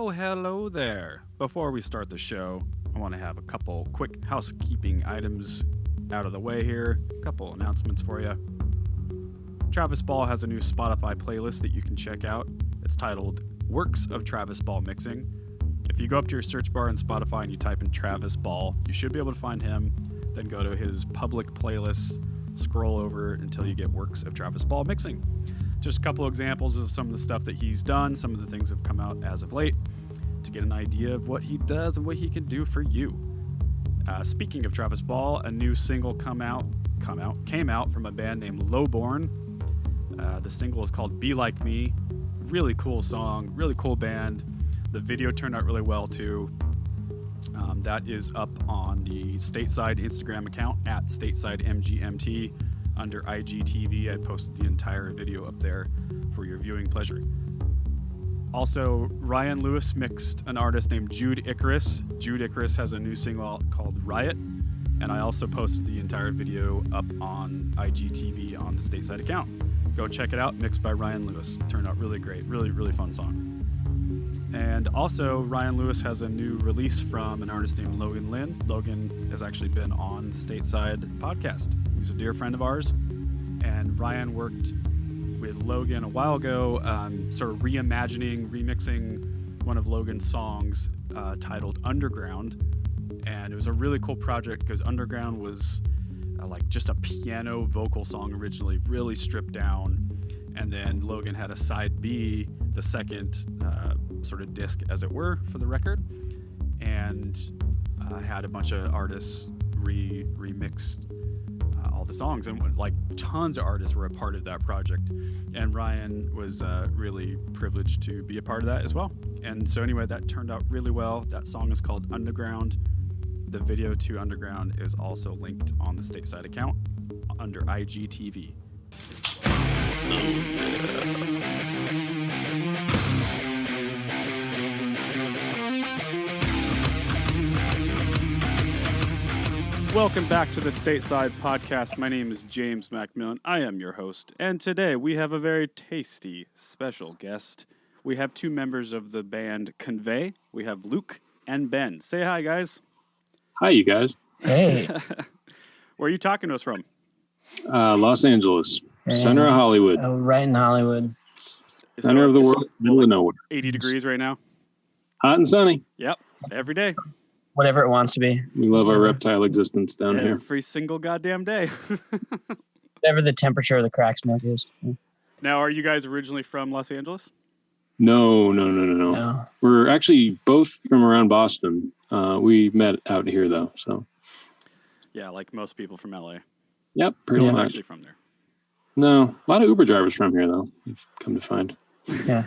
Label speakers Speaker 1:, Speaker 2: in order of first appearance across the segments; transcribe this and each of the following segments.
Speaker 1: Well, hello there. Before we start the show, I want to have a couple quick housekeeping items out of the way here. A couple announcements for you. Travis Ball has a new Spotify playlist that you can check out. It's titled Works of Travis Ball Mixing. If you go up to your search bar in Spotify and you type in Travis Ball, you should be able to find him. Then go to his public playlists, scroll over until you get Works of Travis Ball Mixing. Just a couple examples of some of the stuff that he's done, some of the things that have come out as of late, to get an idea of what he does and what he can do for you. Speaking of Travis Ball, a new single came out from a band named Lowborn. The single is called Be Like Me. Really cool song, really cool band. The video turned out really well too. That is up on the Stateside Instagram account at StatesideMGMT. Under IGTV. I posted the entire video up there for your viewing pleasure. Also, Ryan Lewis mixed an artist named Jude Icarus. Jude Icarus has a new single called Riot, and I also posted the entire video up on IGTV on the Stateside account. Go check it out, mixed by Ryan Lewis. Turned out really great, really, really fun song. And also, Ryan Lewis has a new release from an artist named Logan Lynn. Logan has actually been on the Stateside podcast. He's a dear friend of ours. And Ryan worked with Logan a while ago, sort of remixing one of Logan's songs titled Underground. And it was a really cool project because Underground was like just a piano vocal song originally, really stripped down. And then Logan had a side B, the second sort of disc, as it were, for the record, and had a bunch of artists remixed all the songs, and like tons of artists were a part of that project. And Ryan was really privileged to be a part of that as well. And so anyway, that turned out really well. That song is called Underground. The video to Underground is also linked on the Stateside account under IGTV. Welcome back to the Stateside Podcast. My name is James Macmillan. I am your host, and today we have a very tasty special guest. We have two members of the band CONVEY. We have Luke and Ben. Say hi, guys.
Speaker 2: Hi, you guys.
Speaker 3: Hey.
Speaker 1: Where are you talking to us from?
Speaker 2: Los Angeles, center of Hollywood.
Speaker 3: Oh, right in Hollywood.
Speaker 2: Center of the world, middle of nowhere.
Speaker 1: 80 degrees right now?
Speaker 2: Hot and sunny.
Speaker 1: Yep, every day.
Speaker 3: Whatever it wants to be.
Speaker 2: We love our reptile existence down here.
Speaker 1: Every single goddamn day.
Speaker 3: Whatever the temperature of the crack smoke is.
Speaker 1: Now, are you guys originally from Los Angeles?
Speaker 2: No. We're actually both from around Boston. We met out here, though. So,
Speaker 1: yeah, like most people from LA.
Speaker 2: Yep, pretty much.
Speaker 1: Actually from there.
Speaker 2: No, a lot of Uber drivers from here, though. We've come to find.
Speaker 3: Yeah.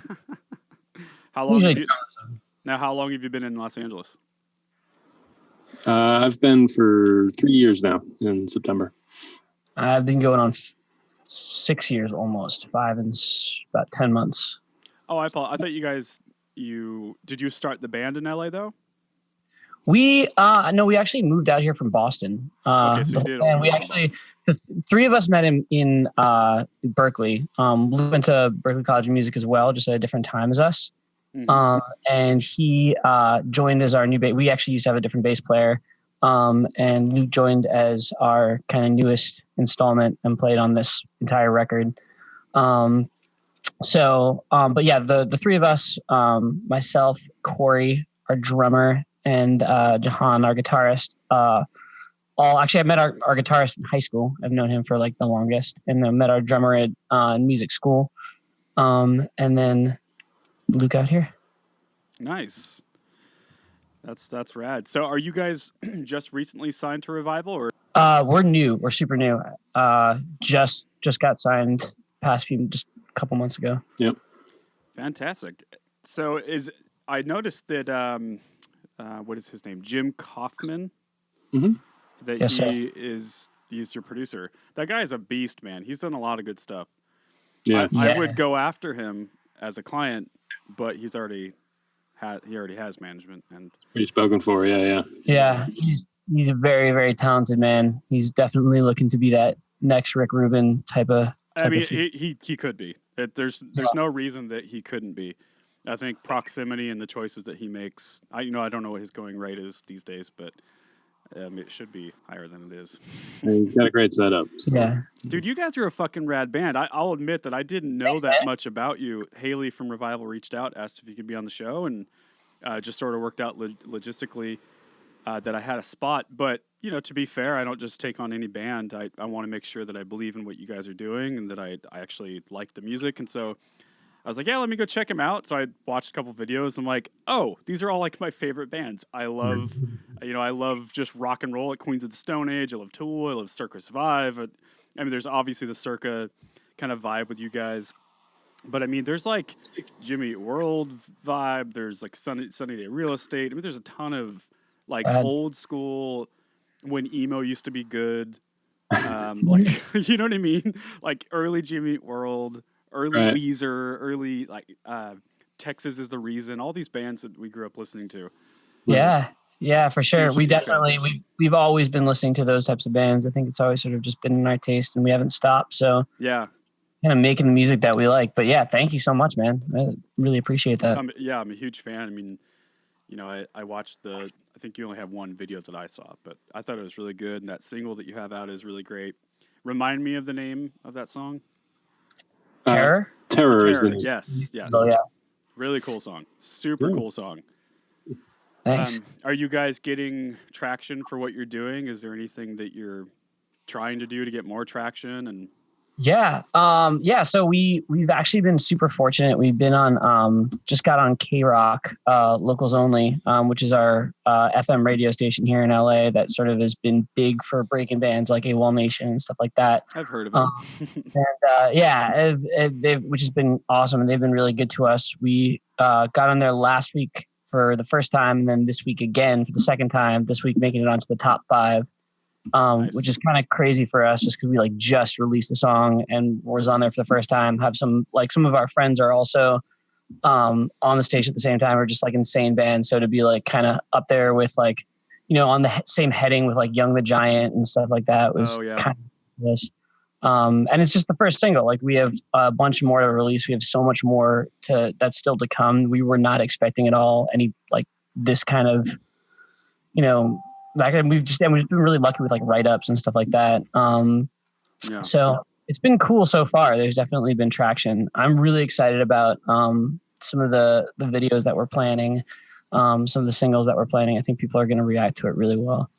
Speaker 1: How long have you been in Los Angeles?
Speaker 2: I've been for 3 years now in September.
Speaker 3: I've been going on 6 years almost, 5 and about 10 months.
Speaker 1: Oh, I thought you guys, did you start the band in LA though?
Speaker 3: We actually moved out here from Boston.
Speaker 1: Okay, so you did.
Speaker 3: And we actually, the three of us met in Berkeley. We went to Berkeley College of Music as well, just at a different time as us. Mm-hmm. And he joined as our new bass. We actually used to have a different bass player. And Luke joined as our kind of newest installment and played on this entire record. But yeah, the three of us, myself, Corey, our drummer, and Jahan, our guitarist, I met our guitarist in high school. I've known him for like the longest, and I met our drummer at in music school. And then Luke out here.
Speaker 1: Nice. That's rad. So are you guys just recently signed to Revival, or?
Speaker 3: We're new. We're super new. Just got signed just a couple months ago.
Speaker 2: Yep.
Speaker 1: Fantastic. So I noticed that what is his name? Jim Kaufman.
Speaker 2: Mm-hmm.
Speaker 1: That
Speaker 3: yes,
Speaker 1: he's your producer. That guy is a beast, man. He's done a lot of good stuff.
Speaker 2: Yeah.
Speaker 1: I would go after him as a client, but he already has management and
Speaker 2: pretty spoken for. Yeah.
Speaker 3: He's a very, very talented man. He's definitely looking to be that next Rick Rubin type of.
Speaker 1: I mean, he could be. There's no reason that he couldn't be. I think proximity and the choices that he makes. I don't know what his going rate is these days, but it should be higher than it is.
Speaker 2: He's got a great setup. So.
Speaker 3: Yeah.
Speaker 1: Dude, you guys are a fucking rad band. I'll admit that I didn't know that much about you. Haley from Revival reached out, asked if you could be on the show, and just sort of worked out logistically that I had a spot. But, to be fair, I don't just take on any band. I want to make sure that I believe in what you guys are doing and that I actually like the music. And so I was like, yeah, let me go check him out. So I watched a couple videos. I'm like, oh, these are all like my favorite bands. I love, I love just rock and roll at Queens of the Stone Age. I love Tool. I love Circa Survive. I mean, there's obviously the Circa kind of vibe with you guys. But I mean, there's like Jimmy Eat World vibe. There's like Sunny Day Real Estate. I mean, there's a ton of like old school when emo used to be good. Like, you know what I mean? Like early Jimmy Eat World. Early Weezer, early like Texas is the Reason. All these bands that we grew up listening to.
Speaker 3: Yeah, for sure. We've always been listening to those types of bands. I think it's always sort of just been in our taste, and we haven't stopped. So
Speaker 1: yeah,
Speaker 3: kind of making the music that we like. But yeah, thank you so much, man. I really appreciate that.
Speaker 1: I'm a huge fan. I mean, I watched I think you only have one video that I saw, but I thought it was really good, and that single that you have out is really great. Remind me of the name of that song.
Speaker 3: Terror?
Speaker 2: Terror is the name.
Speaker 1: Yes.
Speaker 3: Oh, yeah.
Speaker 1: Really cool song. Super cool song.
Speaker 3: Thanks.
Speaker 1: Are you guys getting traction for what you're doing? Is there anything that you're trying to do to get more traction? And
Speaker 3: Yeah. So we've actually been super fortunate. We've been on, just got on K-Rock, Locals Only, which is our FM radio station here in LA that sort of has been big for breaking bands like AWOL Nation and stuff like that.
Speaker 1: I've heard of it.
Speaker 3: Which has been awesome. And they've been really good to us. We got on there last week for the first time, and then this week again for the second time, this week making it onto the top 5. Nice. Which is kind of crazy for us just because we like just released the song and was on there for the first time. Have some of our friends are also on the station at the same time, or just like insane bands. So to be like kind of up there with like, on the same heading with like Young the Giant and stuff like that was kind of this. And it's just the first single. Like we have a bunch more to release. We have so much more that's still to come. We were not expecting at all any like this kind of, we've been really lucky with like write-ups and stuff like that. So it's been cool so far. There's definitely been traction. I'm really excited about some of the videos that we're planning, some of the singles that we're planning. I think people are going to react to it really well.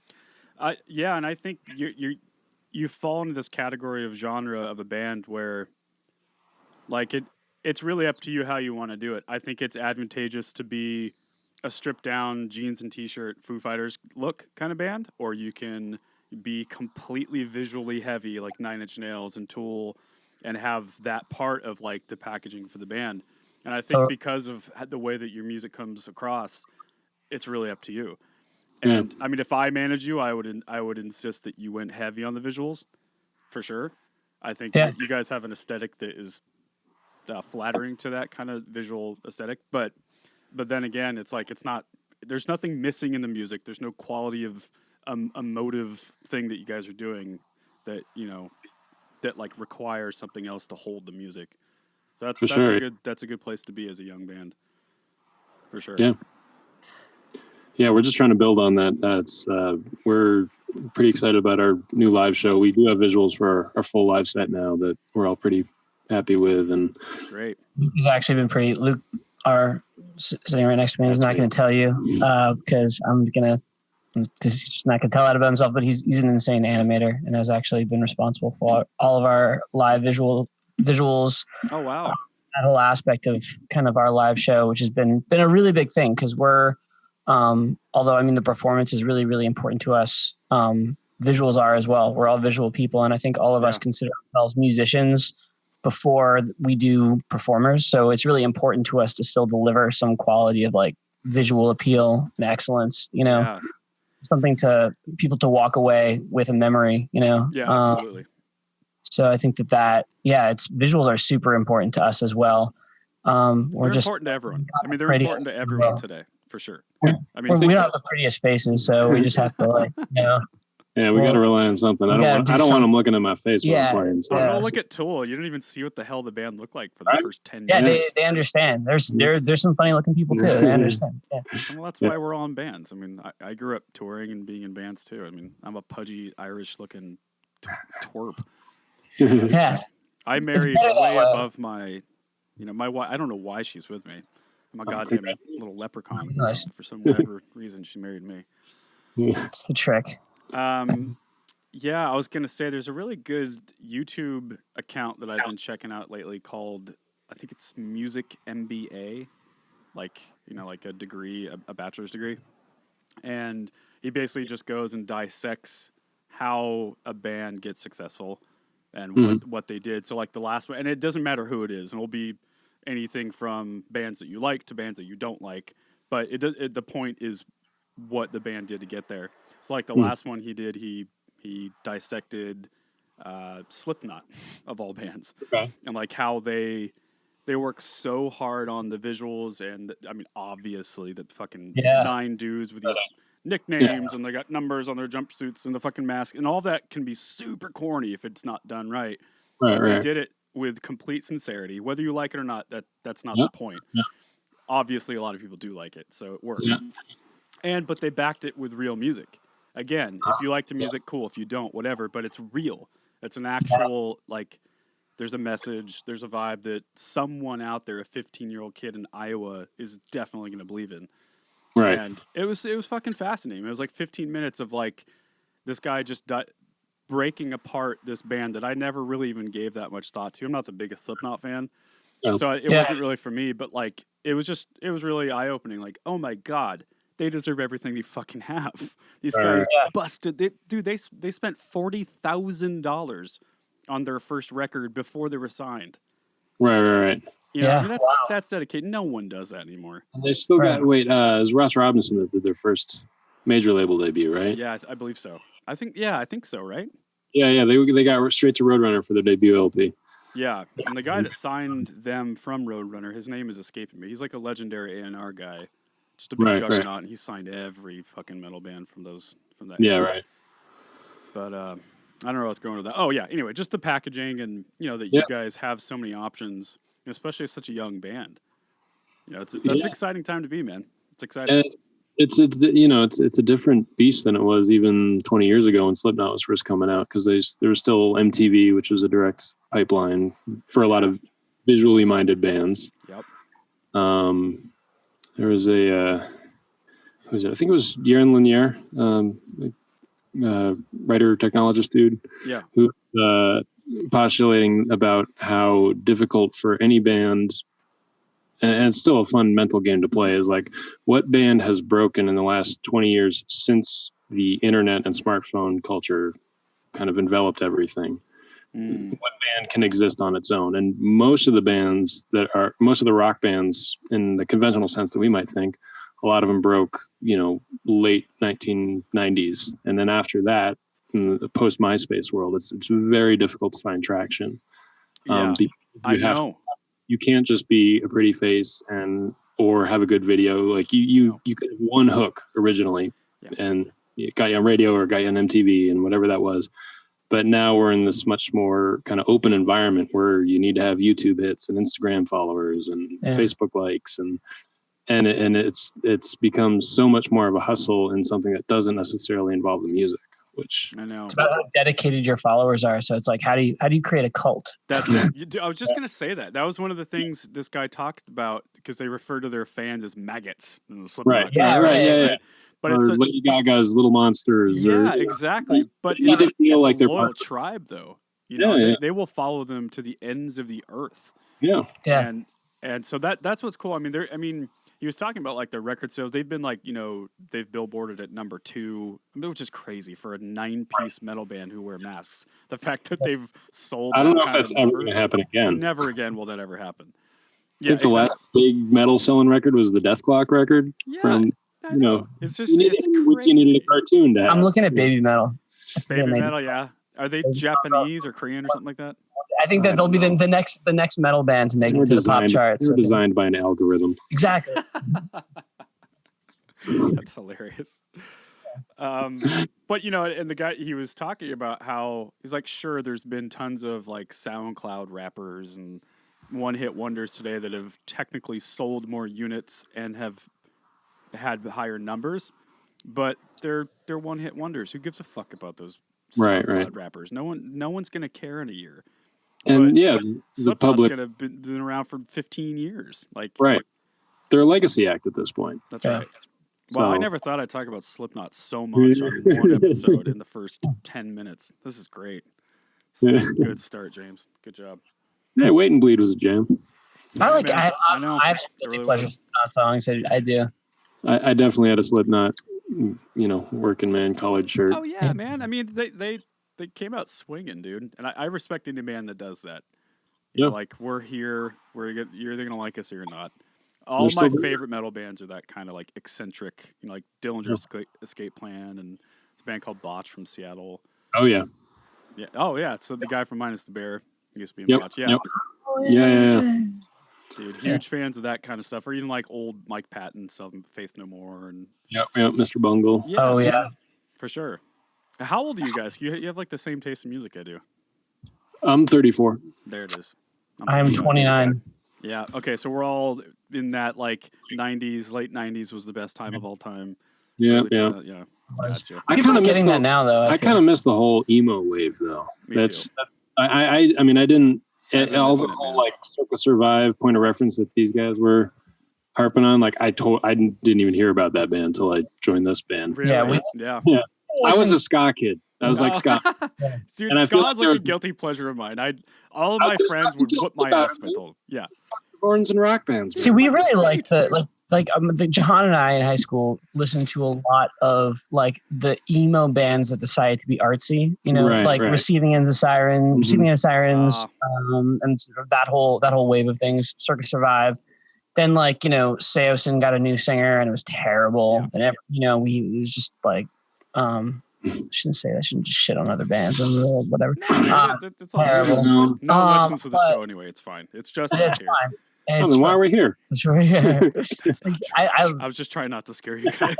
Speaker 1: And I think you fall into this category of genre of a band where like it's really up to you how you want to do it. I think it's advantageous to be a stripped down jeans and t-shirt Foo Fighters look kind of band, or you can be completely visually heavy like Nine Inch Nails and Tool and have that part of like the packaging for the band. And I think because of the way that your music comes across, it's really up to you. And I mean, if I manage you, I would insist that you went heavy on the visuals for sure. I think that you guys have an aesthetic that is flattering to that kind of visual aesthetic, but then again, it's like there's nothing missing in the music. There's no quality of emotive thing that you guys are doing that that like requires something else to hold the music. So that's a good place to be as a young band, for sure.
Speaker 2: Yeah, we're just trying to build on that. We're pretty excited about our new live show. We do have visuals for our full live set now that we're all pretty happy with, and
Speaker 1: great.
Speaker 3: He's actually been pretty. Luke, our sitting right next to me, is not going to tell you because he's just not going to tell that about himself. But he's an insane animator and has actually been responsible for all of our live visuals.
Speaker 1: Oh wow!
Speaker 3: That whole aspect of kind of our live show, which has been a really big thing because we're. Although I mean the performance is really, really important to us. Visuals are as well. We're all visual people, and I think all of us consider ourselves musicians before we do performers. So it's really important to us to still deliver some quality of like visual appeal and excellence. Something to people to walk away with a memory.
Speaker 1: Yeah, absolutely.
Speaker 3: So I think it's visuals are super important to us as well.
Speaker 1: They're important to everyone. I mean, they're important to everyone today. For sure. I mean,
Speaker 3: we don't have the prettiest faces, so we just have to like,
Speaker 2: Yeah, we got to rely on something. I don't want them looking at my face while I'm playing. So.
Speaker 1: Don't look at Tool. You don't even see what the hell the band looked like for the first 10 minutes.
Speaker 3: Yeah, they understand. There's some funny looking people too. They understand. Yeah.
Speaker 1: Well, that's why we're all in bands. I mean, I grew up touring and being in bands too. I mean, I'm a pudgy Irish looking twerp.
Speaker 3: Yeah.
Speaker 1: I married way above my, my wife. I don't know why she's with me. I'm a goddamn little leprechaun.
Speaker 3: Nice.
Speaker 1: For some whatever reason, she married me.
Speaker 3: It's the trick.
Speaker 1: Yeah, I was gonna say there's a really good YouTube account that I've been checking out lately called, I think it's Music MBA, like a degree, a bachelor's degree, and he basically just goes and dissects how a band gets successful and what they did. So like the last one, and it doesn't matter who it is, and it'll be anything from bands that you like to bands that you don't like, but the point is what the band did to get there. So like the last one he did, he dissected Slipknot of all bands, and like how they work so hard on the visuals, and I mean obviously the fucking 9 dudes with these nicknames and they got numbers on their jumpsuits and the fucking mask and all that can be super corny if it's not done right. But they did it with complete sincerity, whether you like it or not. That's not the point. Obviously a lot of people do like it, so it worked. But they backed it with real music. Again, if you like the music, cool. If you don't, whatever. But it's real. It's an actual, like, there's a message, there's a vibe that someone out there, a 15-year-old kid in Iowa, is definitely going to believe in.
Speaker 2: Right.
Speaker 1: And it was fucking fascinating. It was like 15 minutes of, like, this guy just breaking apart this band that I never really even gave that much thought to. I'm not the biggest Slipknot fan. So it wasn't really for me. But, like, it was really eye-opening. Like, oh, my God. They deserve everything they fucking have. These guys busted. They spent $40,000 on their first record before they were signed.
Speaker 2: Right.
Speaker 1: I mean, that's dedicated. No one does that anymore.
Speaker 2: And they still got. Wait, it was Ross Robinson that did their first major label debut, right?
Speaker 1: Yeah, I believe so. I think so, right?
Speaker 2: Yeah. They got straight to Roadrunner for their debut LP.
Speaker 1: Yeah, and the guy that signed them from Roadrunner, his name is escaping me. He's like a legendary A&R guy. Just a big juggernaut, and he signed every fucking metal band from that.
Speaker 2: Yeah, right.
Speaker 1: But I don't know what's going with that. Oh yeah. Anyway, just the packaging, and that you guys have so many options, especially as such a young band. That's an exciting time to be, man. It's exciting.
Speaker 2: It's a different beast than it was even 20 years ago when Slipknot was first coming out, because there was still MTV, which was a direct pipeline for a lot of visually minded bands.
Speaker 1: Yep.
Speaker 2: There was I think it was Yaron Lanier, writer, technologist dude, who postulating about how difficult for any band, and it's still a fun mental game to play, is like, what band has broken in the last 20 years since the internet and smartphone culture kind of enveloped everything? What band can exist on its own? And most of the rock bands in the conventional sense that we might think, a lot of them broke, late 1990s. And then after that, in the post MySpace world, it's very difficult to find traction.
Speaker 1: Yeah,
Speaker 2: you can't just be a pretty face or have a good video. Like you could have one hook originally, and it got you on radio or got you on MTV and whatever that was. But now we're in this much more kind of open environment where you need to have YouTube hits and Instagram followers and Facebook likes, and it's become so much more of a hustle in something that doesn't necessarily involve the music. Which
Speaker 1: I know.
Speaker 3: It's about how dedicated your followers are. So it's like, how do you create a cult?
Speaker 1: That's it. I was just gonna say that. That was one of the things this guy talked about, because they refer to their fans as maggots.
Speaker 2: Right. Yeah. But it's Lady Gaga's Little Monsters.
Speaker 1: Yeah, exactly. But it's like a loyal tribe, though. They will follow them to the ends of the earth.
Speaker 2: Yeah.
Speaker 1: And so that's what's cool. I mean, he was talking about like their record sales. They've been like, they've billboarded at number 2, which is crazy for a 9-piece metal band who wear masks. The fact that they've sold.
Speaker 2: I don't know if that's ever going to happen again.
Speaker 1: Never again will that ever happen.
Speaker 2: I think the last big metal selling record was the Death Clock record from.
Speaker 1: It's just
Speaker 2: you needed a cartoon to have.
Speaker 3: I'm looking at Baby Metal.
Speaker 1: Baby Metal, yeah. Are they Japanese or Korean or something like that?
Speaker 3: I think that they'll be the next metal band to make it to the pop charts.
Speaker 2: They're designed by an algorithm.
Speaker 3: Exactly.
Speaker 1: That's hilarious. But and the guy, he was talking about how he's like, sure, there's been tons of like SoundCloud rappers and one-hit wonders today that have technically sold more units and have had higher numbers, but they're one-hit wonders. Who gives a fuck about those SoundCloud rappers? No one's gonna care in a year.
Speaker 2: And
Speaker 1: but
Speaker 2: the
Speaker 1: Slipknot's
Speaker 2: public
Speaker 1: gonna been around for 15 years. Like,
Speaker 2: right, they're a legacy act at this point.
Speaker 1: That's right. Well, I never thought I'd talk about Slipknot so much on one episode in the first 10 minutes. This is great. Good start, James. Good job.
Speaker 2: Yeah, Wait and Bleed was a jam.
Speaker 3: I
Speaker 1: know.
Speaker 3: I have some really pleasure Slipknot songs. I do.
Speaker 2: I definitely had a Slipknot, working man college shirt.
Speaker 1: Oh yeah, man. I mean, they came out swinging, dude. And I respect any band that does that. Like, we're here. You're either gonna like us or you're not. All my favorite metal bands are that kind of like eccentric, like Dillinger's Escape Plan and a band called Botch from Seattle.
Speaker 2: Oh yeah.
Speaker 1: Yeah. Oh yeah. So the guy from Minus the Bear used to be in Botch. Yeah.
Speaker 2: Yep. Yeah.
Speaker 1: Dude, huge fans of that kind of stuff. Or even like old Mike Patton, Faith No More, and
Speaker 2: Mr. Bungle.
Speaker 1: Yeah,
Speaker 3: oh yeah,
Speaker 1: for sure. How old are you guys? You have like the same taste in music I do.
Speaker 2: I'm 34.
Speaker 1: There it is.
Speaker 3: I'm 29.
Speaker 1: Yeah. Okay. So we're all in that like 90s, late 90s was the best time of all time.
Speaker 2: Yeah.
Speaker 1: Yeah. Gotcha.
Speaker 2: I kind of miss
Speaker 3: that now, though.
Speaker 2: I kind of miss the whole emo wave, though.
Speaker 1: That's.
Speaker 2: I mean, I didn't. All the whole like Circa Survive point of reference that these guys were harping on. Like I didn't even hear about that band until I joined this band.
Speaker 1: Really?
Speaker 2: Yeah. I was a ska kid. I was like ska.
Speaker 1: Dude, and ska's like a guilty pleasure of mine. All of my friends would whoop my ass if I told. Yeah.
Speaker 2: Horns and rock bands. Man.
Speaker 3: See, we really liked Jahan and I in high school listened to a lot of like the emo bands that decided to be artsy. Receiving End of Sirens, and sort of that whole wave of things. Circa Survive. Then Seosin got a new singer and it was terrible.
Speaker 1: Yeah.
Speaker 3: And we was just like, I shouldn't say that. I shouldn't just shit on other bands or whatever.
Speaker 1: It's all terrible. No one listens to the show anyway. It's fine. It's just
Speaker 3: it's fine.
Speaker 2: Then why are we here?
Speaker 3: That's right.
Speaker 1: I was just trying not to scare you guys.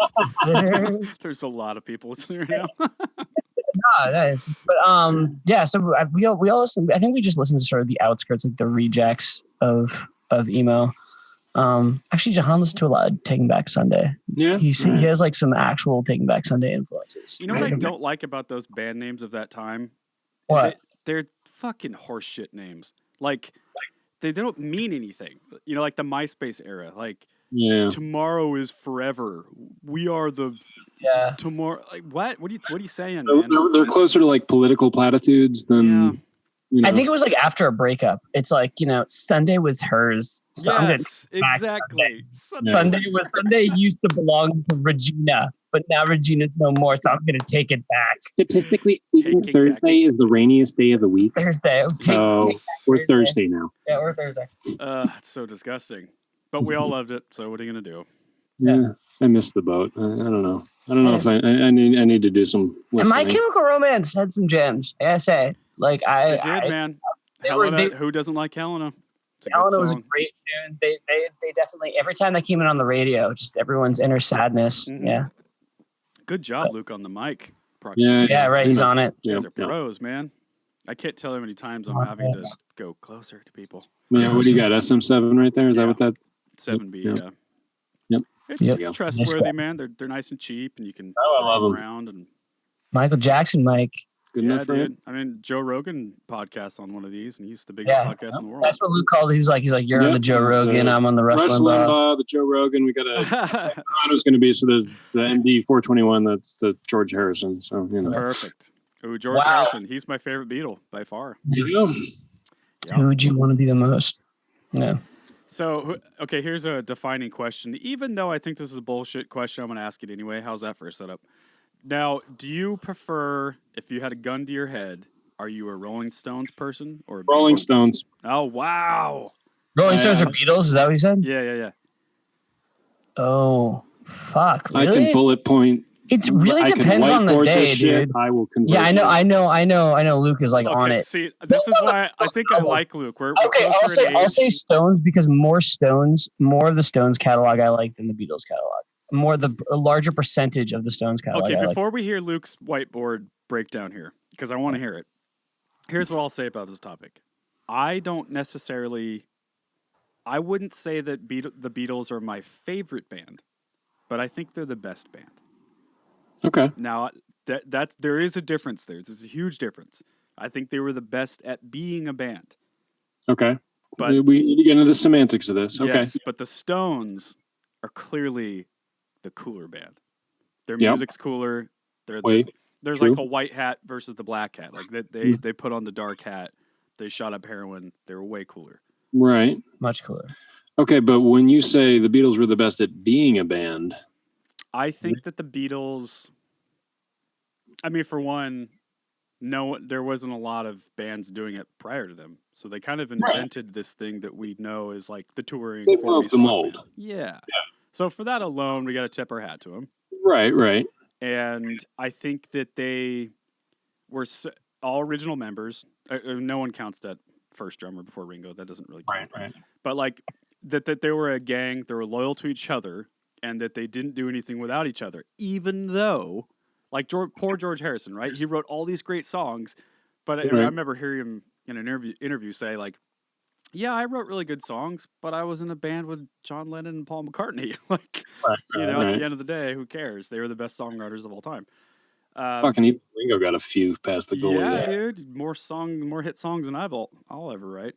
Speaker 1: There's a lot of people listening right now.
Speaker 3: No, that is. But so we all listen. I think we just listen to sort of the outskirts, like the rejects of emo. Actually, Jahan listens to a lot of Taking Back Sunday.
Speaker 2: Yeah,
Speaker 3: he has like some actual Taking Back Sunday influences.
Speaker 1: You know what I don't like about those band names of that time?
Speaker 3: What?
Speaker 1: They're fucking horseshit names. Like they don't mean anything. Like the MySpace era. Like tomorrow is forever. We are the tomorrow. Like what? What are you saying? Man?
Speaker 2: They're closer to like political platitudes than.
Speaker 1: Yeah.
Speaker 3: I think it was like after a breakup. It's like, Sunday was hers.
Speaker 1: Yes, exactly.
Speaker 3: Sunday used to belong to Regina, but now Regina's no more, so I'm going to take it back.
Speaker 2: Statistically speaking, Thursday is the rainiest day of the week.
Speaker 3: Thursday.
Speaker 2: So we're Thursday now.
Speaker 3: Yeah, we're Thursday.
Speaker 1: It's so disgusting. But we all loved it, so what are you going to do?
Speaker 2: Yeah, I missed the boat. I don't know. I don't know if I need to do some listening.
Speaker 3: And My Chemical Romance had some gems, I say. Like
Speaker 1: it did, man. Helena, who doesn't like Helena?
Speaker 3: Helena was a great tune. They definitely, every time they came in on the radio, just everyone's inner sadness. Mm-hmm. Yeah.
Speaker 1: Good job, Luke, on the mic.
Speaker 3: Yeah, right. He's on it.
Speaker 1: You guys are pros, man. I can't tell how many times I'm having to go closer to people.
Speaker 2: Yeah, what do you got? SM7 right there? Is that what that?
Speaker 1: 7B,
Speaker 2: yeah. Yep.
Speaker 1: It's trustworthy, man. They're nice and cheap, and you can throw them around. And
Speaker 3: Michael Jackson mic.
Speaker 2: Good enough for
Speaker 1: dude. I mean, Joe Rogan podcast on one of these, and he's the biggest podcast in the world.
Speaker 3: That's what Luke called it. He's like, you're on the Joe Rogan, I'm on the Rush Limbaugh.
Speaker 2: The Joe Rogan. We got Toronto's going to be, so there's the ND 421. That's the George Harrison. So
Speaker 1: perfect. Ooh, George Harrison. He's my favorite Beatle by far.
Speaker 2: Yeah.
Speaker 3: Who would you want to be the most? No.
Speaker 1: So, okay, here's a defining question. Even though I think this is a bullshit question, I'm going to ask it anyway. How's that for a setup? Now, do you prefer, if you had a gun to your head, are you a Rolling Stones person or
Speaker 2: Rolling Stones?
Speaker 1: Oh, wow.
Speaker 3: Rolling Stones or Beatles? Is that what you said?
Speaker 1: Yeah.
Speaker 3: Oh, fuck. Really?
Speaker 2: I can bullet point.
Speaker 3: It really depends on the day, dude.
Speaker 2: I will convert.
Speaker 3: Yeah, I know. Luke is like on it.
Speaker 1: See, this is why I think I like Luke. We're
Speaker 3: I'll say Stones because more of the Stones catalog I like than the Beatles catalog. a larger percentage of the Stones catalog.
Speaker 1: Okay, before we hear Luke's whiteboard breakdown here, because I want to hear it. Here's what I'll say about this topic. I wouldn't say that the Beatles are my favorite band, but I think they're the best band.
Speaker 2: Okay.
Speaker 1: Now, there is a difference there. There's a huge difference. I think they were the best at being a band.
Speaker 2: Okay.
Speaker 1: But
Speaker 2: we need to get into the semantics of this. Okay.
Speaker 1: Yes, but the Stones are clearly the cooler band. Their music's cooler. There's
Speaker 2: true.
Speaker 1: like a white hat versus the black hat. Like they put on the dark hat. They shot up heroin. They were way cooler.
Speaker 2: Right.
Speaker 3: Much cooler.
Speaker 2: Okay, but when you say the Beatles were the best at being a band,
Speaker 1: I think that the Beatles, I mean, for one, there wasn't a lot of bands doing it prior to them. So they kind of invented this thing that we know is like the touring.
Speaker 2: They broke the mold.
Speaker 1: Yeah. So for that alone, we got to tip our hat to them.
Speaker 2: Right.
Speaker 1: And I think that they were all original members. No one counts that first drummer before Ringo. That doesn't really count.
Speaker 2: Right.
Speaker 1: But like that they were a gang. They were loyal to each other, and that they didn't do anything without each other. Even though, like poor George Harrison, right? He wrote all these great songs, but I remember hearing him in an interview say like, "Yeah, I wrote really good songs, but I was in a band with John Lennon and Paul McCartney. Like, at the end of the day, who cares? They were the best songwriters of all time."
Speaker 2: Fucking Ringo got a few past the goal.
Speaker 1: Yeah, dude, more hit songs than I'll ever write.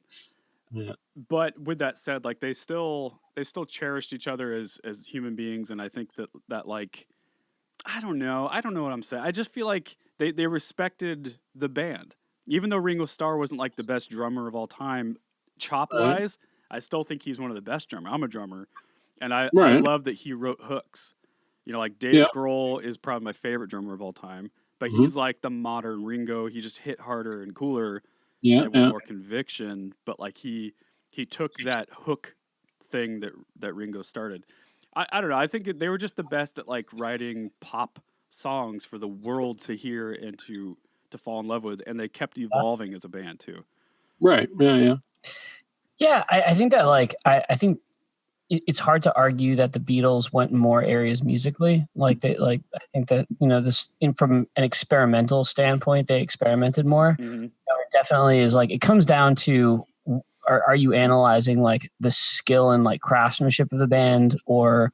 Speaker 2: Yeah.
Speaker 1: But with that said, like they still cherished each other as human beings, and I think that like I don't know what I'm saying. I just feel like they respected the band, even though Ringo Starr wasn't like the best drummer of all time, chop wise. I still think he's one of the best drummers. I'm a drummer, and I love that he wrote hooks. You know, like Dave Grohl is probably my favorite drummer of all time, but he's like the modern Ringo. He just hit harder and cooler, and with more conviction. But like he took that hook thing that Ringo started. I don't know. I think they were just the best at like writing pop songs for the world to hear and to fall in love with, and they kept evolving as a band too.
Speaker 2: Right. Yeah.
Speaker 3: Yeah, I think that like I think it's hard to argue that the Beatles went in more areas musically. I think that this from an experimental standpoint, they experimented more.
Speaker 1: Mm-hmm.
Speaker 3: It definitely is like it comes down to are you analyzing like the skill and like craftsmanship of the band, or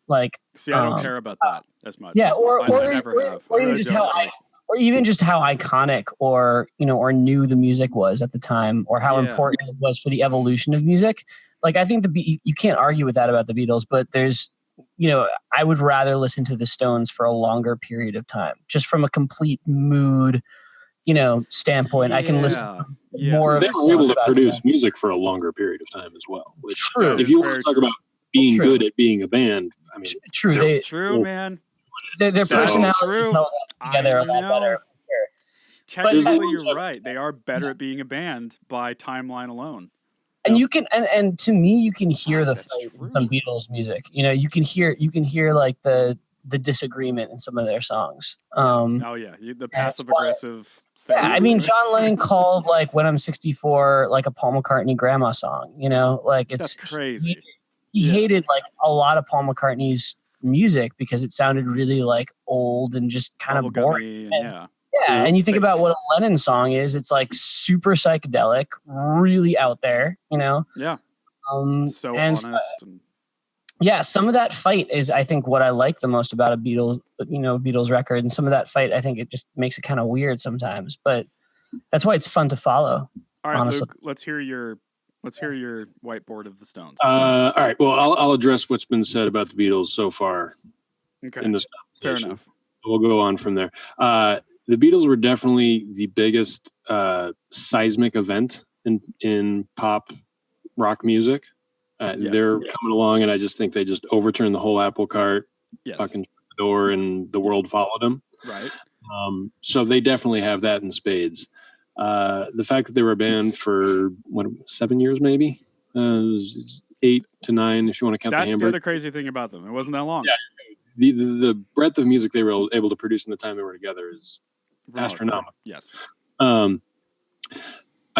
Speaker 3: like
Speaker 1: see I don't care about that as much.
Speaker 3: Yeah, or even just how iconic or new the music was at the time, or how important it was for the evolution of music. Like, I think you can't argue with that about the Beatles, but there's, I would rather listen to the Stones for a longer period of time, just from a complete mood, standpoint. I can listen more.
Speaker 2: They were able to produce music for a longer period of time as well. Which,
Speaker 3: true.
Speaker 2: If you want to talk about being good at being a band, I mean,
Speaker 3: true.
Speaker 1: That's true, man.
Speaker 3: Their personalities held together a lot better.
Speaker 1: Technically, you're right. They are better at being a band by timeline alone.
Speaker 3: And you can, and to me, you can hear the fight in some Beatles music. You can hear like the disagreement in some of their songs.
Speaker 1: The passive aggressive.
Speaker 3: Yeah, I mean, John Lennon called like "When I'm 64" like a Paul McCartney grandma song. Like it's
Speaker 1: that's crazy.
Speaker 3: He hated like a lot of Paul McCartney's music because it sounded really like old and just kind of boring. And you think about what a Lennon song is, it's like super psychedelic, really out there,
Speaker 1: Yeah. So honest.
Speaker 3: Some of that fight is, I think, what I like the most about a Beatles record. And some of that fight, I think it just makes it kind of weird sometimes, but that's why it's fun to follow.
Speaker 1: All right, honestly. Luke, let's hear your whiteboard of the Stones.
Speaker 2: All right. Well, I'll address what's been said about the Beatles so far.
Speaker 1: Okay.
Speaker 2: In this
Speaker 1: fair enough.
Speaker 2: We'll go on from there. The Beatles were definitely the biggest seismic event in pop rock music. They're coming along, and I just think they just overturned the whole apple cart, fucking shut the door, and the world followed them.
Speaker 1: Right.
Speaker 2: So they definitely have that in spades. The fact that they were a band for 7 years, maybe 8 to 9, if you want to count the Hamburg.
Speaker 1: That's the other crazy thing about them. It wasn't that long.
Speaker 2: Yeah. The breadth of music they were able to produce in the time they were together is astronomical.
Speaker 1: Yes.
Speaker 2: I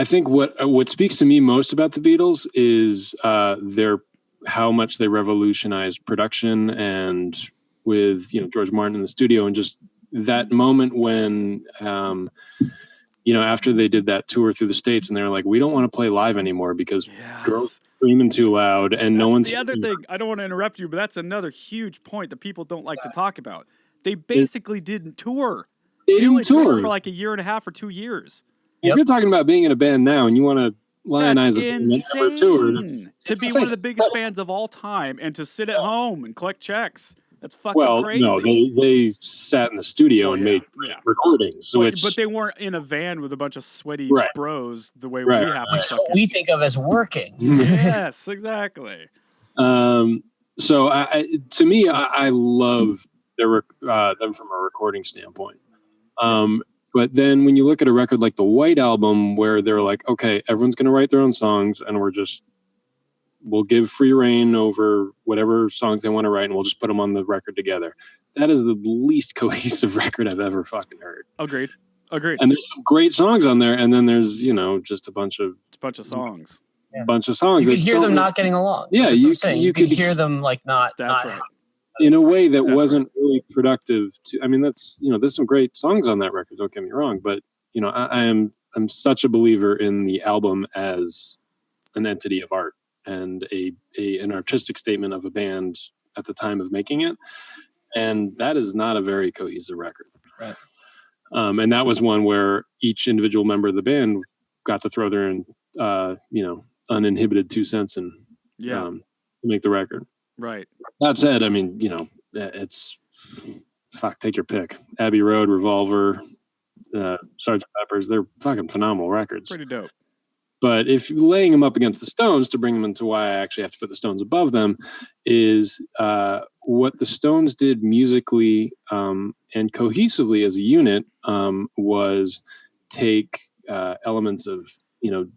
Speaker 2: think what speaks to me most about the Beatles is their how much they revolutionized production and with, George Martin in the studio, and just that moment when, after they did that tour through the States and they were like, we don't want to play live anymore because girls screaming too loud and no one's...
Speaker 1: The other thing, I don't want to interrupt you, but that's another huge point that people don't like to talk about. They basically didn't tour. They only toured for like a year and a half or 2 years.
Speaker 2: If you're talking about being in a band now and you want to lionize a band that never toured,
Speaker 1: to be one of the biggest bands of all time and to sit at home and collect checks. That's fucking crazy.
Speaker 2: No, they sat in the studio and made recordings.
Speaker 1: But they weren't in a van with a bunch of sweaty bros the way we have to fucking...
Speaker 3: we think of as working.
Speaker 1: Yes, exactly.
Speaker 2: So to me, I love them from a recording standpoint. But then when you look at a record like the White Album, where they're like, okay, everyone's going to write their own songs and we'll give free reign over whatever songs they want to write and we'll just put them on the record together. That is the least cohesive record I've ever fucking heard.
Speaker 1: Agreed.
Speaker 2: And there's some great songs on there. And then there's, just a bunch of
Speaker 1: songs.
Speaker 2: Bunch of songs.
Speaker 3: You could hear them not getting along.
Speaker 2: Yeah. You could
Speaker 3: hear them like not.
Speaker 1: That's right.
Speaker 2: In a way that wasn't really productive there's some great songs on that record, don't get me wrong, but I'm such a believer in the album as an entity of art and an artistic statement of a band at the time of making it, and that is not a very cohesive record.
Speaker 3: Right.
Speaker 2: And that was one where each individual member of the band got to throw their uninhibited 2 cents and make the record.
Speaker 1: Right.
Speaker 2: That said, it's take your pick. Abbey Road, Revolver, Sgt. Pepper's, they're fucking phenomenal records.
Speaker 1: Pretty dope.
Speaker 2: But if laying them up against the Stones, to bring them into why I actually have to put the Stones above them, is what the Stones did musically and cohesively as a unit was take elements of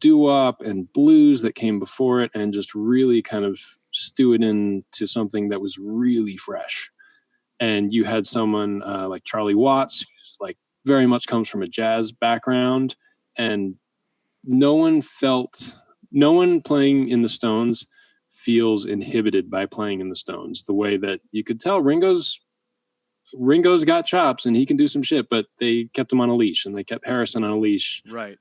Speaker 2: doo-wop and blues that came before it and just really kind of stew it into something that was really fresh. And you had someone like Charlie Watts, who's like very much comes from a jazz background, and no one playing in the Stones feels inhibited by playing in the Stones, the way that you could tell Ringo's got chops and he can do some shit, but they kept him on a leash and they kept Harrison on a leash.
Speaker 1: Right.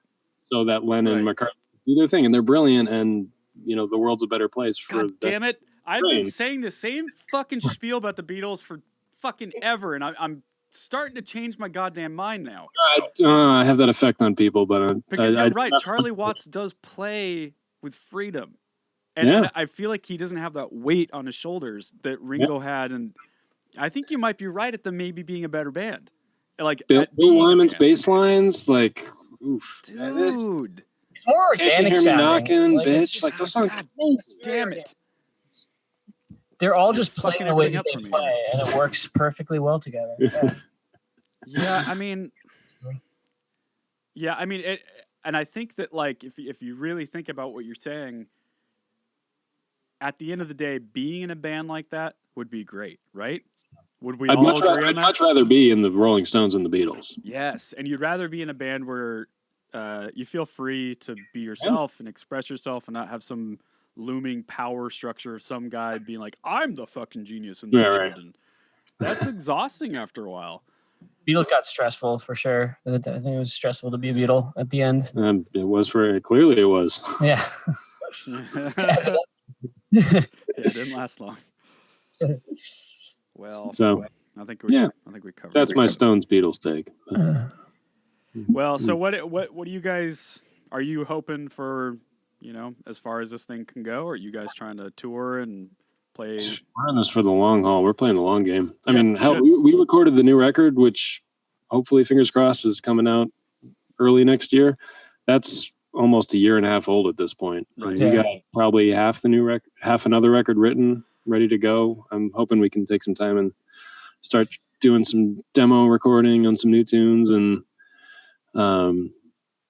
Speaker 2: So that Lennon and McCartney do their thing, and they're brilliant, and the world's a better place for...
Speaker 1: God damn it. I've been saying the same fucking spiel about the Beatles for fucking ever, and I'm starting to change my goddamn mind now.
Speaker 2: I have that effect on people, but...
Speaker 1: Because you're right, Charlie Watts does play with freedom. And I feel like he doesn't have that weight on his shoulders that Ringo had, and I think you might be right at them maybe being a better band. Like
Speaker 2: Bill Wyman's bass lines, like... Oof.
Speaker 1: Dude.
Speaker 3: It's more organic.
Speaker 2: Can't you hear me knocking,
Speaker 3: like,
Speaker 2: bitch? Like those songs.
Speaker 1: Damn it.
Speaker 3: They're all just playing the way that they play, and it works perfectly well together.
Speaker 1: Yeah, I mean, it, and I think that like if you really think about what you're saying, at the end of the day, being in a band like that would be great, right? Would we all agree on that?
Speaker 2: I'd much rather be in the Rolling Stones than the Beatles.
Speaker 1: Yes, and you'd rather be in a band where you feel free to be yourself and express yourself and not have some looming power structure of some guy being like, I'm the fucking genius in the world. Right. That's exhausting after a while.
Speaker 3: Beatles got stressful for sure. I think it was stressful to be a Beatle at the end.
Speaker 2: It was clearly it was.
Speaker 3: Yeah.
Speaker 1: It didn't last long. Well,
Speaker 2: so
Speaker 1: I think we covered.
Speaker 2: That's my Stones Beatles take.
Speaker 1: Well, so what do you guys, are you hoping for, as far as this thing can go? Or are you guys trying to tour and play?
Speaker 2: We're in this for the long haul. We're playing the long game. I mean, hell, we recorded the new record, which hopefully, fingers crossed, is coming out early next year. That's almost a year and a half old at this point. Right. We got probably half another record written, ready to go. I'm hoping we can take some time and start doing some demo recording on some new tunes, and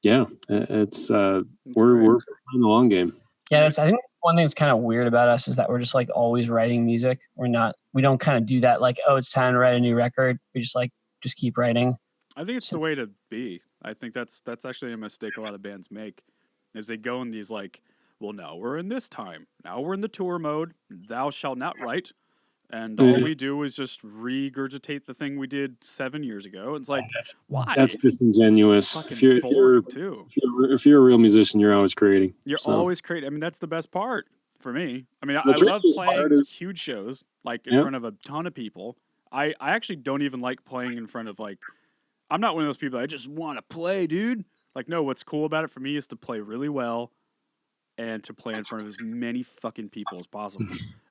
Speaker 2: it's we're playing the long game.
Speaker 3: Yeah, I think one thing that's kind of weird about us is that we're just like always writing music. We don't kind of do that like, oh, it's time to write a new record. We just keep writing.
Speaker 1: I think it's the way to be. I think that's actually a mistake a lot of bands make, is they go in these like, well, now we're in this time. Now we're in the tour mode. Thou shalt not write. And all we do is just regurgitate the thing we did 7 years ago. It's like, why?
Speaker 2: That's disingenuous. If you're a real musician, you're always creating.
Speaker 1: You're always creating. I mean, that's the best part for me. I mean, I love playing huge shows, like in front of a ton of people. I actually don't even like playing in front of, like, I'm not one of those people, I just want to play, dude. Like, no, what's cool about it for me is to play really well and to play in front of as many fucking people as possible.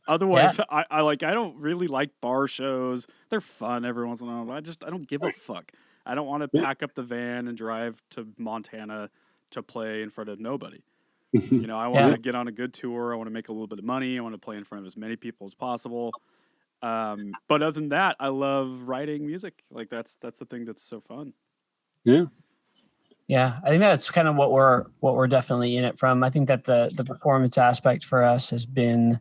Speaker 1: Otherwise, I don't really like bar shows. They're fun every once in a while, but I don't give a fuck. I don't want to pack up the van and drive to Montana to play in front of nobody. You know, I want to get on a good tour. I want to make a little bit of money. I want to play in front of as many people as possible. But other than that, I love writing music. Like that's the thing that's so fun.
Speaker 2: Yeah.
Speaker 3: Yeah, I think that's kind of what we're definitely in it from. I think that the performance aspect for us has been,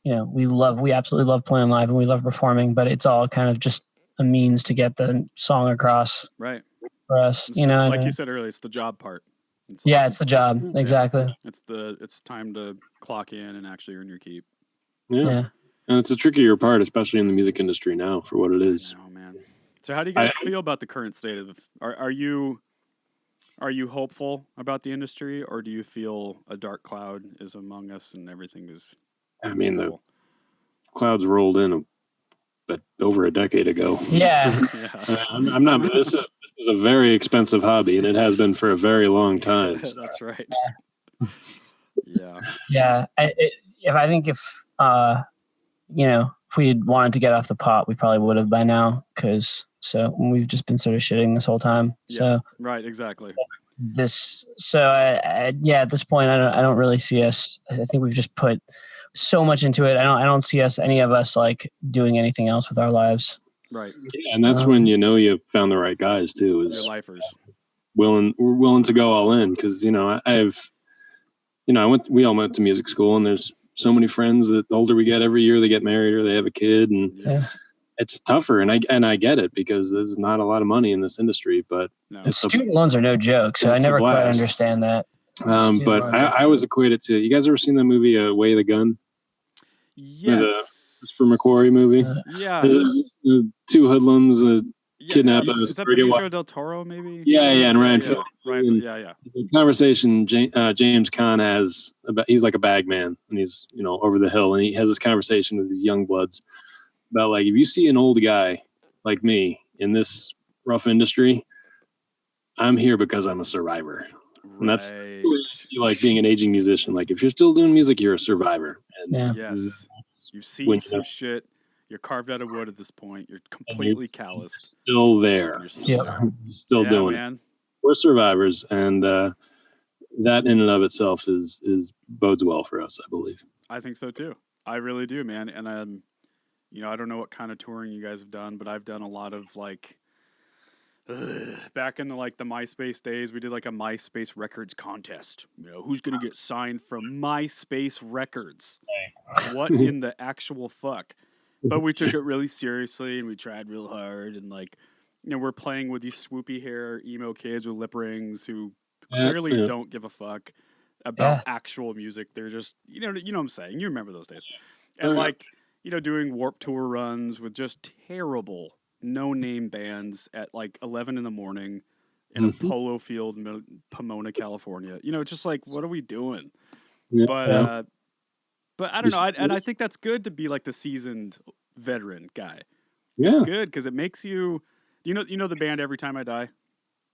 Speaker 3: you know, we absolutely love playing live and we love performing, but it's all kind of just a means to get the song across.
Speaker 1: Right.
Speaker 3: For us, you know,
Speaker 1: like you said earlier, it's the job part.
Speaker 3: It's the job. Exactly.
Speaker 1: It's time to clock in and actually earn your keep.
Speaker 2: Yeah. And it's a trickier part, especially in the music industry now, for what it is.
Speaker 1: Oh man. So how do you guys feel about the current state of? Are you hopeful about the industry, or do you feel a dark cloud is among us and everything is?
Speaker 2: I mean, the clouds rolled in over a decade ago.
Speaker 3: Yeah.
Speaker 2: I'm not. This is a very expensive hobby, and it has been for a very long time. So.
Speaker 1: That's right. Yeah.
Speaker 3: Yeah. If we had wanted to get off the pot, we probably would have by now. So we've just been sort of shitting this whole time.
Speaker 1: Yeah.
Speaker 3: So
Speaker 1: right. Exactly.
Speaker 3: at this point, I don't really see us. I think we've just put so much into it. I don't see any of us like doing anything else with our lives.
Speaker 1: Right.
Speaker 2: Yeah, and that's when you found the right guys too.
Speaker 1: Your lifers.
Speaker 2: We're willing to go all in because we all went to music school, and there's so many friends that the older we get every year they get married or they have a kid, and it's tougher. And I get it because there's not a lot of money in this industry, but
Speaker 3: student loans are no joke. So I never quite understand that.
Speaker 2: But I always equate it to, you guys ever seen the movie Way the Gun?
Speaker 1: Yes.
Speaker 2: The Christopher McQuarrie movie.
Speaker 1: Yeah.
Speaker 2: Two hoodlums kidnap a
Speaker 1: is that Benicio del Toro maybe?
Speaker 2: Yeah, and Ryan Phillips.
Speaker 1: Yeah.
Speaker 2: The conversation James Caan has about, he's like a bag man, and he's over the hill, and he has this conversation with these young bloods about, like, if you see an old guy like me in this rough industry, I'm here because I'm a survivor. And that's like being an aging musician. Like, if you're still doing music, you're a survivor. And
Speaker 1: yes, you've seen some shit. You're carved out of wood at this point. You're completely calloused.
Speaker 2: Still there.
Speaker 1: You're
Speaker 2: still doing it. We're survivors, and that in and of itself is bodes well for us, I believe.
Speaker 1: I think so too. I really do, man. And I don't know what kind of touring you guys have done, but I've done a lot of like. Back in the MySpace days, we did like a MySpace Records contest. Who's going to get signed from MySpace Records? What in the actual fuck? But we took it really seriously, and we tried real hard. And we're playing with these swoopy hair emo kids with lip rings who clearly don't give a fuck about actual music. They're just, you know what I'm saying? You remember those days. And doing Warped Tour runs with just terrible no-name bands at 11 in the morning in a polo field in Pomona, California. It's just like, what are we doing? Yeah. But I don't know. I think that's good to be like the seasoned veteran guy.
Speaker 2: Yeah.
Speaker 1: It's good because it makes you know the band Every Time I Die?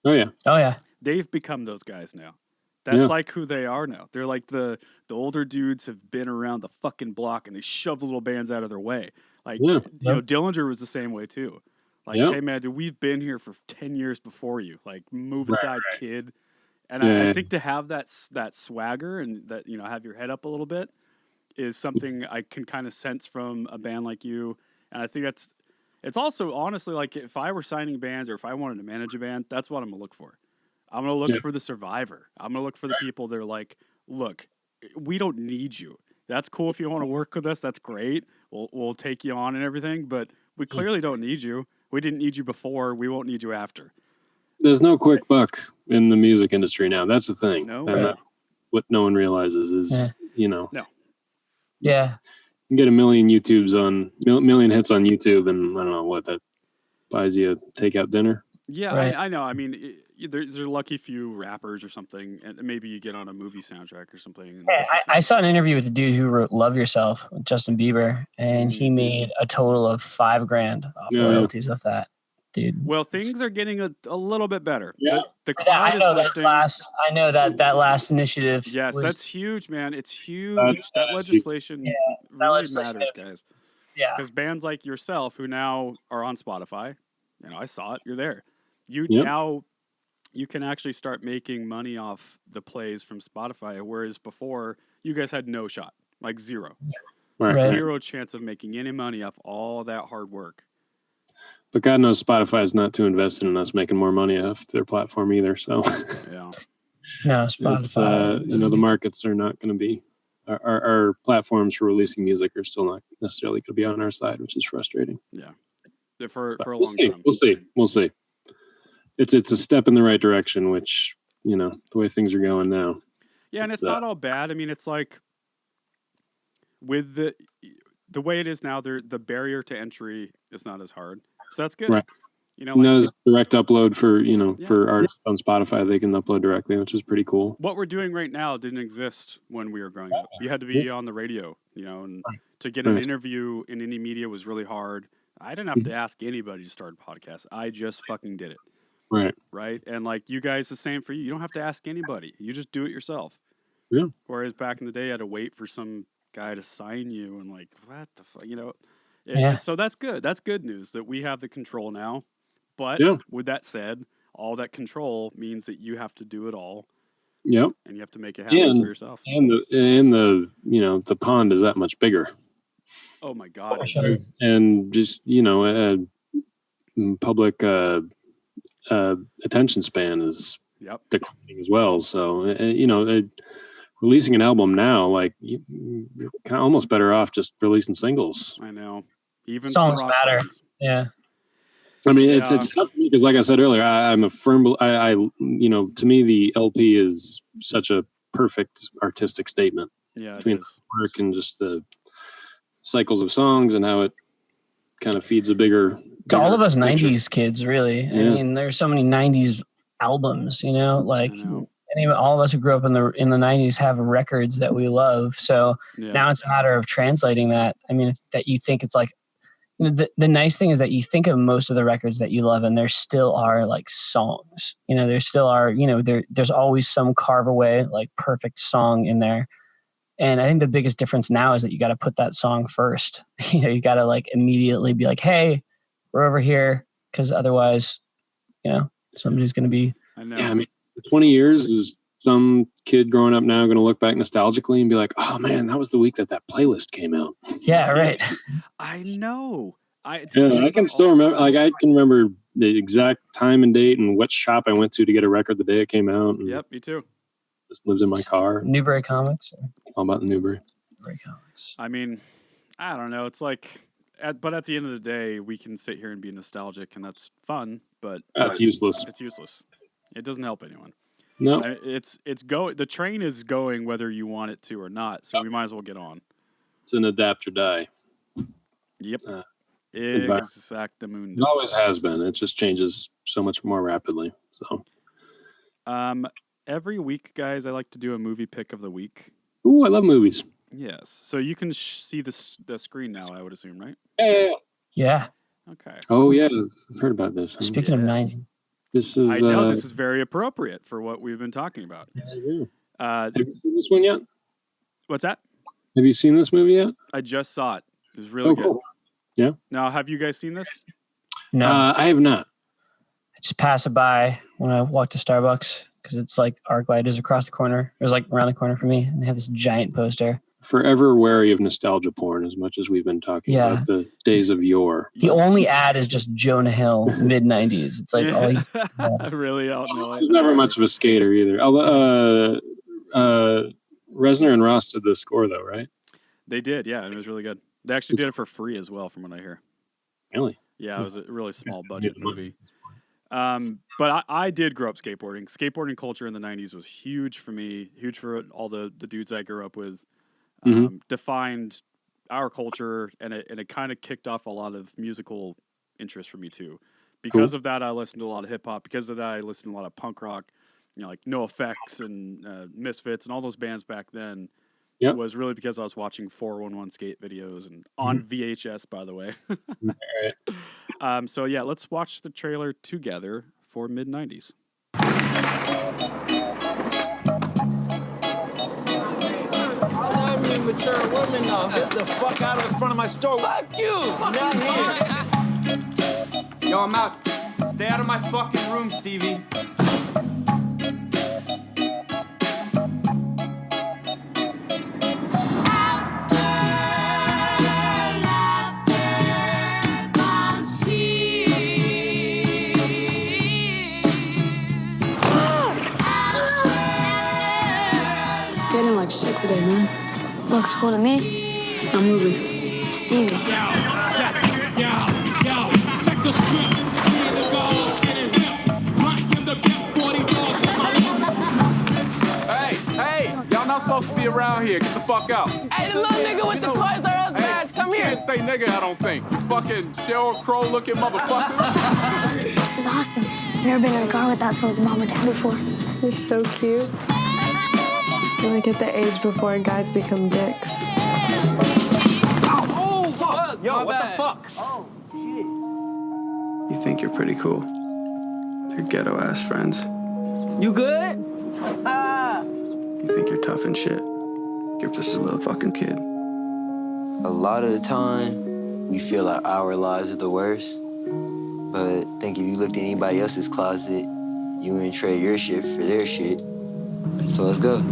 Speaker 2: Oh, yeah.
Speaker 3: Oh, yeah.
Speaker 1: They've become those guys now. That's like who they are now. They're like the older dudes have been around the fucking block, and they shove little bands out of their way. Dillinger was the same way too. Hey man, dude, we've been here for 10 years before you. Move aside, kid. And I think to have that swagger and that have your head up a little bit is something I can kind of sense from a band like you. And I think it's also honestly if I were signing bands or if I wanted to manage a band, that's what I'm gonna look for. I'm gonna look for the survivor. I'm gonna look for the people that are like, look, we don't need you. That's cool if you want to work with us. That's great. We'll take you on and everything, but we clearly don't need you. We didn't need you before. We won't need you after.
Speaker 2: There's no quick buck in the music industry now. That's the thing.
Speaker 1: No.
Speaker 2: what no one realizes is,
Speaker 1: No.
Speaker 3: Yeah.
Speaker 2: You can get a million hits on YouTube, and I don't know what that buys you a takeout dinner.
Speaker 1: Yeah,
Speaker 3: Right.
Speaker 1: I know. I mean, there's a lucky few rappers or something, and maybe you get on a movie soundtrack or something.
Speaker 3: Hey, I saw an interview with a dude who wrote "Love Yourself" with Justin Bieber, and he made a total of $5,000 off royalties of that, dude.
Speaker 1: Well, things are getting a little bit better.
Speaker 2: Yeah,
Speaker 1: the cloud is lifting.
Speaker 3: I know that last initiative.
Speaker 1: Yes, that's huge, man. It's huge.
Speaker 2: That
Speaker 1: legislation really matters, guys.
Speaker 3: Yeah,
Speaker 1: because bands like yourself who now are on Spotify, I saw it. You're there. Now you can actually start making money off the plays from Spotify, whereas before you guys had no shot, like zero.
Speaker 2: Right.
Speaker 1: Zero chance of making any money off all that hard work.
Speaker 2: But God knows Spotify is not too invested in us making more money off their platform either. So
Speaker 1: yeah,
Speaker 3: no, Spotify.
Speaker 2: The markets are not going to be. Our platforms for releasing music are still not necessarily going to be on our side, which is frustrating.
Speaker 1: Yeah, for a long time.
Speaker 2: We'll see. It's a step in the right direction, which the way things are going now.
Speaker 1: Yeah, and it's not all bad. I mean, it's like with the way it is now, the barrier to entry is not as hard, so that's good.
Speaker 2: Right. There's direct upload for for artists on Spotify. They can upload directly, which is pretty cool.
Speaker 1: What we're doing right now didn't exist when we were growing up. You had to be on the radio, and to get an interview in any media was really hard. I didn't have to ask anybody to start a podcast. I just fucking did it. Right. And like you guys, the same for you. You don't have to ask anybody. You just do it yourself.
Speaker 2: Yeah.
Speaker 1: Whereas back in the day, you had to wait for some guy to sign you and like, what the fuck, So that's good. That's good news that we have the control now. But with that said, all that control means that you have to do it all.
Speaker 2: Yep.
Speaker 1: And you have to make it happen for yourself.
Speaker 2: And the pond is that much bigger.
Speaker 1: Oh my God.
Speaker 2: And just, public attention span is declining as well. So, releasing an album now, like you're kind of almost better off just releasing singles.
Speaker 1: I know. Even
Speaker 3: songs matter.
Speaker 1: Bands.
Speaker 3: Yeah.
Speaker 2: I mean, it's tough because, like I said earlier, I'm a firm. To me, the LP is such a perfect artistic statement between the work and just the cycles of songs and how it kind of feeds a bigger.
Speaker 3: To all of us '90s kids, really. Yeah. I mean, there's so many '90s albums. All of us who grew up in the '90s have records that we love. So now it's a matter of translating that. I mean, that you think it's like. The nice thing is that you think of most of the records that you love and there still are like songs, there still are, there's always some carve away, like perfect song in there. And I think the biggest difference now is that you got to put that song first. You got to like immediately be like, hey, we're over here. Cause otherwise, somebody's going to be.
Speaker 1: I know.
Speaker 2: Yeah, I mean, 20 years is some kid growing up now going to look back nostalgically and be like, oh man, that was the week that playlist came out.
Speaker 3: Yeah, right.
Speaker 1: I know.
Speaker 2: I can still remember, like I can remember the exact time and date and what shop I went to get a record the day it came out. And
Speaker 1: yep, me too.
Speaker 2: Just lives in my car.
Speaker 3: Newbury Comics?
Speaker 2: All about the Newbury
Speaker 3: Comics.
Speaker 1: I mean, I don't know. It's like, but at the end of the day, we can sit here and be nostalgic and that's fun, but
Speaker 2: that's useless.
Speaker 1: It's useless. It doesn't help anyone.
Speaker 2: No,
Speaker 1: it's going. The train is going whether you want it to or not. So we might as well get on.
Speaker 2: It's an adapt or die.
Speaker 1: Yep. Exactamundo.
Speaker 2: It always has been. It just changes so much more rapidly. So,
Speaker 1: every week, guys, I like to do a movie pick of the week.
Speaker 2: Ooh, I love movies.
Speaker 1: Yes. So you can see the screen now. I would assume, right?
Speaker 3: Yeah.
Speaker 1: Okay.
Speaker 2: Oh yeah, I've heard about this.
Speaker 3: Speaking of 90.
Speaker 2: I
Speaker 1: know this is very appropriate for what we've been talking about.
Speaker 2: Yes, I do. Have you seen this one yet?
Speaker 1: What's that?
Speaker 2: Have you seen this movie yet?
Speaker 1: I just saw it. It was really good.
Speaker 2: Cool. Yeah.
Speaker 1: Now, have you guys seen this?
Speaker 3: No,
Speaker 2: I have not.
Speaker 3: I just pass it by when I walk to Starbucks because it's like ArcLight is across the corner. It was like around the corner for me, and they have this giant poster.
Speaker 2: Forever wary of nostalgia porn, as much as we've been talking about the days of yore.
Speaker 3: The only ad is just Jonah Hill, mid '90s. It's like all you.
Speaker 1: I really don't know.
Speaker 2: He's never much of a skater either. Although Reznor and Ross did the score, though, right?
Speaker 1: They did, yeah. It was really good. They actually did it for free as well, from what I hear.
Speaker 2: Really?
Speaker 1: Yeah, it was a really small budget movie. But I did grow up skateboarding. Skateboarding culture in the 90s was huge for me, huge for all the dudes I grew up with. Defined our culture, and it kind of kicked off a lot of musical interest for me too. Because of that, I listened to a lot of hip hop. Because of that, I listened to a lot of punk rock, like No Effects and Misfits and all those bands back then. It was really because I was watching 411 skate videos and on VHS, by the way. So yeah, let's watch the trailer together for mid-90s.
Speaker 4: Mature woman though.
Speaker 5: Get the fuck out of the front of my store.
Speaker 4: Fuck you. Fuck you.
Speaker 6: Yo, I'm out. Stay out of my fucking room, Stevie.
Speaker 7: Skating like shit today, man.
Speaker 8: Looks cool to me.
Speaker 7: I'm moving.
Speaker 8: Stevie.
Speaker 9: Yo, check the script. Me and the girls getting ripped. Rush them to get 40 dogs in my lip.
Speaker 6: Hey, y'all not supposed to be around here. Get the fuck out.
Speaker 4: Hey, the little nigga with the Toys R Us badge, come here.
Speaker 6: You can't say nigga, I don't think. You fucking Sheryl Crow looking motherfucker.
Speaker 8: This is awesome. I've never been in a car without someone's mom or dad before.
Speaker 10: You're so cute. You're like at the age before guys become dicks.
Speaker 6: Oh, fuck. Yo, what the fuck?
Speaker 11: Oh, shit. You think you're pretty cool. With your ghetto-ass friends.
Speaker 4: You good?
Speaker 11: You think you're tough and shit. You're just a little fucking kid.
Speaker 12: A lot of the time, we feel like our lives are the worst. But I think if you looked at anybody else's closet, you wouldn't trade your shit for their shit. So let's go.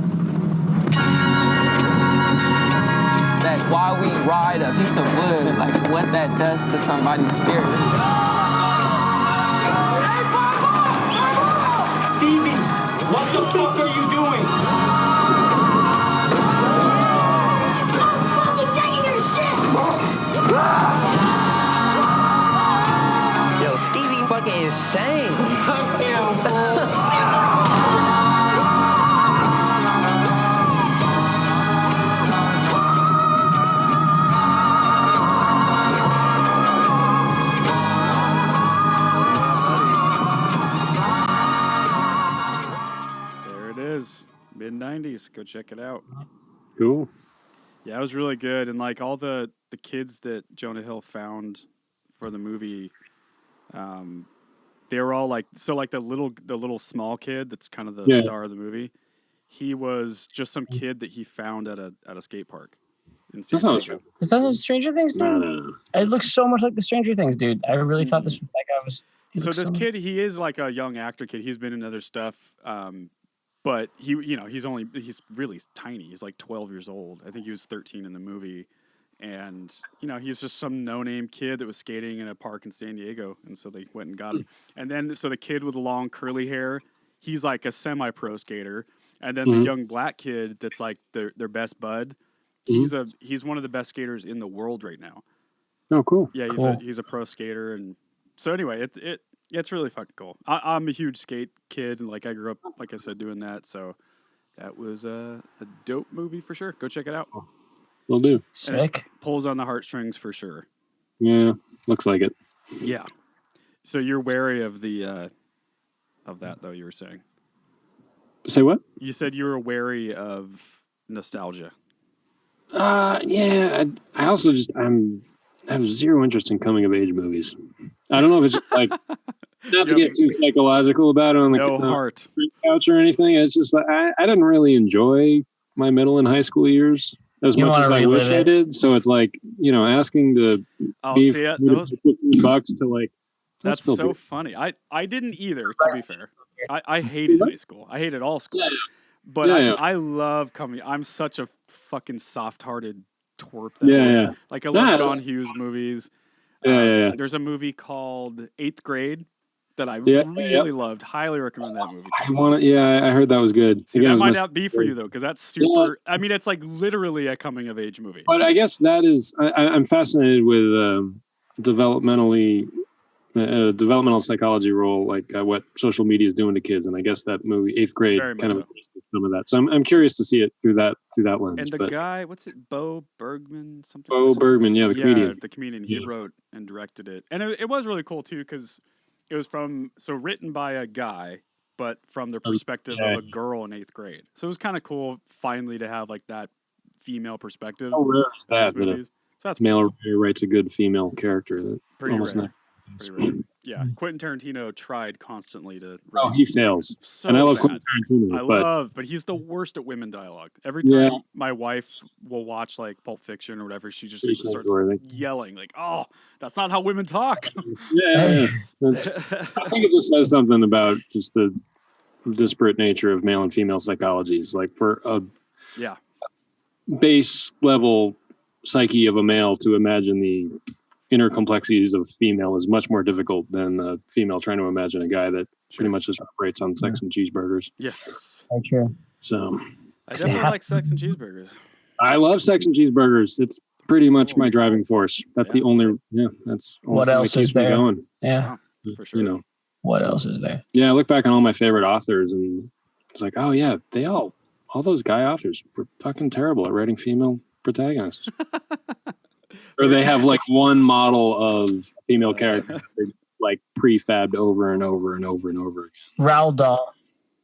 Speaker 4: That's why we ride a piece of wood, like what that does to somebody's spirit.
Speaker 6: Stevie, what the fuck are you doing?
Speaker 8: I'm fucking taking your shit!
Speaker 4: Yo, Stevie fucking insane. Fuck him.
Speaker 1: Mid-90s. Go check it out.
Speaker 2: Cool.
Speaker 1: Yeah, it was really good. And like all the kids that Jonah Hill found for the movie, they were all like, so like the little small kid that's kind of the star of the movie, he was just some kid that he found at a skate park in San Diego.
Speaker 3: Is that Stranger Things, dude?
Speaker 2: No.
Speaker 3: It looks so much like the Stranger Things, dude. I really thought that guy was.
Speaker 1: So this kid, he is like a young actor kid. He's been in other stuff. But he's really tiny. He's like 12 years old. I think he was 13 in the movie. And, he's just some no-name kid that was skating in a park in San Diego. And so they went and got him. And then, so the kid with the long curly hair, he's like a semi-pro skater. And then the young black kid that's like their best bud, he's one of the best skaters in the world right now.
Speaker 2: Oh, cool.
Speaker 1: Yeah, he's a pro skater. And so anyway, it's really fucking cool. I'm a huge skate kid, and like I grew up, like I said, doing that. So that was a dope movie for sure. Go check it out.
Speaker 2: Will do.
Speaker 3: Sick.
Speaker 1: Pulls on the heartstrings for sure.
Speaker 2: Yeah, looks like it.
Speaker 1: Yeah. So you're wary of the of that, though. You were saying.
Speaker 2: Say what?
Speaker 1: You said you were wary of nostalgia.
Speaker 2: Yeah. I also I have zero interest in coming of age movies. I don't know if it's just like not to get too psychological about it on the
Speaker 1: heart
Speaker 2: couch or anything. It's just like I didn't really enjoy my middle and high school years as much as I wish I did. So it's like, asking to be $15 to like.
Speaker 1: That's so funny. I didn't either, to be fair. I hated high school. I hated all school. But I love coming. I'm such a fucking soft-hearted twerp. Like I love John Hughes movies. There's a movie called 8th Grade that I really loved. Highly recommend that movie.
Speaker 2: I heard that was good.
Speaker 1: See, that might not be for you though, because that's super. I mean, it's like literally a coming of age movie.
Speaker 2: But I guess that is. I'm fascinated with developmentally developmental psychology role, like what social media is doing to kids, and I guess that movie 8th Grade kind of some of that. So I'm curious to see it through that lens.
Speaker 1: And the guy, what's it, Bo Bergman, something?
Speaker 2: Bo Bergman, the comedian.
Speaker 1: The comedian. He wrote and directed it, and it was really cool too because it was written by a guy, but from the perspective of a girl in 8th grade. So it was kind of cool finally to have like that female perspective.
Speaker 2: How rare is that?
Speaker 1: So that's
Speaker 2: male writes a good female character. That
Speaker 1: pretty
Speaker 2: almost
Speaker 1: rare. Pretty rare. Yeah, Quentin Tarantino tried constantly to.
Speaker 2: He fails.
Speaker 1: So
Speaker 2: and I love
Speaker 1: bad.
Speaker 2: Tarantino.
Speaker 1: But he's the worst at women dialogue. Every time my wife will watch like Pulp Fiction or whatever, she just starts yelling like, "Oh, that's not how women talk."
Speaker 2: I think it just says something about just the disparate nature of male and female psychologies. Like for a base level psyche of a male to imagine the inner complexities of female is much more difficult than a female trying to imagine a guy that pretty much just operates on sex and cheeseburgers.
Speaker 1: Yes.
Speaker 3: Very true.
Speaker 2: So
Speaker 1: I definitely like sex and cheeseburgers.
Speaker 2: I love sex and cheeseburgers. It's pretty much my driving force. That's the only, that's
Speaker 3: what else is there?
Speaker 2: Going.
Speaker 3: Yeah.
Speaker 1: For sure.
Speaker 3: What else is there?
Speaker 2: Yeah. I look back on all my favorite authors and it's like, oh yeah, all those guy authors were fucking terrible at writing female protagonists. Or they have like one model of a female character like prefabbed over and over and over and over again.
Speaker 3: Roald Dahl.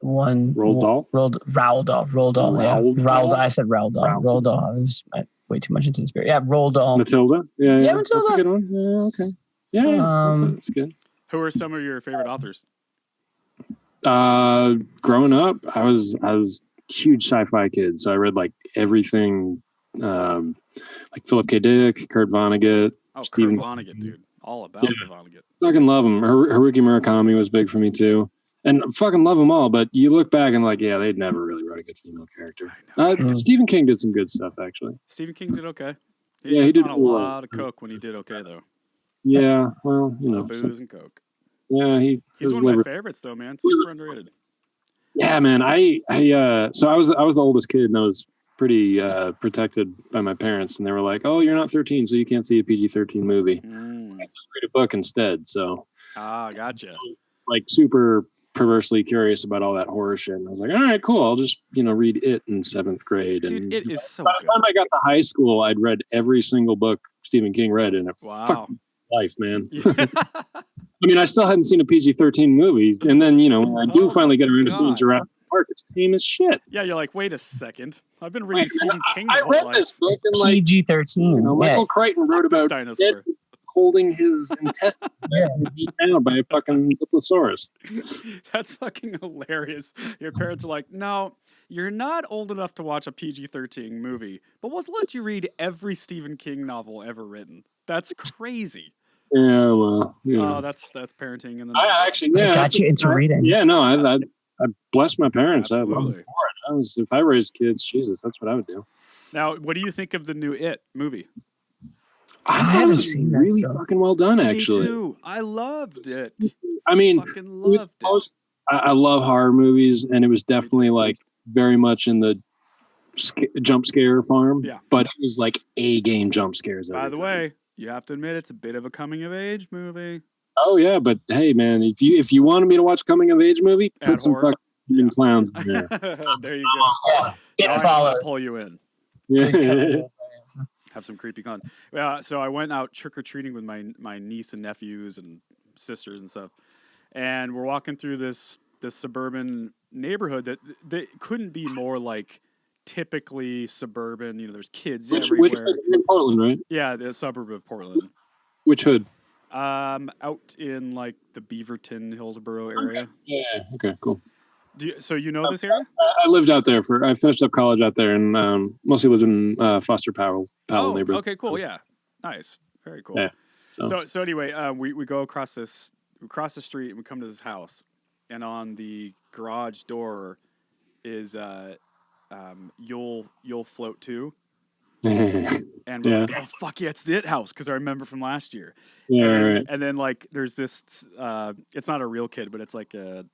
Speaker 2: Roald Dahl?
Speaker 3: Roald Dahl. Yeah. Roald Dahl. I said Roald Dahl. Roald Dahl. I was way too much into the spirit. Yeah, Roald Dahl.
Speaker 2: Matilda? Yeah,
Speaker 3: Matilda.
Speaker 2: That's a good one. Yeah, okay. Yeah, that's good.
Speaker 1: Who are some of your favorite authors?
Speaker 2: Growing up, I was a huge sci-fi kid, so I read like everything like Philip K. Dick, Kurt Vonnegut.
Speaker 1: Oh, Kurt Vonnegut, dude. All about the Vonnegut.
Speaker 2: Fucking love him. Haruki Murakami was big for me too. And fucking love them all, but you look back and like, yeah, they'd never really wrote a good female character. Stephen King did some good stuff, actually.
Speaker 1: Stephen King did okay.
Speaker 2: He did
Speaker 1: a lot of coke when he did okay, though.
Speaker 2: Yeah, well,
Speaker 1: booze and coke.
Speaker 2: Yeah, he's
Speaker 1: one of my favorites, though, man. Super underrated.
Speaker 2: Yeah, man. So I was the oldest kid, and I was pretty protected by my parents, and they were like, "Oh, you're not 13, so you can't see a PG-13 movie. Just read a book instead." So,
Speaker 1: gotcha.
Speaker 2: Like super perversely curious about all that horror shit, and I was like, "All right, cool. I'll just read it in 7th grade."
Speaker 1: Dude,
Speaker 2: and
Speaker 1: it is so
Speaker 2: by
Speaker 1: good.
Speaker 2: the time I got to high school, I'd read every single book Stephen King read, and it fucked my life, man. I mean, I still hadn't seen a PG-13 movie, and then when I do finally get around to seeing Jurassic Park, it's tame as shit.
Speaker 1: Yeah, you're like, wait a second. I've been reading Stephen King the whole
Speaker 2: read
Speaker 1: life.
Speaker 2: this book in like
Speaker 3: PG-13.
Speaker 2: Michael Crichton wrote about
Speaker 1: dinosaur
Speaker 2: holding his intestines beat down by a fucking Diplosaurus.
Speaker 1: That's fucking hilarious. Your parents are like, no, you're not old enough to watch a PG-13 movie, but we'll let you read every Stephen King novel ever written. That's crazy.
Speaker 2: Yeah, well,
Speaker 1: oh, that's parenting, and then
Speaker 2: I actually
Speaker 3: got you into reading.
Speaker 2: Yeah, no, I bless my parents.
Speaker 1: Absolutely.
Speaker 2: I love them for it. If I raised kids, Jesus, that's what I would do.
Speaker 1: Now, what do you think of the new It movie?
Speaker 2: I thought it was really fucking well done, actually.
Speaker 1: Me too. I loved it.
Speaker 2: I mean,
Speaker 1: fucking loved it.
Speaker 2: I love horror movies, and it was definitely like very much in the jump scare farm.
Speaker 1: Yeah,
Speaker 2: but it was like A-game jump scares.
Speaker 1: By the way, you have to admit it's a bit of a coming of age movie.
Speaker 2: Oh yeah, but hey, man, if you wanted me to watch coming of age movie, put some fucking clowns in there.
Speaker 1: There you go. I'll pull you in.
Speaker 2: Yeah.
Speaker 1: Have some creepy con. Yeah, so I went out trick or treating with my niece and nephews and sisters and stuff, and we're walking through this suburban neighborhood that couldn't be more like typically suburban. There's kids everywhere.
Speaker 2: Which hood in Portland, right?
Speaker 1: Yeah, the suburb of Portland.
Speaker 2: Which hood?
Speaker 1: Out in like the Beaverton, Hillsborough area.
Speaker 2: Okay. Yeah. Okay. Cool.
Speaker 1: So you know this area?
Speaker 2: I lived out there I finished up college out there, and mostly lived in Foster Powell neighborhood.
Speaker 1: Okay, cool. Yeah, nice, very cool.
Speaker 2: Yeah.
Speaker 1: So anyway, we go across the street and we come to this house, and on the garage door is you'll float too. And we're like, oh fuck yeah, it's the It house, because I remember from last year.
Speaker 2: Yeah,
Speaker 1: right. And then like there's this it's not a real kid, but it's like a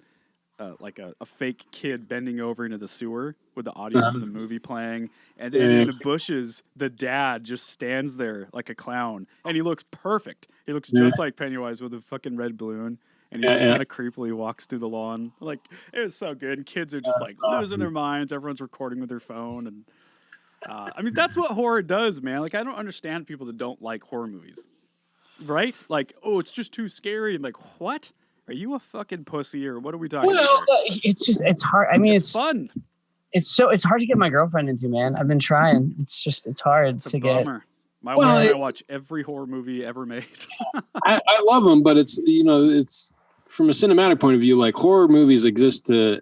Speaker 1: fake kid bending over into the sewer with the audio from the movie playing, and then in the bushes the dad just stands there like a clown, and he looks perfect. He looks just like Pennywise with a fucking red balloon, and he just kind of creepily walks through the lawn. Like, it was so good. And kids are just like losing their minds. Everyone's recording with their phone, and I mean, that's what horror does, man. Like, I don't understand people that don't like horror movies, right? Like, oh, it's just too scary. I'm like, what? Are you a fucking pussy, or what are we talking about?
Speaker 3: It's hard. I mean, it's
Speaker 1: fun.
Speaker 3: It's hard to get my girlfriend into, man. I've been trying. It's hard to get.
Speaker 1: My wife and I watch every horror movie ever made.
Speaker 2: I love them, but it's from a cinematic point of view, like horror movies exist to,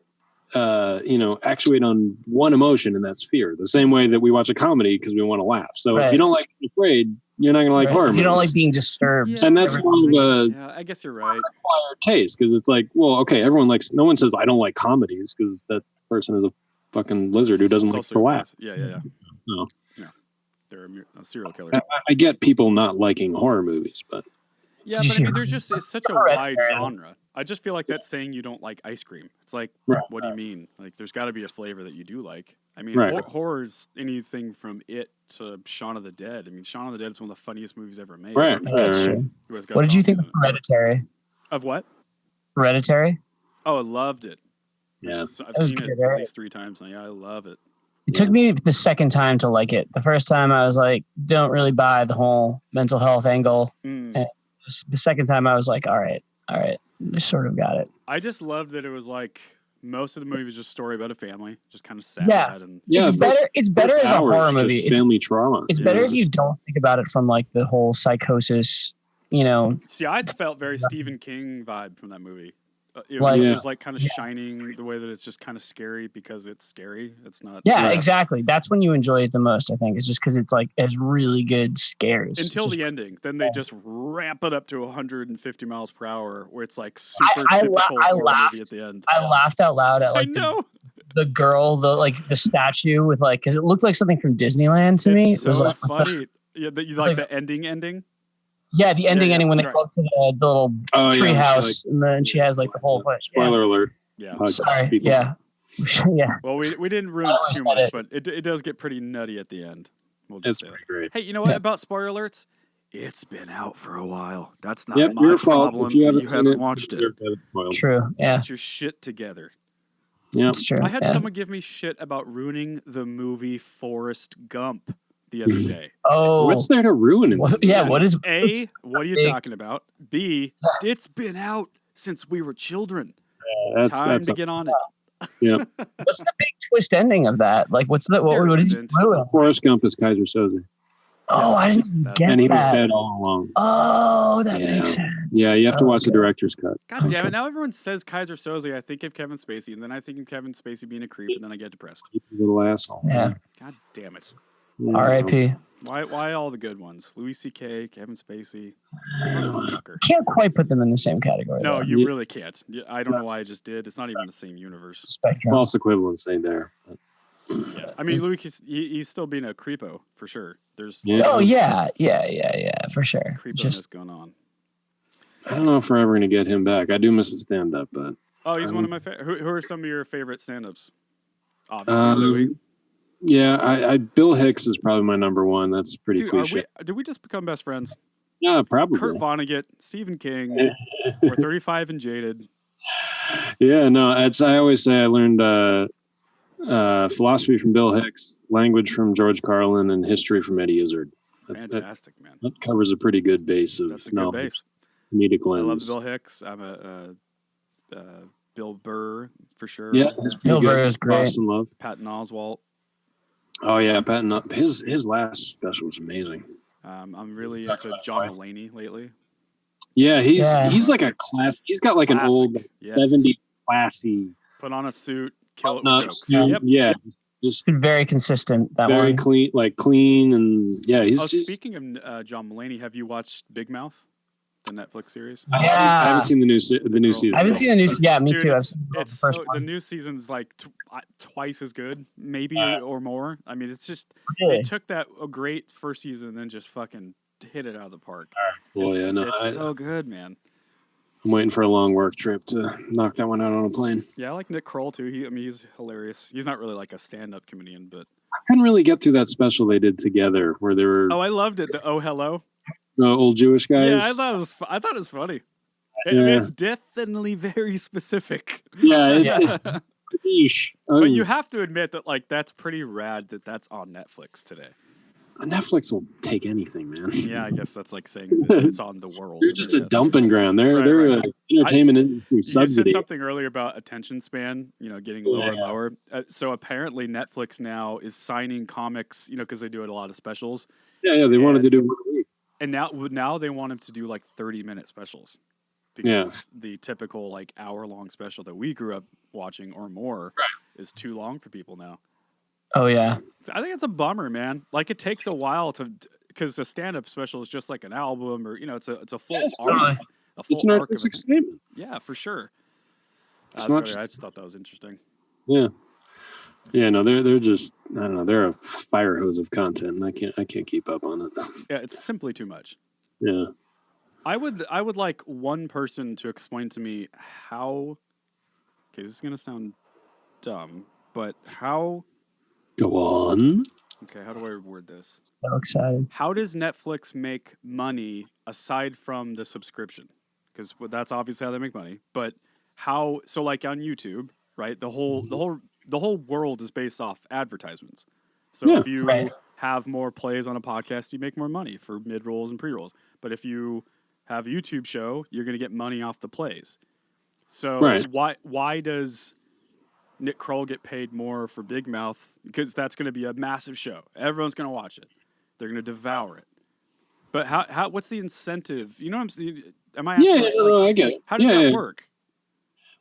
Speaker 2: actuate on one emotion, and that's fear. The same way that we watch a comedy because we want to laugh. So if you don't like being afraid, you're not going to like horror movies.
Speaker 3: If you don't like being disturbed.
Speaker 2: And that's one of
Speaker 1: I guess you're right.
Speaker 2: Acquired taste, because it's like, well, okay, everyone likes. No one says I don't like comedies because that person is a fucking lizard who doesn't like to laugh.
Speaker 1: Yeah.
Speaker 2: No.
Speaker 1: They're a serial killer.
Speaker 2: I get people not liking horror movies, but
Speaker 1: yeah, but I mean, it's such a wide genre. I just feel like that's saying you don't like ice cream. It's like, what do you mean? Like, there's got to be a flavor that you do like. I mean, horror is anything from It to Shaun of the Dead. I mean, Shaun of the Dead is one of the funniest movies ever made.
Speaker 3: Right. That's true. What did you think of Hereditary?
Speaker 1: Of what?
Speaker 3: Hereditary?
Speaker 1: Oh, I loved it.
Speaker 2: Yeah,
Speaker 1: I've seen it at least 3 times now. Yeah, I love it.
Speaker 3: It took me the second time to like it. The first time I was like, don't really buy the whole mental health angle. And the second time I was like, all right, I sort of got it.
Speaker 1: I just loved that it was like most of the movie was just a story about a family, just kind of sad.
Speaker 3: Yeah,
Speaker 1: and
Speaker 3: it's better as a horror movie.
Speaker 2: Family trauma.
Speaker 3: It's better if you don't think about it from like the whole psychosis, See,
Speaker 1: I felt very Stephen King vibe from that movie. It was like kind of shining the way that it's just kind of scary because it's scary. It's not.
Speaker 3: Yeah, exactly. That's when you enjoy it the most, I think. It's just because it's like it's really good scares.
Speaker 1: Until the ending. Then they just ramp it up to 150 miles per hour where it's like super typical horror movie at the end.
Speaker 3: I laughed out loud at like the girl, the statue with like, because it looked like something from Disneyland to me. It was like
Speaker 1: funny. Yeah, you like the ending?
Speaker 3: Yeah, the ending when they go up to the little tree house, and then she has like the whole place.
Speaker 2: Spoiler alert.
Speaker 1: Yeah.
Speaker 3: Sorry. Yeah. Yeah.
Speaker 1: Well, we didn't ruin too much, but it does get pretty nutty at the end. We'll just say
Speaker 2: great.
Speaker 1: Hey, you know what about spoiler alerts? It's been out for a while. That's not my
Speaker 2: your fault.
Speaker 1: problem.
Speaker 2: If you haven't
Speaker 1: watched it.
Speaker 3: True. Yeah.
Speaker 1: Get your shit together.
Speaker 2: Yeah,
Speaker 3: it's true.
Speaker 1: I had someone give me shit about ruining the movie Forrest Gump the other day.
Speaker 3: Oh,
Speaker 2: what's there to ruin it?
Speaker 3: What is
Speaker 1: A? What are you talking about? B? It's been out since we were children. Time to get on it.
Speaker 2: Yeah.
Speaker 3: What's the big twist ending of that? Like, what did you ruin?
Speaker 2: Forrest Gump is Kaiser Soze.
Speaker 3: Oh, I didn't get that.
Speaker 2: And he was dead all along.
Speaker 3: Oh, that makes sense.
Speaker 2: Yeah, you have to watch the director's cut.
Speaker 1: God damn it. Now everyone says Kaiser Soze. I think of Kevin Spacey, and then I think of Kevin Spacey being a creep, and then I get depressed.
Speaker 2: Little asshole.
Speaker 3: Yeah.
Speaker 1: God damn it.
Speaker 3: R.I.P.
Speaker 1: Why all the good ones? Louis C.K., Kevin Spacey. Motherfucker.
Speaker 3: Can't quite put them in the same category.
Speaker 1: No, you really can't. I don't know why I just did. It's not even the same universe.
Speaker 3: Spectrum.
Speaker 2: False equivalency there.
Speaker 1: Yeah. I mean, Louis, he's still being a creepo, for sure. There's
Speaker 3: Oh, yeah, for sure.
Speaker 1: Creeponess going on.
Speaker 2: I don't know if we're ever going to get him back. I do miss his stand-up, but...
Speaker 1: Oh, he's one of my favorite. Who are some of your favorite stand-ups? Obviously, Louis.
Speaker 2: Yeah, I Bill Hicks is probably my number one. That's pretty cliche.
Speaker 1: Did we just become best friends?
Speaker 2: Yeah, probably.
Speaker 1: Kurt Vonnegut, Stephen King. We're 35 and jaded.
Speaker 2: Yeah, no, I always say I learned philosophy from Bill Hicks, language from George Carlin, and history from Eddie Izzard.
Speaker 1: Fantastic, man.
Speaker 2: That covers a pretty good base of knowledge. Comedic lens.
Speaker 1: I love Bill Hicks. I'm a Bill Burr for sure.
Speaker 2: Yeah,
Speaker 3: Bill Burr is great.
Speaker 2: Boston Love.
Speaker 1: Patton Oswalt.
Speaker 2: Oh yeah, Patton. His last special was amazing.
Speaker 1: I'm really into John Mulaney lately.
Speaker 2: Yeah, he's like a class. He's got like classic. An old 70s classy.
Speaker 1: Put on a suit, kill it with jokes.
Speaker 2: Yep. Yeah, just
Speaker 3: very consistent. That
Speaker 2: very
Speaker 3: one.
Speaker 2: clean, and yeah.
Speaker 1: Speaking of John Mulaney, have you watched Big Mouth, the Netflix series?
Speaker 2: I haven't seen the new season.
Speaker 3: I haven't seen the new. Yeah, me too. I've
Speaker 1: seen the first one. The new season's like twice as good, maybe or more. I mean, it's just they took that great first season and then just fucking hit it out of the park. It's so good, man.
Speaker 2: I'm waiting for a long work trip to knock that one out on a plane.
Speaker 1: Yeah, I like Nick Kroll too. He's hilarious. He's not really like a stand-up comedian, but
Speaker 2: I couldn't really get through that special they did together where they were.
Speaker 1: Oh, I loved it. The Oh Hello.
Speaker 2: The old Jewish guys.
Speaker 1: Yeah, I thought it was funny. I mean, it's definitely very specific.
Speaker 2: Yeah, it's niche.
Speaker 1: But you have to admit that like that's pretty rad that that's on Netflix today.
Speaker 2: Netflix will take anything, man.
Speaker 1: Yeah, I guess that's like saying that it's on the world.
Speaker 2: They're just a dumping ground. They're an entertainment industry subsidy.
Speaker 1: You said something earlier about attention span, getting lower and lower. So apparently Netflix now is signing comics, because they do it a lot of specials.
Speaker 2: Yeah, they wanted to do 1 week.
Speaker 1: And now they want them to do like 30-minute specials. Because the typical like hour-long special that we grew up watching or more is too long for people now.
Speaker 3: Oh, yeah.
Speaker 1: I think it's a bummer, man. Like, it takes a while because a stand-up special is just like an album or, it's a full arc.
Speaker 2: It's an artistic statement.
Speaker 1: Yeah, for sure.
Speaker 2: I
Speaker 1: just thought that was interesting.
Speaker 2: Yeah. Yeah, no, they're just, I don't know, they're a fire hose of content, and I can't keep up on it.
Speaker 1: Yeah, it's simply too much.
Speaker 2: Yeah.
Speaker 1: I would like one person to explain to me how, okay, this is going to sound dumb, but how...
Speaker 2: Go on.
Speaker 1: Okay, how do I word this?
Speaker 3: So excited.
Speaker 1: How does Netflix make money aside from the subscription? Because that's obviously how they make money. But how? So like on YouTube, right? The whole world is based off advertisements. So if you have more plays on a podcast, you make more money for mid rolls and pre rolls. But if you have a YouTube show, you're going to get money off the plays. So why does Nick Kroll get paid more for Big Mouth? Because that's going to be a massive show. Everyone's going to watch it. They're going to devour it. But how? What's the incentive? You know what I'm saying? Am I asking?
Speaker 2: Yeah, I get it.
Speaker 1: How does that work?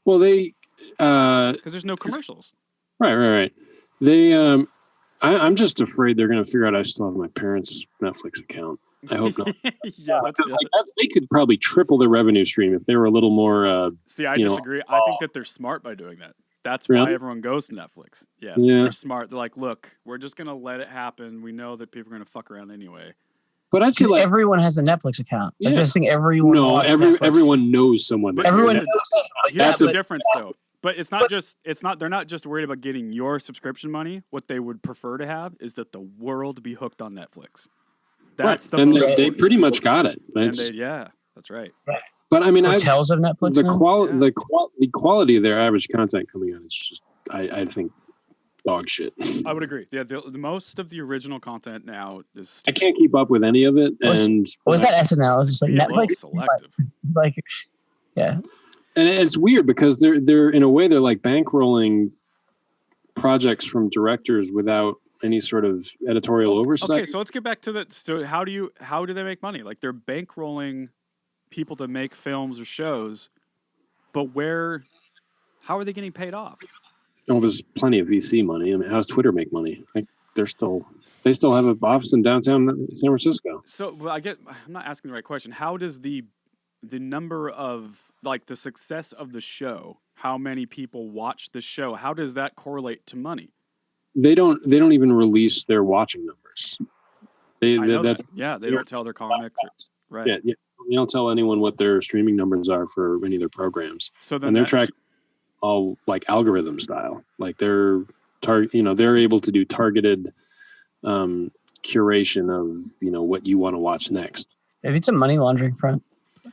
Speaker 2: Well, they
Speaker 1: because there's no commercials.
Speaker 2: Right. They I'm just afraid they're going to figure out I still have my parents' Netflix account. I hope not. They could probably triple their revenue stream if they were a little more.
Speaker 1: See, I disagree. I think that they're smart by doing that. That's why everyone goes to Netflix. Yes, they're smart. They're like, look, we're just going to let it happen. We know that people are going to fuck around anyway.
Speaker 2: But I'd say like
Speaker 3: everyone has a Netflix account. I just think everyone.
Speaker 2: No, everyone knows someone.
Speaker 3: Everyone knows.
Speaker 1: That's the difference, though. But it's not just. They're not just worried about getting your subscription money. What they would prefer to have is that the world be hooked on Netflix. That's the.
Speaker 2: And they pretty much got it.
Speaker 1: That's right.
Speaker 2: But I mean,
Speaker 3: hotels of Netflix.
Speaker 2: The quality of their average content coming out is just, I think, dog shit.
Speaker 1: I would agree. Yeah, the most of the original content now is stupid.
Speaker 2: I can't keep up with any of it.
Speaker 3: Was that SNL? It's just like Netflix
Speaker 1: selective.
Speaker 3: Yeah.
Speaker 2: And it's weird because they're in a way they're like bankrolling projects from directors without any sort of editorial oversight.
Speaker 1: Okay, so let's get back to that. So how do they make money? Like they're bankrolling people to make films or shows, but how are they getting paid off?
Speaker 2: Oh, there's plenty of VC money. I mean, how does Twitter make money? Like they still have an office in downtown San Francisco.
Speaker 1: So I'm not asking the right question. How does the number of like the success of the show, how many people watch the show, how does that correlate to money?
Speaker 2: They don't even release their watching numbers.
Speaker 1: They don't tell their comics. Right.
Speaker 2: Yeah. They don't tell anyone what their streaming numbers are for any of their programs.
Speaker 1: So then
Speaker 2: and they're tracked all like algorithm style. Like they're able to do targeted curation of what you want to watch next.
Speaker 3: Maybe it's a money laundering front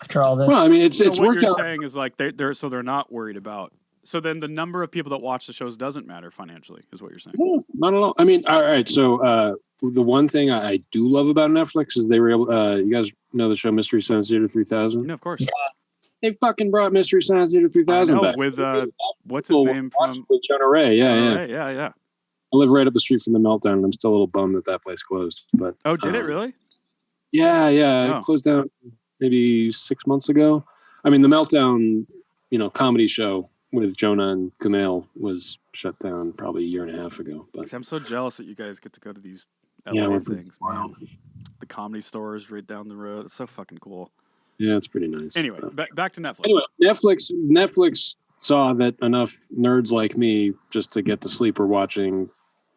Speaker 3: after all this.
Speaker 2: Well, I mean, it's
Speaker 1: what
Speaker 2: worked
Speaker 1: you're
Speaker 2: out.
Speaker 1: saying is like they're not worried about. So then the number of people that watch the shows doesn't matter financially, is what you're saying.
Speaker 2: No, not at all. I mean, all right. So the one thing I do love about Netflix is they were able. You guys know the show Mystery Science Theater 3000?
Speaker 1: Yeah, of course.
Speaker 2: Yeah. They fucking brought Mystery Science Theater 3000 back.
Speaker 1: With what's his name from?
Speaker 2: With Jonah Ray.
Speaker 1: Yeah.
Speaker 2: I live right up the street from the Meltdown, and I'm still a little bummed that place closed. But
Speaker 1: did it really?
Speaker 2: Yeah. It closed down maybe 6 months ago. I mean, the Meltdown, comedy show with Jonah and Kumail was shut down probably a year and a half ago. But
Speaker 1: I'm so jealous that you guys get to go to these LA things, man. The Comedy Store is right down the road. It's so fucking cool.
Speaker 2: Yeah, it's pretty nice.
Speaker 1: Anyway, back to Netflix.
Speaker 2: Anyway, Netflix saw that enough nerds like me just to get to sleep were watching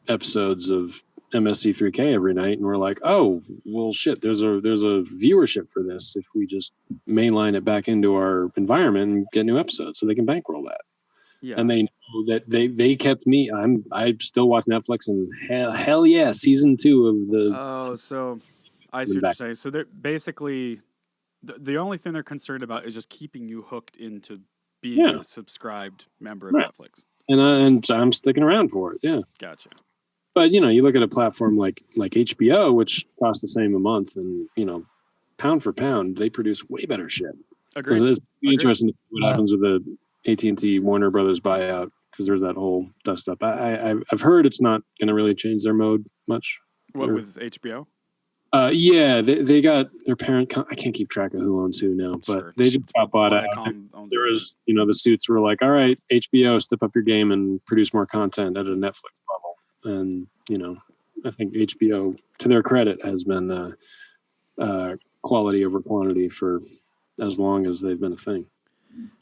Speaker 2: episodes of MST3K every night, and we're like, oh, well, shit, there's a viewership for this if we just mainline it back into our environment and get new episodes, so they can bankroll that. Yeah. And they know that they kept me. I still watch Netflix, and hell yeah, season 2 of the
Speaker 1: I see what you're saying. So they're basically the only thing they're concerned about is just keeping you hooked into being a subscribed member of Netflix.
Speaker 2: And I'm sticking around for it. Yeah.
Speaker 1: Gotcha.
Speaker 2: But you look at a platform like HBO, which costs the same a month, and pound for pound, they produce way better shit.
Speaker 1: Agreed.
Speaker 2: So it's interesting to see what happens with the AT&T Warner Brothers buyout, because there's that whole dust up. I've heard it's not going to really change their mode much.
Speaker 1: What with HBO?
Speaker 2: Yeah, they got their parent. I can't keep track of who owns who now, but they just got bought out. There was, the suits were like, all right, HBO, step up your game and produce more content at a Netflix level. And, I think HBO, to their credit, has been quality over quantity for as long as they've been a thing.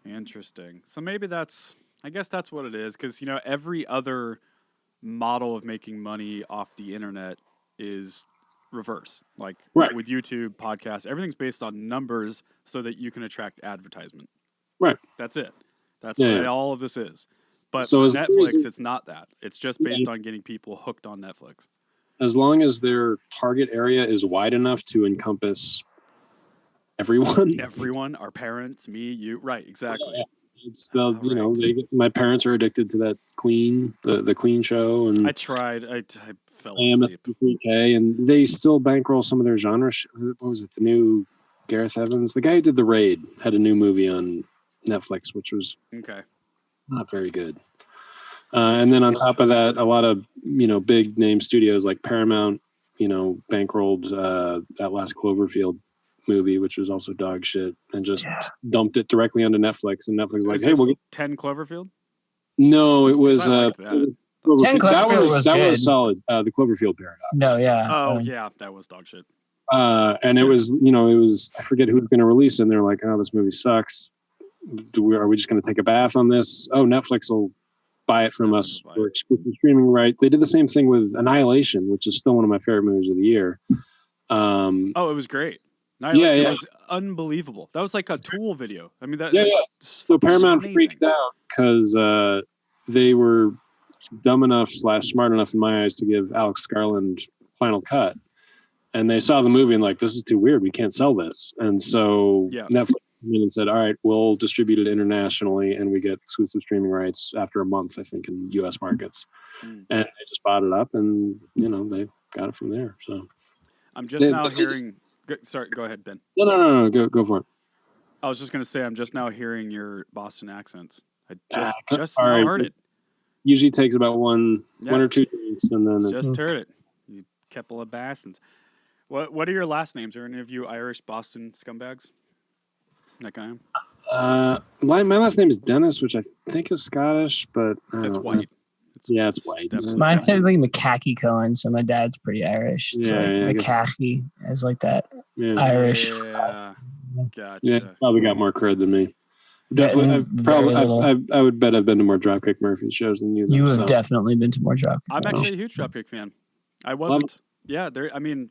Speaker 1: Interesting. So maybe I guess that's what it is. Because, every other model of making money off the internet is reverse. Like with YouTube, podcasts, everything's based on numbers so that you can attract advertisement.
Speaker 2: Right.
Speaker 1: That's it. That's what all of this is. But
Speaker 2: so
Speaker 1: for Netflix, it's not that. It's just based on getting people hooked on Netflix.
Speaker 2: As long as their target area is wide enough to encompass everyone.
Speaker 1: Everyone, our parents, me, you. Right, exactly.
Speaker 2: Yeah. It's my parents are addicted to that Queen, the Queen show. And
Speaker 1: I tried. I fell asleep.
Speaker 2: 3K, and they still bankroll some of their genre. What was it? The new Gareth Evans, the guy who did The Raid, had a new movie on Netflix, which was not very good. And then on top of that, a lot of big name studios like Paramount, bankrolled that last Cloverfield movie, which was also dog shit, and just dumped it directly onto Netflix. And Netflix was like, "Hey, we'll get
Speaker 1: 10 Cloverfield."
Speaker 2: No, it was
Speaker 3: 10 Cloverfield was
Speaker 2: that
Speaker 3: good.
Speaker 2: was solid. The Cloverfield Paradox.
Speaker 3: No, yeah.
Speaker 1: Oh yeah, that was dog shit.
Speaker 2: And it was, it was, I forget who was going to release it. And they're like, "Oh, this movie sucks. Are we just going to take a bath on this? Oh, Netflix will buy it from us for exclusive streaming rights." They did the same thing with Annihilation, which is still one of my favorite movies of the year.
Speaker 1: It was great. Annihilation was unbelievable. That was like a Tool video. I mean,
Speaker 2: So Paramount freaked out because they were dumb enough / smart enough in my eyes to give Alex Garland final cut, and they saw the movie and like, this is too weird. We can't sell this. And so Netflix came in and said, all right, we'll distribute it internationally, and we get exclusive streaming rights after a month, I think, in U.S. markets. And they just bought it up, and they got it from there. So
Speaker 1: I'm just now hearing. Sorry, go ahead, Ben.
Speaker 2: No. Go for it.
Speaker 1: I was just going to say, I'm just now hearing your Boston accents. I just now heard it.
Speaker 2: Usually takes about one or two drinks, and then
Speaker 1: just heard it. You couple of Bostons. What are your last names? Are any of you Irish Boston scumbags? Like I am.
Speaker 2: My last name is Dennis, which I think is Scottish, but
Speaker 1: it's white.
Speaker 2: It's white.
Speaker 3: Mine's technically McCackey Cohen, so my dad's pretty Irish.
Speaker 2: So
Speaker 3: McCackey is like that Irish.
Speaker 1: Yeah, gotcha.
Speaker 2: Yeah, probably got more cred than me. Definitely, I would bet I've been to more Dropkick Murphys shows than you.
Speaker 3: You have definitely been to more Dropkick.
Speaker 1: I'm actually a huge Dropkick fan. I wasn't. Yeah, there. I mean,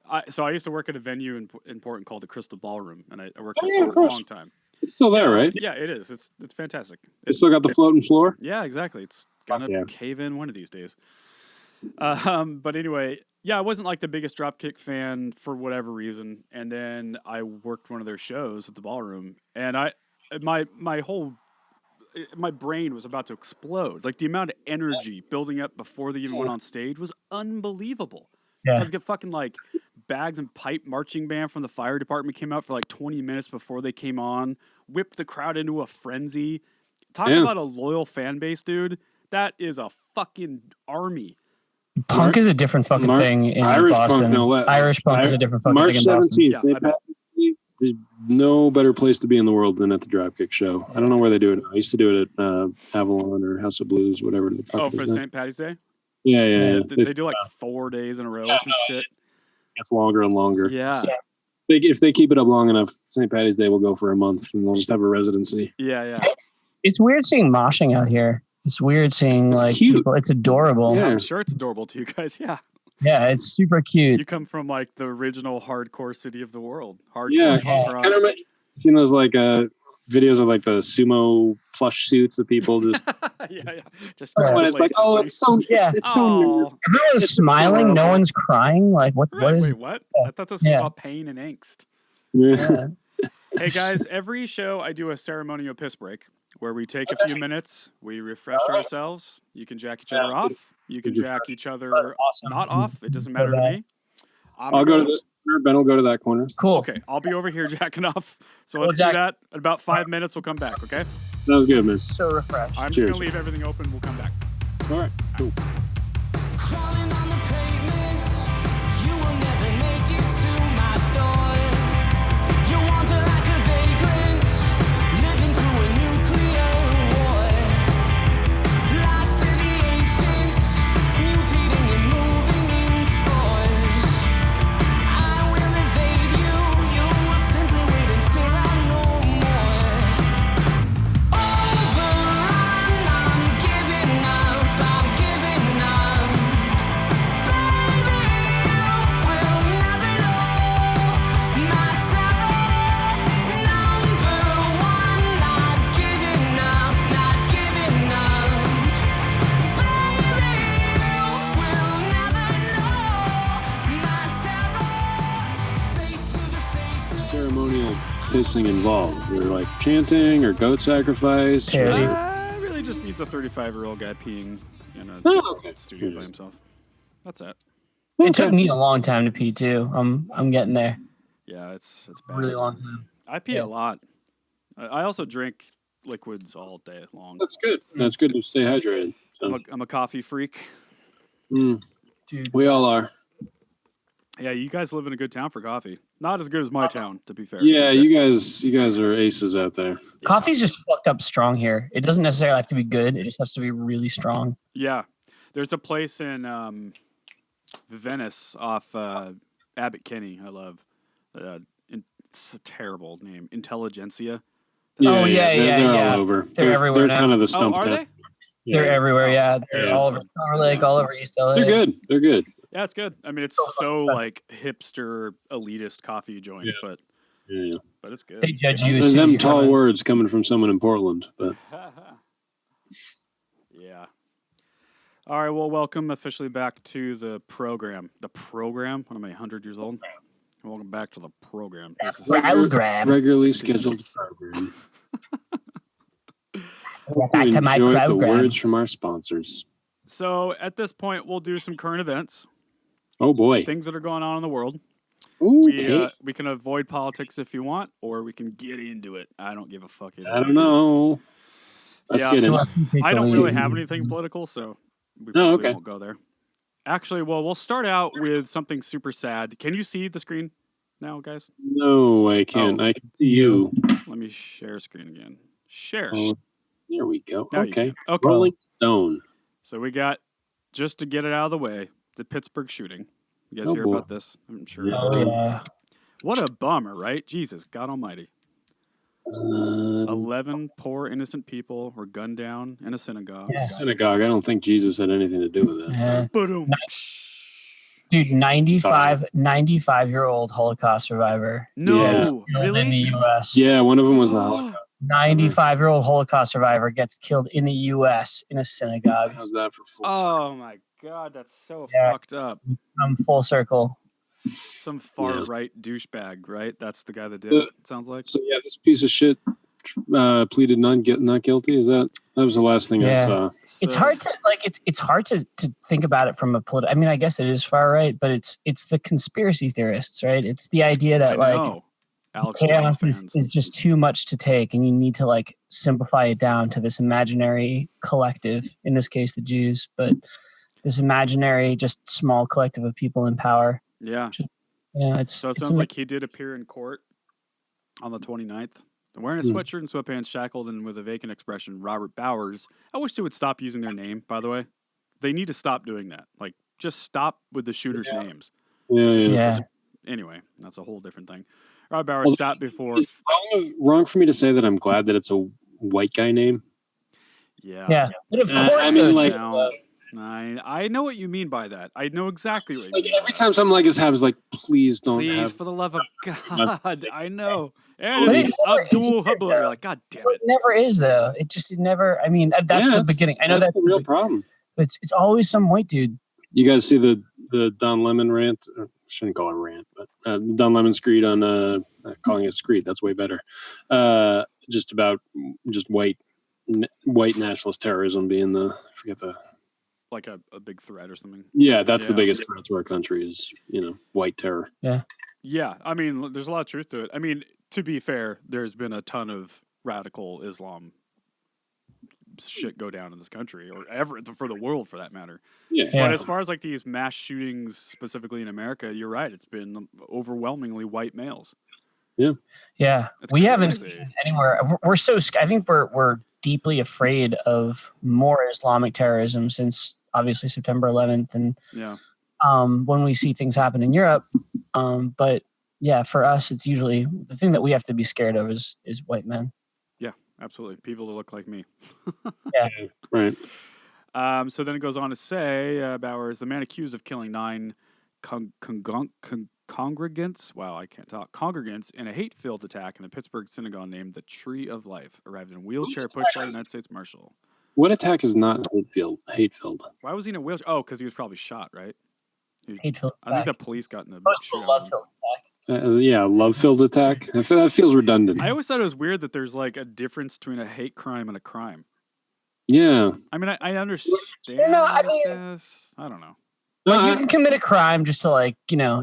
Speaker 1: I used to work at a venue in Portland called the Crystal Ballroom, and I worked there for a long time.
Speaker 2: It's still there, right?
Speaker 1: Yeah, it is. It's fantastic.
Speaker 2: It's still got the floating floor?
Speaker 1: Yeah, exactly. It's gonna cave in one of these days. But anyway, I wasn't like the biggest Dropkick fan for whatever reason, and then I worked one of their shows at the Ballroom, and my brain was about to explode. Like the amount of energy building up before they even went on stage was unbelievable.
Speaker 3: Yeah.
Speaker 1: I was get fucking like Bags and Pipe marching band from the fire department came out for like 20 minutes before they came on, whipped the crowd into a frenzy. Talk about a loyal fan base, dude. That is a fucking army.
Speaker 3: Punk is a different fucking thing in
Speaker 2: Irish
Speaker 3: Boston.
Speaker 2: Punk, no,
Speaker 3: Irish punk is a different fucking
Speaker 2: March
Speaker 3: thing in Boston.
Speaker 2: 17th. There's no better place to be in the world than at the Dropkick show. I don't know where they do it. I used to do it at Avalon or House of Blues, whatever.
Speaker 1: For St. Patty's Day?
Speaker 2: Yeah.
Speaker 1: They do like 4 days in a row or some shit.
Speaker 2: It's longer and longer.
Speaker 1: Yeah.
Speaker 2: So if they keep it up long enough, St. Patty's Day will go for a month, and they'll just have a residency.
Speaker 1: Yeah.
Speaker 3: It's weird seeing moshing out here. It's weird seeing people. It's adorable.
Speaker 1: Yeah, I'm sure it's adorable to you guys. Yeah.
Speaker 3: Yeah, it's super cute.
Speaker 1: You come from the original hardcore city of the world. Hardcore punk rock.
Speaker 2: Seen those videos of like the sumo plush suits that people just.
Speaker 1: yeah. Just.
Speaker 2: It's like, oh, it's so.
Speaker 3: Yeah.
Speaker 2: It's so.
Speaker 3: Everyone's smiling. No one's crying. Like what?
Speaker 1: Right,
Speaker 3: What is?
Speaker 1: Wait, what? I thought this was about pain and angst.
Speaker 2: Yeah.
Speaker 1: Hey guys, every show I do a ceremonial piss break where we take a few minutes, we refresh ourselves. You can jack each other off. You can jack each other not off. It doesn't matter to me.
Speaker 2: I'll go to this corner. Ben will go to that corner.
Speaker 3: Cool.
Speaker 1: Okay, I'll be over here jacking off. So let's do that. In about 5 minutes, we'll come back, okay?
Speaker 2: Sounds good, miss.
Speaker 3: So refreshed.
Speaker 1: I'm just going to leave everything open. We'll come back.
Speaker 2: All right, cool. Pissing involved? You're like chanting or goat sacrifice?
Speaker 1: It really just means a 35-year-old guy peeing in a studio by himself. That's it.
Speaker 3: It took me a long time to pee too. I'm getting there.
Speaker 1: Yeah, it's bad.
Speaker 3: Really long time.
Speaker 1: I pee a lot. I also drink liquids all day long.
Speaker 2: That's good. That's good to stay hydrated. So.
Speaker 1: I'm a coffee freak.
Speaker 3: Dude.
Speaker 2: We all are.
Speaker 1: Yeah, you guys live in a good town for coffee. Not as good as my town, to be fair.
Speaker 2: Yeah, you guys are aces out there.
Speaker 3: Coffee's just fucked up strong here. It doesn't necessarily have to be good. It just has to be really strong.
Speaker 1: Yeah. There's a place in Venice off Abbot Kinney I love. It's a terrible name. Intelligentsia.
Speaker 2: They're all over.
Speaker 3: They're everywhere
Speaker 2: They're
Speaker 3: now.
Speaker 2: kind of the stump
Speaker 1: are
Speaker 2: town.
Speaker 1: they?
Speaker 3: They're everywhere, yeah. They're all over Silver Lake, all over East LA.
Speaker 2: They're good.
Speaker 1: Yeah, it's good. I mean, it's so like hipster, elitist coffee joint, but it's good.
Speaker 3: They judge you.
Speaker 2: There's them tall words coming from someone in Portland, but
Speaker 1: yeah. All right, well, welcome officially back to the program. The program? What am I, 100 years old? Welcome back to the program. This is
Speaker 2: regularly scheduled program.
Speaker 3: Back to my
Speaker 2: Enjoy
Speaker 3: program.
Speaker 2: the words from our sponsors.
Speaker 1: So at this point, we'll do some current events.
Speaker 2: Oh boy,
Speaker 1: things that are going on in the world.
Speaker 2: Okay.
Speaker 1: We can avoid politics if you want, or we can get into it. I don't give a fuck.
Speaker 2: I don't know. Let's get in.
Speaker 1: I don't really have anything political, so we probably won't go there. Actually, well, we'll start out with something super sad. Can you see the screen now, guys?
Speaker 2: No, I can't. I can see you.
Speaker 1: Let me share screen again. Share.
Speaker 2: Oh, there we go.
Speaker 1: Now
Speaker 2: Okay.
Speaker 1: Okay.
Speaker 2: Rolling Stone.
Speaker 1: So we got, just to get it out of the way, the Pittsburgh shooting. You guys hear about this? I'm sure.
Speaker 3: Yeah.
Speaker 1: What a bummer, right? Jesus, God almighty. 11 poor innocent people were gunned down in a synagogue.
Speaker 3: Yeah.
Speaker 2: Synagogue. I don't think Jesus had anything to do with that.
Speaker 3: Yeah.
Speaker 1: Boom.
Speaker 3: Dude, 95-year-old Holocaust survivor.
Speaker 1: No, really?
Speaker 3: In the U.S.
Speaker 2: Yeah, one of them was the Holocaust.
Speaker 3: 95-year-old Holocaust survivor gets killed in the U.S. in a synagogue.
Speaker 2: How's that for full
Speaker 1: Oh my God, that's so fucked up.
Speaker 3: Full circle.
Speaker 1: Some far-right douchebag, right? That's the guy that did it, sounds like.
Speaker 2: So yeah, this piece of shit pleaded not guilty. Is that was the last thing I saw.
Speaker 3: It's hard to it's hard to think about it from a political. I mean, I guess it is far right, but it's the conspiracy theorists, right? It's the idea that chaos is just too much to take, and you need to like simplify it down to this imaginary collective. In this case, the Jews, but this imaginary, just small collective of people in power.
Speaker 1: Yeah. So it sounds like he did appear in court on the 29th. Wearing a sweatshirt and sweatpants, shackled and with a vacant expression, Robert Bowers. I wish they would stop using their name, by the way. They need to stop doing that. Like, just stop with the shooters' names.
Speaker 3: Yeah.
Speaker 1: Anyway, that's a whole different thing. Robert Bowers sat before...
Speaker 2: Wrong for me to say that I'm glad that it's a white guy name.
Speaker 3: Yeah. But of course,
Speaker 2: I mean, like...
Speaker 1: I know what you mean by that. I know exactly what you mean.
Speaker 2: Every time something like this happens, like, please don't
Speaker 1: for the love of God. I know. And it's Abdul Hubble. You're like, God damn it.
Speaker 3: It never is, though. It never, I mean, that's the beginning. I know that's
Speaker 2: the real problem.
Speaker 3: It's always some white dude.
Speaker 2: You guys see the Don Lemon rant? I shouldn't call it a rant, but Don Lemon screed on calling it screed. That's way better. Just about white nationalist terrorism being
Speaker 1: like a big threat or something.
Speaker 2: Yeah, that's the biggest threat to our country is, white terror.
Speaker 3: Yeah.
Speaker 1: Yeah. I mean, there's a lot of truth to it. I mean, to be fair, there's been a ton of radical Islam shit go down in this country or ever for the world for that matter.
Speaker 2: Yeah.
Speaker 1: But as far as like these mass shootings specifically in America, you're right. It's been overwhelmingly white males.
Speaker 2: Yeah.
Speaker 3: Yeah. We haven't seen anywhere. We're I think we're deeply afraid of more Islamic terrorism since obviously September 11th. And when we see things happen in Europe, but yeah, for us, it's usually the thing that we have to be scared of is white men.
Speaker 1: Yeah, absolutely. People that look like me.
Speaker 3: Yeah.
Speaker 2: Right.
Speaker 1: So then it goes on to say, Bowers, the man accused of killing 9 congregants. Wow, I can't talk. Congregants in a hate-filled attack in a Pittsburgh synagogue named the Tree of Life arrived in a wheelchair pushed by the United States Marshal.
Speaker 2: What attack is not hate-filled?
Speaker 1: Why was he in a wheelchair? Oh, because he was probably shot, right?
Speaker 3: Hate-filled
Speaker 1: I think the police got in the
Speaker 3: love-filled attack.
Speaker 2: Love-filled attack. That feels redundant.
Speaker 1: I always thought it was weird that there's like a difference between a hate crime and a crime.
Speaker 2: Yeah.
Speaker 1: I mean, I understand.
Speaker 3: I
Speaker 1: don't know.
Speaker 3: Like you can commit a crime just to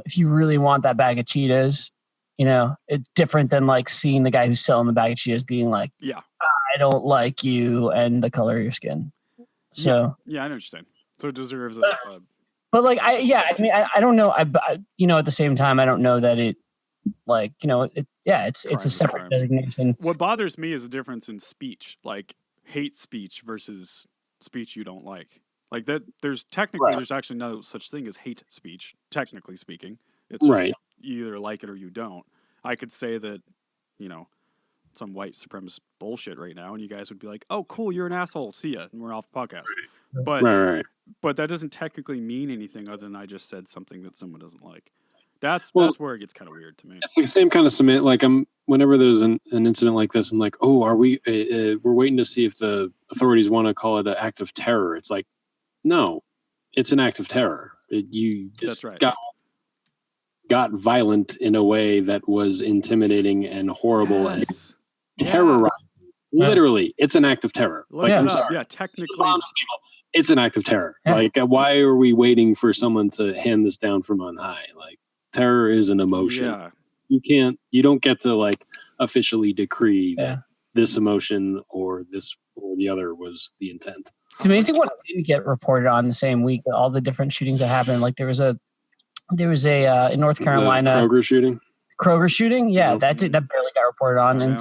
Speaker 3: if you really want that bag of Cheetos, it's different than like seeing the guy who's selling the bag of Cheetos being like, I don't like you and the color of your skin. So
Speaker 1: yeah, I understand. So it deserves
Speaker 3: but like, I don't know. I at the same time, I don't know that it it's a separate designation.
Speaker 1: What bothers me is the difference in speech, like hate speech versus speech you don't like. Like that, there's actually no such thing as hate speech, technically speaking. It's just you either like it or you don't. I could say that, some white supremacist bullshit right now, and you guys would be like, "Oh, cool, you're an asshole. See ya," and we're off the podcast. But that doesn't technically mean anything other than I just said something that someone doesn't like. That's where it gets kind of weird to me.
Speaker 2: It's the same kind of cement. Like whenever there's an incident like this, and like, oh, are we? We're waiting to see if the authorities want to call it an act of terror. It's like, no, it's an act of terror.
Speaker 1: That's right.
Speaker 2: Got violent in a way that was intimidating and horrible and terrorizing. Literally, it's an act of terror. I'm sorry.
Speaker 1: Yeah, technically,
Speaker 2: it's an act of terror. Yeah. Like, why are we waiting for someone to hand this down from on high? Like, terror is an emotion.
Speaker 1: Yeah.
Speaker 2: You don't get to like officially decree that this emotion or this or the other was the intent.
Speaker 3: It's amazing what didn't get reported on the same week. All the different shootings that happened. Like there was a in North Carolina Kroger shooting. Yeah, that barely got reported on. And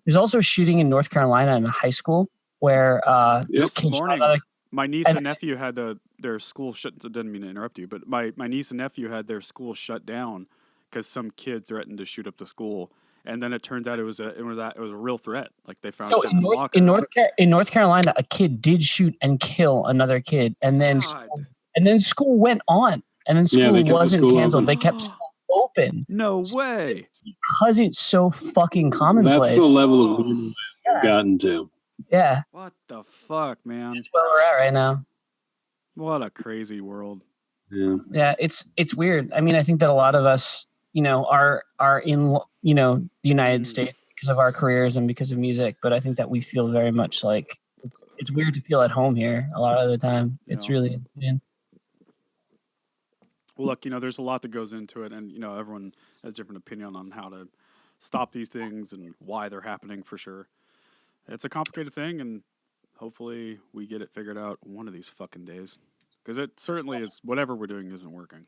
Speaker 3: there's also a shooting in North Carolina in a high school where
Speaker 1: my niece and nephew had their school shut. Didn't mean to interrupt you, but my niece and nephew had their school shut down because some kid threatened to shoot up the school. And then it turns out it was a real threat. Like they found shit in his locker.
Speaker 3: In North Carolina, a kid did shoot and kill another kid, and then school went on, and then school wasn't canceled. They kept school open.
Speaker 1: No way,
Speaker 3: because it's so fucking commonplace.
Speaker 2: That's the level of we've gotten to.
Speaker 3: Yeah.
Speaker 1: What the fuck, man?
Speaker 3: That's where we're at right now.
Speaker 1: What a crazy world.
Speaker 2: Yeah.
Speaker 3: Yeah, it's weird. I mean, I think that a lot of us, are in the United States because of our careers and because of music, but I think that we feel very much like it's weird to feel at home here a lot of the time. It's really insane.
Speaker 1: Well, look, there's a lot that goes into it, and everyone has a different opinion on how to stop these things and why they're happening for sure. It's a complicated thing, and hopefully we get it figured out one of these fucking days, because it certainly is. Whatever we're doing isn't working.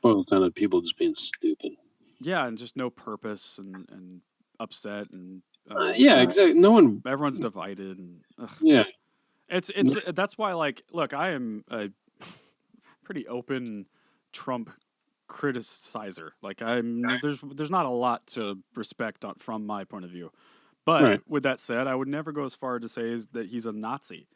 Speaker 2: Boils down to people just being stupid.
Speaker 1: Yeah, and just no purpose and upset and
Speaker 2: exactly.
Speaker 1: Everyone's divided and it's that's why look, I am a pretty open Trump criticizer. Like there's not a lot to respect from my point of view, but with that said, I would never go as far to say that he's a Nazi.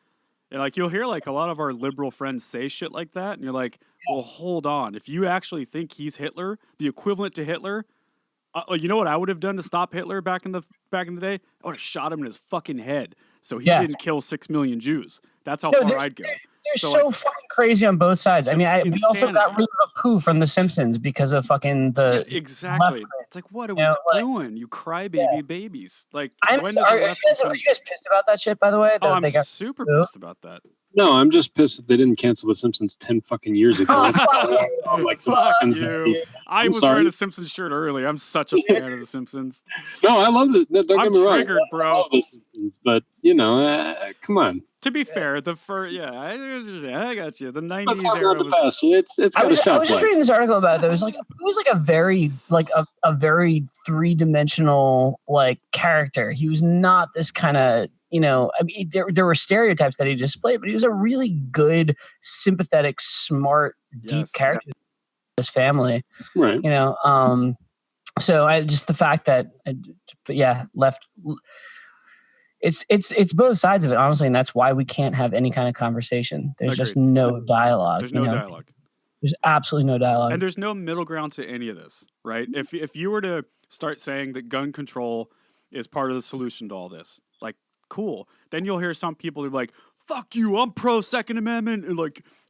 Speaker 1: And you'll hear a lot of our liberal friends say shit like that, and you're like, well, hold on. If you actually think he's Hitler, the equivalent to Hitler, You know what I would have done to stop Hitler back in the day? I would have shot him in his fucking head, so he didn't kill 6 million Jews. That's how far I'd go.
Speaker 3: They're so fucking crazy on both sides. I mean, we also got rid of a poo from The Simpsons because of fucking the
Speaker 1: exactly. It's like, what are we doing? You crybaby babies. Like,
Speaker 3: are you guys pissed about that shit? By the way,
Speaker 1: I'm super pissed about that.
Speaker 2: No, I'm just pissed that they didn't cancel The Simpsons 10 fucking years ago.
Speaker 1: Like fuck you. I was wearing a Simpsons shirt earlier. I'm such a fan of The Simpsons.
Speaker 2: No, I love it. Don't get me wrong.
Speaker 1: I'm triggered, bro.
Speaker 2: I love The Simpsons, but, come on.
Speaker 1: To be fair, I got you. The 90s
Speaker 2: era was the best. It's got a shelf life.
Speaker 3: I was just reading this article about it. It was like a very three-dimensional character. He was not this kind of, I mean, there were stereotypes that he displayed, but he was a really good, sympathetic, smart, deep character. His family,
Speaker 2: right?
Speaker 3: So I just the fact that, left. It's both sides of it, honestly, and that's why we can't have any kind of conversation. There's just no dialogue.
Speaker 1: There's no dialogue.
Speaker 3: There's absolutely no dialogue,
Speaker 1: and there's no middle ground to any of this, right? If you were to start saying that gun control is part of the solution to all this, cool. Then you'll hear some people who are like, "Fuck you, I'm pro Second Amendment," and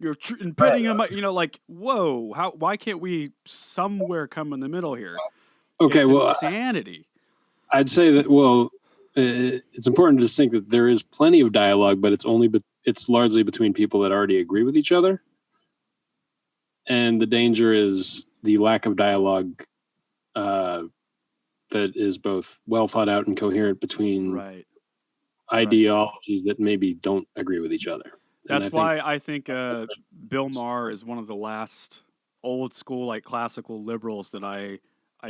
Speaker 1: you're pitting them. Whoa, why can't we somewhere come in the middle here?
Speaker 2: Okay,
Speaker 1: it's insanity.
Speaker 2: I'd say that. Well, it's important to just think that there is plenty of dialogue, but it's largely between people that already agree with each other. And the danger is the lack of dialogue that is both well thought out and coherent between ideologies that maybe don't agree with each other.
Speaker 1: That's why I think Bill Maher is one of the last old school, classical liberals that I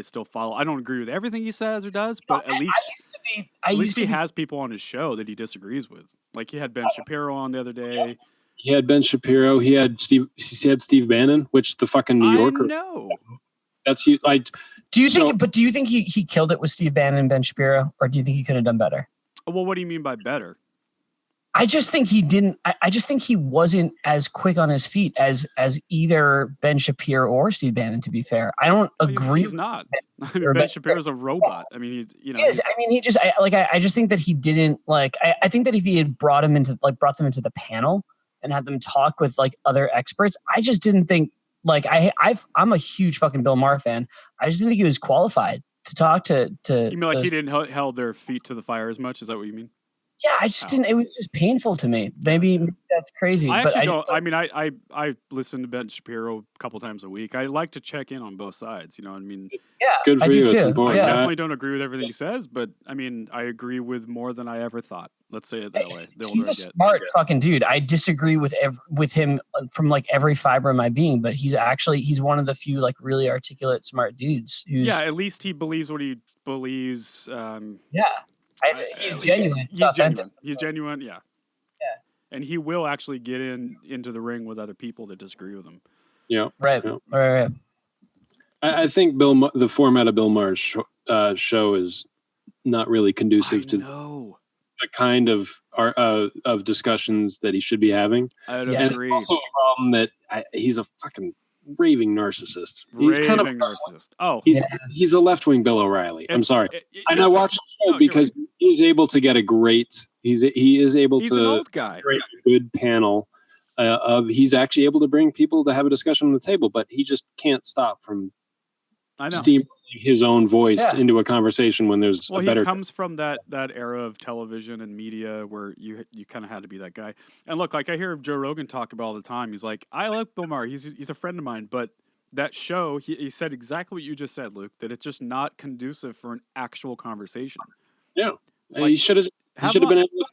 Speaker 1: still follow. I don't agree with everything he says or does, but at least he has people on his show that he disagrees with. Like he had Ben Shapiro on the other day.
Speaker 2: He had Ben Shapiro. He had Steve Bannon, which the fucking New Yorker.
Speaker 1: I know.
Speaker 2: That's you.
Speaker 3: Do you think he killed it with Steve Bannon and Ben Shapiro, or do you think he could have done better?
Speaker 1: Well, what do you mean by better?
Speaker 3: I just think he didn't. I just think he wasn't as quick on his feet as either Ben Shapiro or Steve Bannon. To be fair, I don't agree.
Speaker 1: He's not. I mean, Ben Shapiro's a robot. I mean, he is.
Speaker 3: I mean, I just think that he didn't I think that if he had brought them into the panel and had them talk with other experts, I just didn't think I'm a huge fucking Bill Maher fan. I just didn't think he was qualified to talk to.
Speaker 1: You mean he didn't held their feet to the fire as much? Is that what you mean?
Speaker 3: Yeah, I just didn't. It was just painful to me. Maybe that's crazy.
Speaker 1: I actually don't. I mean, I listen to Ben Shapiro a couple times a week. I like to check in on both sides. You know what I mean?
Speaker 3: Yeah,
Speaker 2: good for you.
Speaker 3: It's
Speaker 2: important.
Speaker 1: I definitely don't agree with everything he says, but I mean, I agree with more than I ever thought. Let's say it that way.
Speaker 3: He's a smart fucking dude. I disagree with him from every fiber of my being, but he's one of the few really articulate, smart dudes.
Speaker 1: At least he believes what he believes.
Speaker 3: He's genuine.
Speaker 1: He's genuine. Yeah. And he will actually get into the ring with other people that disagree with him.
Speaker 2: Yeah.
Speaker 3: Right.
Speaker 2: I think the format of Bill Maher's show is not really conducive to the kind of discussions that he should be having.
Speaker 1: I would agree.
Speaker 2: Also a problem that he's a fucking raving narcissist. He's kind of a narcissist.
Speaker 1: Oh,
Speaker 2: he's a left-wing Bill O'Reilly. I'm sorry. And I watched the show because he's able to get a great. He's able
Speaker 1: he's
Speaker 2: to
Speaker 1: an old guy.
Speaker 2: Create a good panel he's actually able to bring people to have a discussion on the table, but he just can't stop from steamrolling his own voice into a conversation when there's a better.
Speaker 1: He comes from that era of television and media where you kind of had to be that guy. And look, I hear Joe Rogan talk about all the time. He's like, I like Bill Maher. He's a friend of mine, but that show, he said exactly what you just said, Luke, that it's just not conducive for an actual conversation.
Speaker 2: Yeah. He should have been able to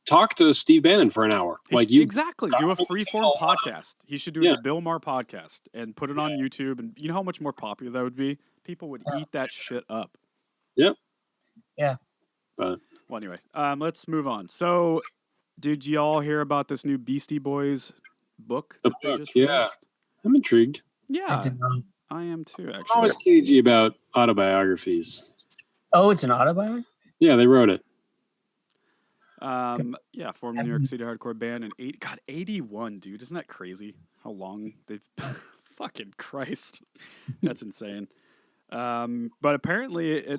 Speaker 2: talk to Steve Bannon for an hour.
Speaker 1: Exactly. Do a free-form podcast. He should do the Bill Maher podcast and put it on YouTube. And you know how much more popular that would be? People would eat that shit up.
Speaker 2: Yep.
Speaker 3: Yeah.
Speaker 2: But
Speaker 1: well, anyway, let's move on. So, did y'all hear about this new Beastie Boys book?
Speaker 2: The book, I'm intrigued.
Speaker 1: Yeah, I am too, actually.
Speaker 2: I'm always cagey about autobiographies.
Speaker 3: Oh, it's an autobiography?
Speaker 2: Yeah, they wrote it.
Speaker 1: Former New York City hardcore band in 81, dude. Isn't that crazy? How long they've fucking Christ. That's insane. But apparently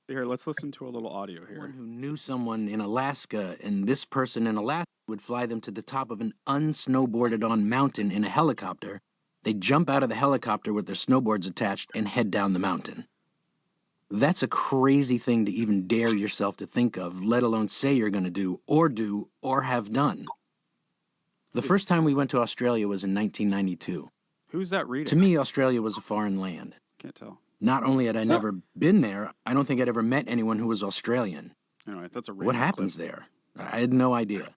Speaker 1: here, let's listen to a little audio here.
Speaker 13: Someone who knew someone in Alaska, and this person in Alaska would fly them to the top of an unsnowboarded on mountain in a helicopter. They'd jump out of the helicopter with their snowboards attached and head down the mountain. That's a crazy thing to even dare yourself to think of, let alone say you're going to do or have done. The first time we went to Australia was in 1992.
Speaker 1: Who's that reading?
Speaker 13: To me, Australia was a foreign land.
Speaker 1: Can't tell.
Speaker 13: Not only had I never been there, I don't think I'd ever met anyone who was Australian.
Speaker 1: Anyway, that's a
Speaker 13: what happens there? I had no idea.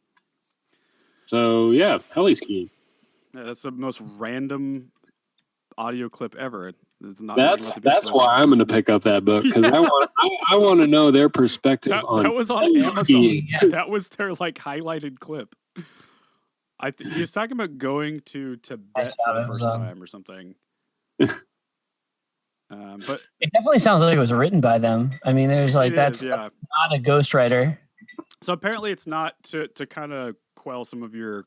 Speaker 2: So, yeah, heli skiing.
Speaker 1: Yeah, that's the most random audio clip ever.
Speaker 2: That's why I'm going to pick up that book, because I want to know their perspective on
Speaker 1: that was on Amazon. That was their highlighted clip. He was talking about going to Tibet for the first time or something. But
Speaker 3: it definitely sounds like it was written by them. I mean, there's not a ghostwriter.
Speaker 1: So apparently, it's not to kind of quell some of your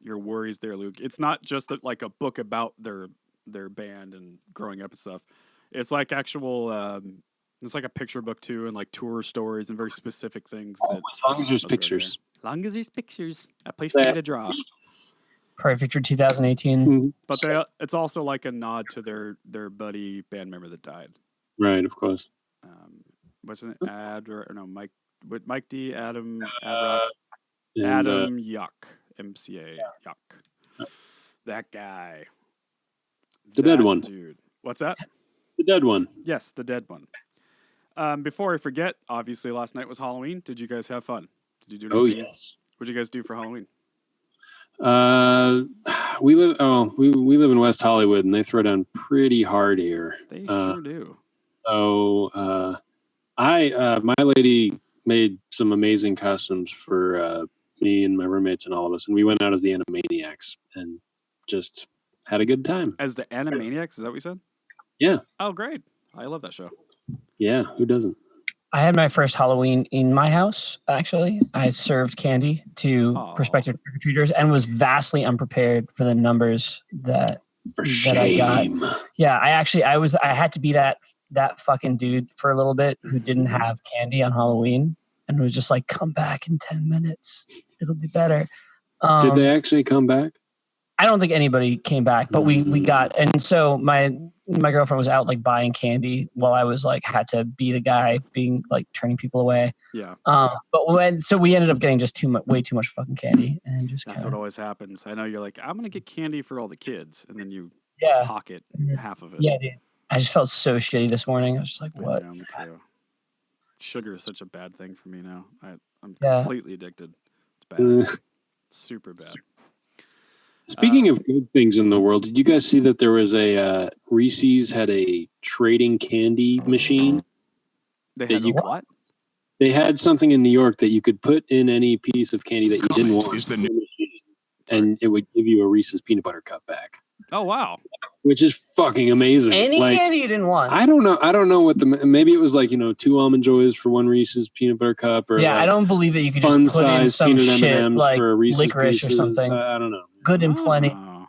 Speaker 1: worries there, Luke. It's not just a book about their band and growing up and stuff. It's like actual. It's like a picture book too, and tour stories and very specific things.
Speaker 2: As long as there's pictures.
Speaker 1: As long as there's pictures, a place for you to draw.
Speaker 3: Perfect for 2018.
Speaker 1: But it's also a nod to their buddy band member that died.
Speaker 2: Right, of course.
Speaker 1: Wasn't it Mike D, Adam Yuck, MCA Yuck. That guy.
Speaker 2: The dead one.
Speaker 1: Dude. What's that?
Speaker 2: The dead one.
Speaker 1: Yes, the dead one. Before I forget, obviously last night was Halloween. Did you guys have fun? Did you do anything?
Speaker 2: Oh, yes.
Speaker 1: What did you guys do for Halloween?
Speaker 2: We live in West Hollywood, and they throw down pretty hard here.
Speaker 1: They sure do.
Speaker 2: So my lady made some amazing costumes for me and my roommates and all of us, and we went out as the Animaniacs and just had a good time.
Speaker 1: As the Animaniacs, is that what you said?
Speaker 2: Yeah.
Speaker 1: Oh, great! I love that show.
Speaker 2: Yeah, who doesn't?
Speaker 3: I had my first Halloween in my house, actually. I served candy to prospective trick-or-treaters and was vastly unprepared for the numbers that I got. Yeah, I had to be that fucking dude for a little bit who didn't have candy on Halloween and was just like, come back in 10 minutes. It'll be better.
Speaker 2: Did they actually come back?
Speaker 3: I don't think anybody came back, but we got, and so my girlfriend was out buying candy while I was had to be the guy being turning people away.
Speaker 1: Yeah.
Speaker 3: But we ended up getting just way too much fucking candy, and just
Speaker 1: that's what always happens. I know you're I'm gonna get candy for all the kids, and then you pocket half of it.
Speaker 3: Yeah, dude. I just felt so shitty this morning. I was just like, what?
Speaker 1: Yeah, me too. Sugar is such a bad thing for me now. I'm completely addicted. It's bad. Super bad.
Speaker 2: Speaking of good things in the world, did you guys see that there was a Reese's had a trading candy machine?
Speaker 1: They had what?
Speaker 2: They had something in New York that you could put in any piece of candy that you didn't want, and it would give you a Reese's peanut butter cup back.
Speaker 1: Oh wow!
Speaker 2: Which is fucking amazing.
Speaker 3: Any candy you didn't want?
Speaker 2: I don't know what maybe it was 2 Almond Joys for 1 Reese's peanut butter cup, or
Speaker 3: I don't believe that you could just put in some shit
Speaker 2: for
Speaker 3: licorice
Speaker 2: pieces.
Speaker 3: or something.
Speaker 2: I don't know.
Speaker 3: Good and plenty. No.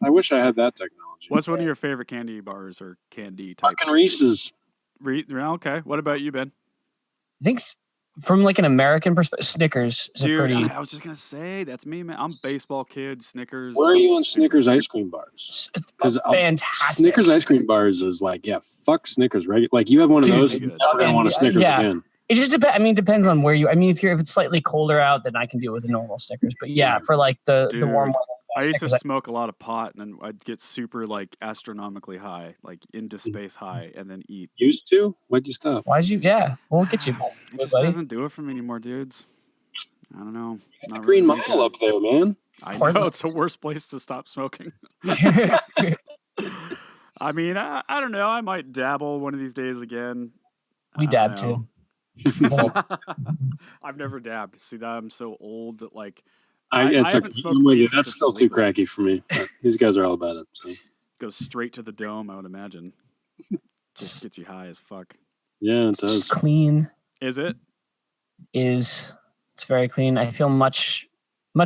Speaker 2: I wish I had that technology.
Speaker 1: What's one of your favorite candy bars or candy types?
Speaker 2: Fucking Reese's.
Speaker 1: Okay. What about you, Ben?
Speaker 3: I think from an American perspective, Snickers is
Speaker 1: Dude,
Speaker 3: pretty.
Speaker 1: I was just gonna say that's me, man. I'm a baseball kid. Snickers.
Speaker 2: Where are you on Snickers ice cream bars?
Speaker 3: Because fantastic.
Speaker 2: Snickers ice cream bars is fuck Snickers, right? You have one of those, you're never gonna want a Snickers again.
Speaker 3: It just depends. I mean, depends on where you. I mean, if it's slightly colder out, then I can deal with a normal Snickers. But yeah, for the warm weather.
Speaker 1: I used to smoke a lot of pot, and then I'd get super astronomically high, into space high, and then eat.
Speaker 2: Used to? Why'd you stop?
Speaker 3: Why'd you? Yeah, we'll get you.
Speaker 1: It just doesn't do it for me anymore, dudes. I don't know.
Speaker 2: Not Green really Mile up there, man.
Speaker 1: I know it's the worst place to stop smoking. I mean, I don't know. I might dabble one of these days again.
Speaker 3: We dab too.
Speaker 1: I've never dabbed. See, that I'm so old that
Speaker 2: I haven't smoked. That's still too cracky for me. These guys are all about it. So.
Speaker 1: Goes straight to the dome, I would imagine. Just gets you high as fuck.
Speaker 2: Yeah, it does.
Speaker 3: It's clean.
Speaker 1: Is it?
Speaker 3: It's very clean. I feel much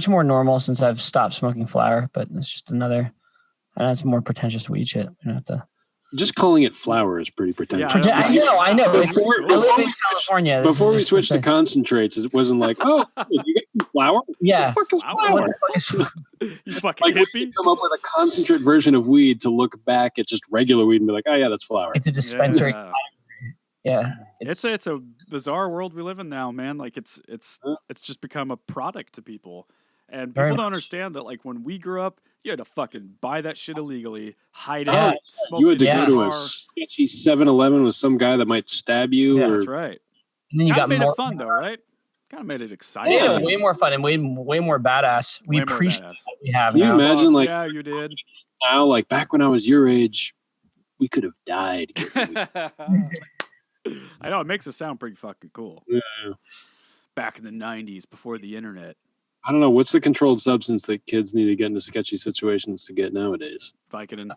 Speaker 3: more normal since I've stopped smoking flower, but it's just another. And it's more pretentious weed shit. We don't have to.
Speaker 2: Just calling it flour is pretty pretentious.
Speaker 3: Yeah, I know. I live in California.
Speaker 2: Before we switched to concentrates, it wasn't like, oh, you get some flour?
Speaker 3: Yeah.
Speaker 2: What the fuck is flour?
Speaker 1: You fucking
Speaker 2: like,
Speaker 1: hippie.
Speaker 2: you come up with a concentrate version of weed to look back at just regular weed and be like, oh yeah, that's flour.
Speaker 3: It's a dispensary. Yeah.
Speaker 1: It's a bizarre world we live in now, man. Like it's just become a product to people. And people don't understand that, like, when we grew up, you had to fucking buy that shit illegally, hide it, smoke
Speaker 2: you had to
Speaker 1: it
Speaker 2: go to a sketchy 7-Eleven with some guy that might stab you.
Speaker 1: Yeah,
Speaker 2: or...
Speaker 1: that's right.
Speaker 3: And then you got
Speaker 1: made
Speaker 3: more
Speaker 1: it fun, though, right? Kind of made it exciting.
Speaker 3: Yeah, way more fun and way more badass. We appreciate what we have.
Speaker 2: Can you imagine, like,
Speaker 1: yeah, you did.
Speaker 2: Now, like, back when I was your age, we could have died.
Speaker 1: I know, it makes it sound pretty fucking cool.
Speaker 2: Yeah.
Speaker 1: Back in the 90s, before the internet.
Speaker 2: I don't know. What's the controlled substance that kids need to get into sketchy situations to get nowadays?
Speaker 1: Vicodin.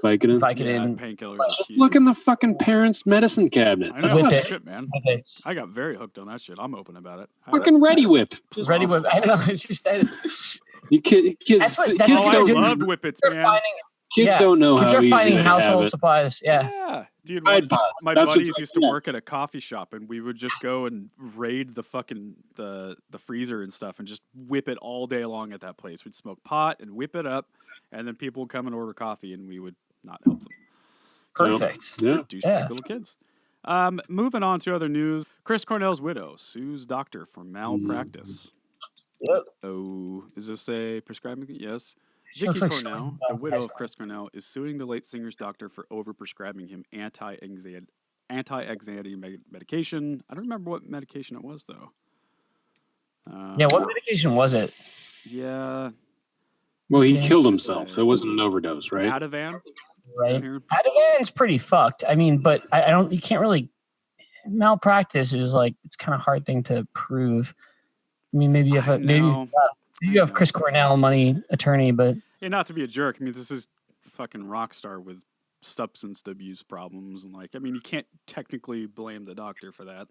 Speaker 2: Vicodin?
Speaker 1: Vicodin. Painkillers.
Speaker 2: Just look in the fucking parents' medicine cabinet.
Speaker 1: I know that shit, man. I got very hooked on that shit. I'm open about it.
Speaker 2: Fucking Ready Whip.
Speaker 3: Ready Whip. I know. It's just
Speaker 2: you kids.
Speaker 3: That's
Speaker 1: I loved Whippets, man.
Speaker 2: Kids don't know how
Speaker 3: they're
Speaker 2: easy
Speaker 3: finding
Speaker 2: they
Speaker 3: household
Speaker 2: have it.
Speaker 3: supplies. Yeah.
Speaker 1: Dude,
Speaker 2: Tide Pods.
Speaker 1: my
Speaker 2: That's
Speaker 1: buddies
Speaker 2: what's-
Speaker 1: used to work at a coffee shop, and we would just go and raid the fucking the freezer and stuff, and just whip it all day long at that place. We'd smoke pot and whip it up, and then people would come and order coffee, and we would not help them.
Speaker 3: Perfect.
Speaker 2: Yeah.
Speaker 1: Douchebag little kids. Moving on to other news. Chris Cornell's widow sues doctor for malpractice.
Speaker 3: Yep.
Speaker 1: Oh, is this a prescribing? Yes. Vicky
Speaker 3: Looks like
Speaker 1: Cornell, the widow of Chris Cornell, is suing the late singer's doctor for overprescribing him anti-anxiety medication. I don't remember what medication it was, though.
Speaker 3: Yeah, what medication was it?
Speaker 1: Yeah.
Speaker 2: Well, he killed himself. It wasn't an overdose, right?
Speaker 1: Ativan.
Speaker 3: Right. Ativan's pretty fucked. I mean, but I don't. You can't really. Malpractice is like it's kind of hard thing to prove. I mean, maybe if you have Chris Cornell, money attorney, but
Speaker 1: yeah, not to be a jerk. I mean, this is a fucking rock star with substance abuse problems, and like, I mean, you can't technically blame the doctor for that.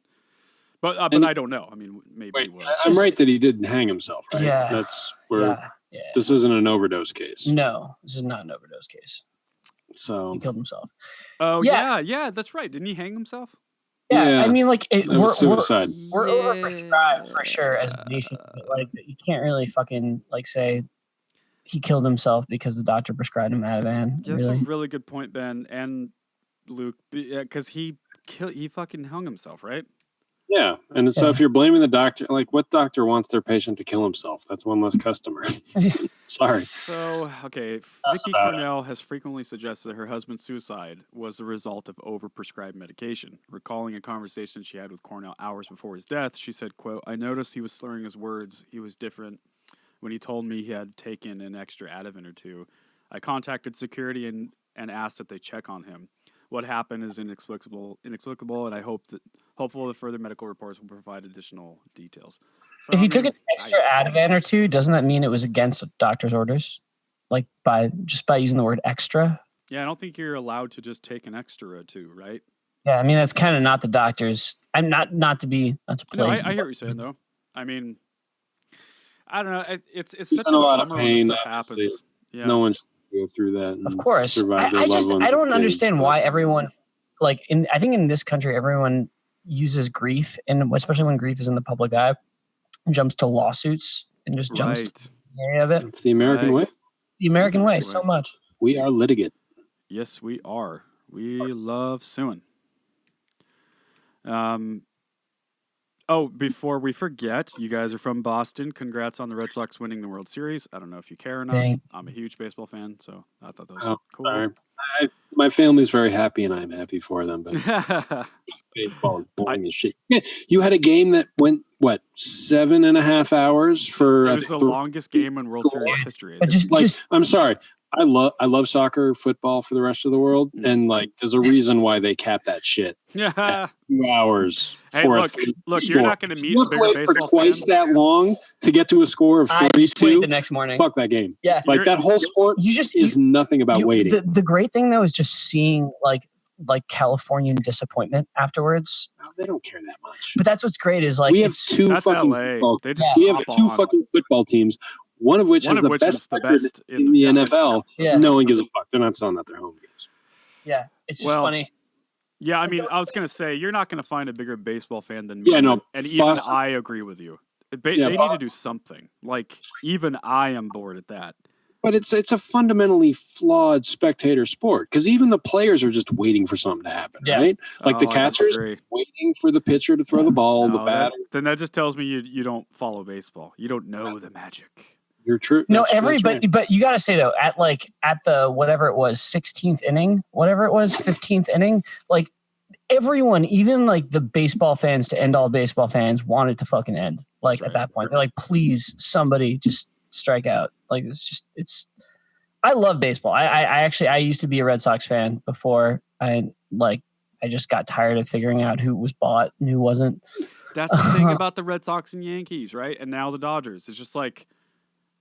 Speaker 1: But I don't know. I mean, maybe he was.
Speaker 2: I'm right that he didn't hang himself, right?
Speaker 3: Yeah.
Speaker 2: That's where this isn't an overdose case.
Speaker 3: No, this is not an overdose case.
Speaker 2: So
Speaker 3: he killed himself.
Speaker 1: Oh yeah, that's right. Didn't he hang himself?
Speaker 3: Yeah, I mean, like we're
Speaker 2: suicide.
Speaker 3: We're overprescribed for sure as a nation. But like, you can't really fucking like say he killed himself because the doctor prescribed him Ativan.
Speaker 1: Yeah, that's a really good point, Ben and Luke, because he fucking hung himself, right?
Speaker 2: Yeah, and so if you're blaming the doctor, like, what doctor wants their patient to kill himself? That's one less customer. Sorry.
Speaker 1: So, okay, Vicky Cornell has frequently suggested that her husband's suicide was the result of overprescribed medication. Recalling a conversation she had with Cornell hours before his death, she said, quote, "I noticed he was slurring his words. He was different. When he told me he had taken an extra Ativan or two, I contacted security and asked that they check on him. What happened is inexplicable, and I hopeful that further medical reports will provide additional details." So,
Speaker 3: if you took an extra Ativan or two, doesn't that mean it was against doctor's orders? Like by using the word extra?
Speaker 1: Yeah, I don't think you're allowed to just take an extra or two, right?
Speaker 3: Yeah, I mean that's kind of not the doctor's. I'm not to play.
Speaker 1: No, I hear what you're saying though. I mean, I don't know. It's such
Speaker 2: a lot of pain
Speaker 1: that happens. Yeah.
Speaker 2: No one should go through that.
Speaker 3: Of course, I don't understand why everyone I think in this country everyone uses grief, and especially when grief is in the public eye, jumps to lawsuits and just jumps to the area of it.
Speaker 2: It's the American way.
Speaker 3: The American way, so much.
Speaker 2: We are litigate.
Speaker 1: Yes, we are. We love suing. Oh, before we forget, you guys are from Boston. Congrats on the Red Sox winning the World Series. I don't know if you care or not. I'm a huge baseball fan, so I thought that was cool.
Speaker 2: Sorry. My family's very happy, and I'm happy for them. But baseball is boring as shit. Yeah, you had a game that went 7.5 hours for.
Speaker 1: It was the longest game in World Series history.
Speaker 2: I'm sorry. I love soccer, football for the rest of the world, and like there's a reason why they cap that shit.
Speaker 1: Yeah,
Speaker 2: 2 hours.
Speaker 1: Hey,
Speaker 2: for
Speaker 1: look, you're not going to meet
Speaker 2: you
Speaker 1: a bigger baseball
Speaker 2: for twice that long to get to a score of 42.
Speaker 3: The next morning,
Speaker 2: fuck that game.
Speaker 3: Yeah,
Speaker 2: like that whole sport is nothing about waiting.
Speaker 3: The great thing though is just seeing like Californian disappointment afterwards.
Speaker 2: Oh, they don't care that much.
Speaker 3: But that's what's great is like
Speaker 2: we have two fucking football. We have two fucking football teams. One of which is the best in the NFL.
Speaker 3: Yeah.
Speaker 2: No one gives a fuck. They're not selling out their home games.
Speaker 3: Yeah, it's just funny.
Speaker 1: Yeah, I mean, I was going to say, you're not going to find a bigger baseball fan than me.
Speaker 2: Yeah, no.
Speaker 1: And even I agree with you. They need to do something. Like, even I am bored at that.
Speaker 2: But it's a fundamentally flawed spectator sport because even the players are just waiting for something to happen, right? Like the catcher's waiting for the pitcher to throw the ball, the batter.
Speaker 1: Then that just tells me you don't follow baseball. You don't know the magic.
Speaker 2: You're true.
Speaker 3: No, but you got to say though, at the whatever it was, 16th inning, whatever it was, 15th inning, like everyone, even like the baseball fans to end all baseball fans wanted to fucking end. Like at that point, they're like, please, somebody just strike out. Like I love baseball. I used to be a Red Sox fan before I just got tired of figuring out who was bought and who wasn't.
Speaker 1: That's the thing about the Red Sox and Yankees, right? And now the Dodgers. It's just like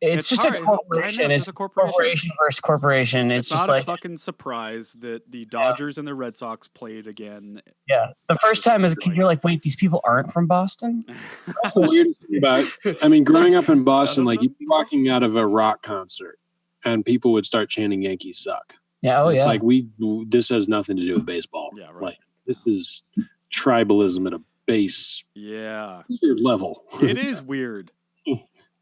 Speaker 3: it's just hard. A corporation. It's a corporation versus corporation. It's just
Speaker 1: not a fucking surprise that the Dodgers and the Red Sox played again.
Speaker 3: Yeah, the first time as a kid, you're like, wait, these people aren't from Boston.
Speaker 2: That's the weirdest thing about. I mean, growing up in Boston, like you'd be walking out of a rock concert, and people would start chanting "Yankees suck."
Speaker 3: Yeah,
Speaker 2: it's like this has nothing to do with baseball.
Speaker 1: Yeah, right.
Speaker 2: Like this is tribalism at a base. Weird level.
Speaker 1: It is weird.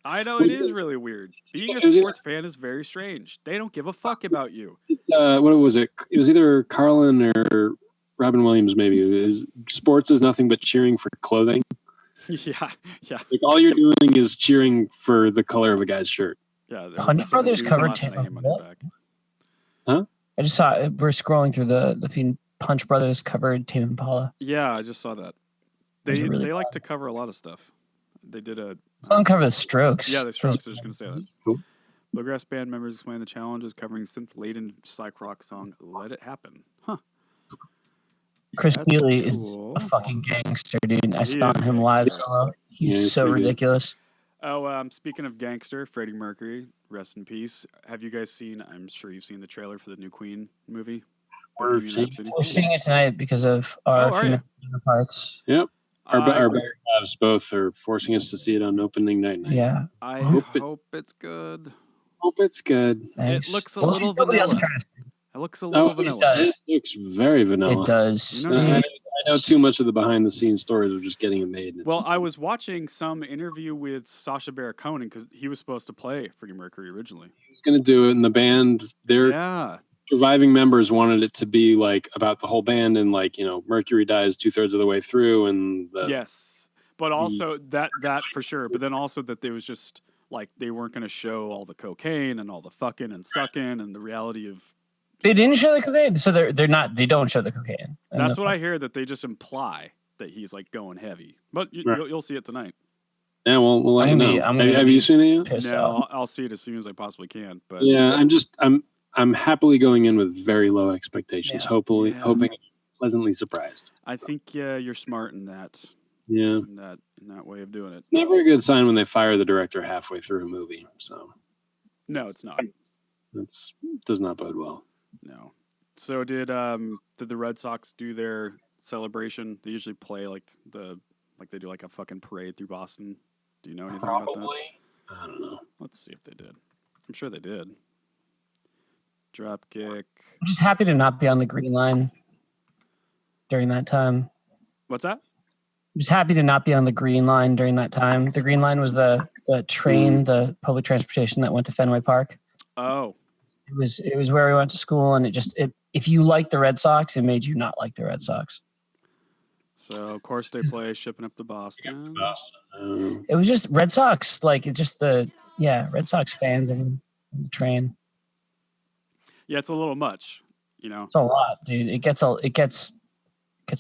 Speaker 1: I know it is really weird. Being a sports fan is very strange. They don't give a fuck about you.
Speaker 2: It's, what was it? It was either Carlin or Robin Williams, maybe. Sports is nothing but cheering for clothing.
Speaker 1: Yeah.
Speaker 2: Like all you're doing is cheering for the color of a guy's shirt.
Speaker 1: Yeah.
Speaker 3: Punch Brothers covered Tame Impala.
Speaker 2: Huh?
Speaker 3: I just saw we're scrolling through the feed. Punch Brothers covered Tame Impala.
Speaker 1: Yeah, I just saw that. They like to cover a lot of stuff. They did a
Speaker 3: song cover the Strokes.
Speaker 1: Yeah, the Strokes. I was just gonna say that. Cool. Bluegrass band members explain the challenges covering synth-laden psych rock song "Let It Happen." Huh.
Speaker 3: Chris Neely is a fucking gangster, dude. I saw him live solo. He's so ridiculous.
Speaker 1: Oh, speaking of gangster, Freddie Mercury, rest in peace. Have you guys seen? I'm sure you've seen the trailer for the new Queen movie.
Speaker 3: We're seeing it tonight because of our parts.
Speaker 2: Yep. Our better halves both are forcing us to see it on opening night.
Speaker 3: Yeah.
Speaker 1: I hope it's good.
Speaker 2: Hope it's good.
Speaker 3: Thanks.
Speaker 1: It looks a little vanilla. It looks a little vanilla.
Speaker 2: It looks very vanilla.
Speaker 3: It does.
Speaker 2: I know too much of the behind-the-scenes stories of just getting it made.
Speaker 1: Well, I was watching some interview with Sacha Baron Cohen because he was supposed to play Freddie Mercury originally.
Speaker 2: He was going to do it, and the band, surviving members wanted it to be like about the whole band, and like Mercury dies 2/3 of the way through, and
Speaker 1: but also that for sure. But then also that there was just like they weren't going to show all the cocaine and all the fucking and sucking and the reality of.
Speaker 3: They didn't show the cocaine, so they're not. They don't show the cocaine.
Speaker 1: That's what I hear. That they just imply that he's like going heavy, but you'll see it tonight.
Speaker 2: Yeah, we'll let you know. Have you seen it yet?
Speaker 1: No, I'll see it as soon as I possibly can. But
Speaker 2: yeah, I'm happily going in with very low expectations, hoping pleasantly surprised.
Speaker 1: I think you're smart in that.
Speaker 2: Yeah,
Speaker 1: in that way of doing it.
Speaker 2: It's never a good sign when they fire the director halfway through a movie. So
Speaker 1: no, it's not.
Speaker 2: Does not bode well.
Speaker 1: No. So did the Red Sox do their celebration? They usually play they do like a fucking parade through Boston. Do you know anything about that?
Speaker 2: I don't know.
Speaker 1: Let's see if they did. I'm sure they did. Dropkick.
Speaker 3: I'm just happy to not be on the green line during that time.
Speaker 1: What's that?
Speaker 3: I'm just happy to not be on the green line during that time. The green line was the train, the public transportation that went to Fenway Park.
Speaker 1: Oh.
Speaker 3: It was where we went to school, and if you liked the Red Sox, it made you not like the Red Sox.
Speaker 1: So of course they play shipping up to Boston.
Speaker 3: It was just Red Sox, like it's just Red Sox fans and the train.
Speaker 1: Yeah, it's a little much,
Speaker 3: It's a lot, dude. It gets a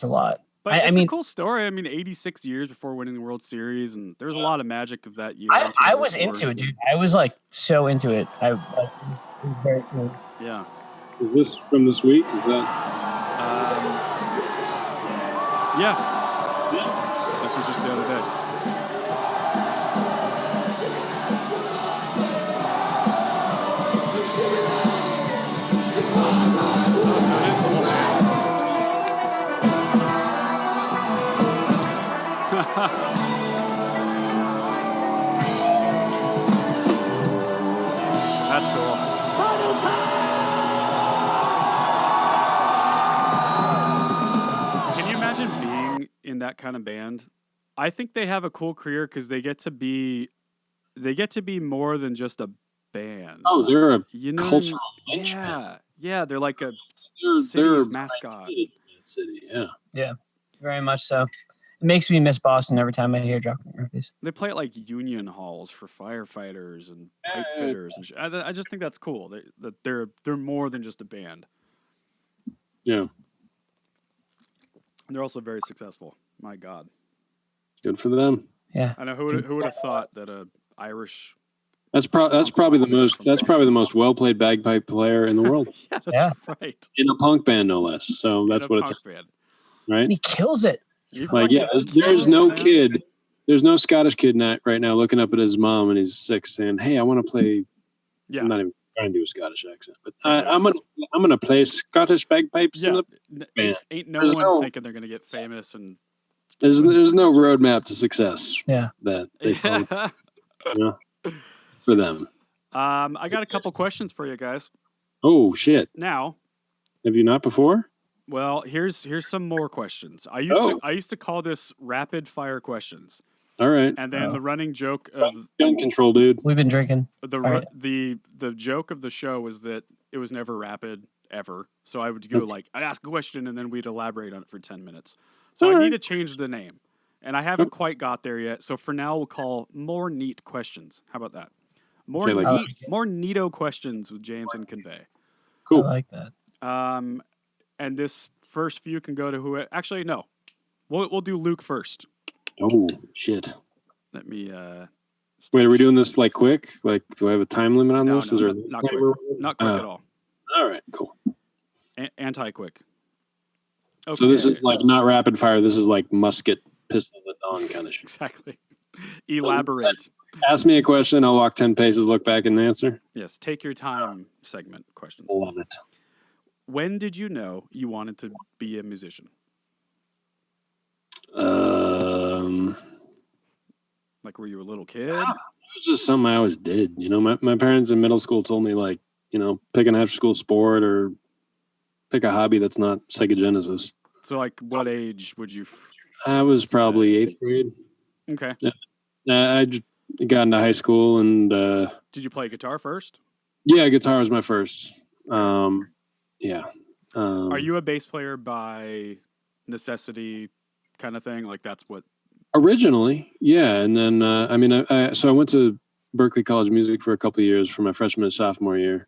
Speaker 3: lot.
Speaker 1: But it's a cool story. I mean, 86 years before winning the World Series, and there's a lot of magic of that year.
Speaker 3: I was into it, dude. I was like so into it. It was very cool.
Speaker 1: Yeah.
Speaker 2: Is this from this week? Is that?
Speaker 1: Yeah. This was just the other day. That's cool. kind of band. I think they have a cool career because they get to be more than just a band.
Speaker 2: Oh, they're a
Speaker 1: you know
Speaker 2: cultural linchpin.
Speaker 1: Yeah, they're like a
Speaker 2: they're
Speaker 1: mascot.
Speaker 2: City, yeah.
Speaker 3: Yeah, very much so. It makes me miss Boston every time I hear Dropkick Murphys.
Speaker 1: They play at like union halls for firefighters and pipe fitters and shit. I just think that's cool. They're more than just a band.
Speaker 2: Yeah.
Speaker 1: And they're also very successful. My God.
Speaker 2: Good for them.
Speaker 3: Yeah.
Speaker 1: I know who would have thought that a Irish.
Speaker 2: That's probably the most well played bagpipe player in the world.
Speaker 1: That's right.
Speaker 2: In a punk band, no less. So that's what it's
Speaker 1: band.
Speaker 2: Right.
Speaker 3: And he kills it.
Speaker 2: Like, yeah, there's no kid, there's no Scottish kid right now looking up at his mom when he's 6 saying, "Hey, I want to play."
Speaker 1: Yeah.
Speaker 2: I'm not even trying to do a Scottish accent, but I'm gonna play Scottish bagpipes in the band.
Speaker 1: Ain't no one thinking they're gonna get famous and.
Speaker 2: There's no roadmap to success.
Speaker 3: Yeah.
Speaker 2: That they for them.
Speaker 1: I got a couple questions for you guys.
Speaker 2: Oh shit!
Speaker 1: Now,
Speaker 2: have you not before?
Speaker 1: Well, here's some more questions. I used to call this rapid fire questions.
Speaker 2: All right.
Speaker 1: And then the running joke of
Speaker 2: gun control, dude.
Speaker 3: We've been drinking.
Speaker 1: The joke of the show was that it was never rapid ever. So I would go I'd ask a question and then we'd elaborate on it for 10 minutes. So I need to change the name. And I haven't quite got there yet. So for now we'll call more neat questions. How about that? More neato questions with James and Convey.
Speaker 2: Cool.
Speaker 3: I like that.
Speaker 1: And this first few can go to who? Actually, no. We'll do Luke first.
Speaker 2: Oh shit!
Speaker 1: Let me.
Speaker 2: Wait, are we doing this like quick? Like, do I have a time limit on this?
Speaker 1: No, not quick. Not quick at all.
Speaker 2: All right, cool.
Speaker 1: Anti-quick.
Speaker 2: Okay. So this is like not rapid fire. This is like musket pistols at dawn kind of shit.
Speaker 1: Exactly. Elaborate.
Speaker 2: Ask me a question. I'll walk 10 paces, look back, and answer.
Speaker 1: Yes. Take your time. Segment questions.
Speaker 2: Love it.
Speaker 1: When did you know you wanted to be a musician? Like, were you a little kid?
Speaker 2: It was just something I always did. You know, my parents in middle school told me, like, you know, pick an after school sport or pick a hobby that's not psychogenesis.
Speaker 1: So, like, what age would you?
Speaker 2: I was probably 8th grade.
Speaker 1: Okay.
Speaker 2: Yeah. I just got into high school and.
Speaker 1: Did you play guitar first?
Speaker 2: Yeah, guitar was my first. Yeah.
Speaker 1: Are you a bass player by necessity kind of thing? Like that's what?
Speaker 2: Originally, yeah. And then, I went to Berklee College of Music for a couple of years for my freshman and sophomore year.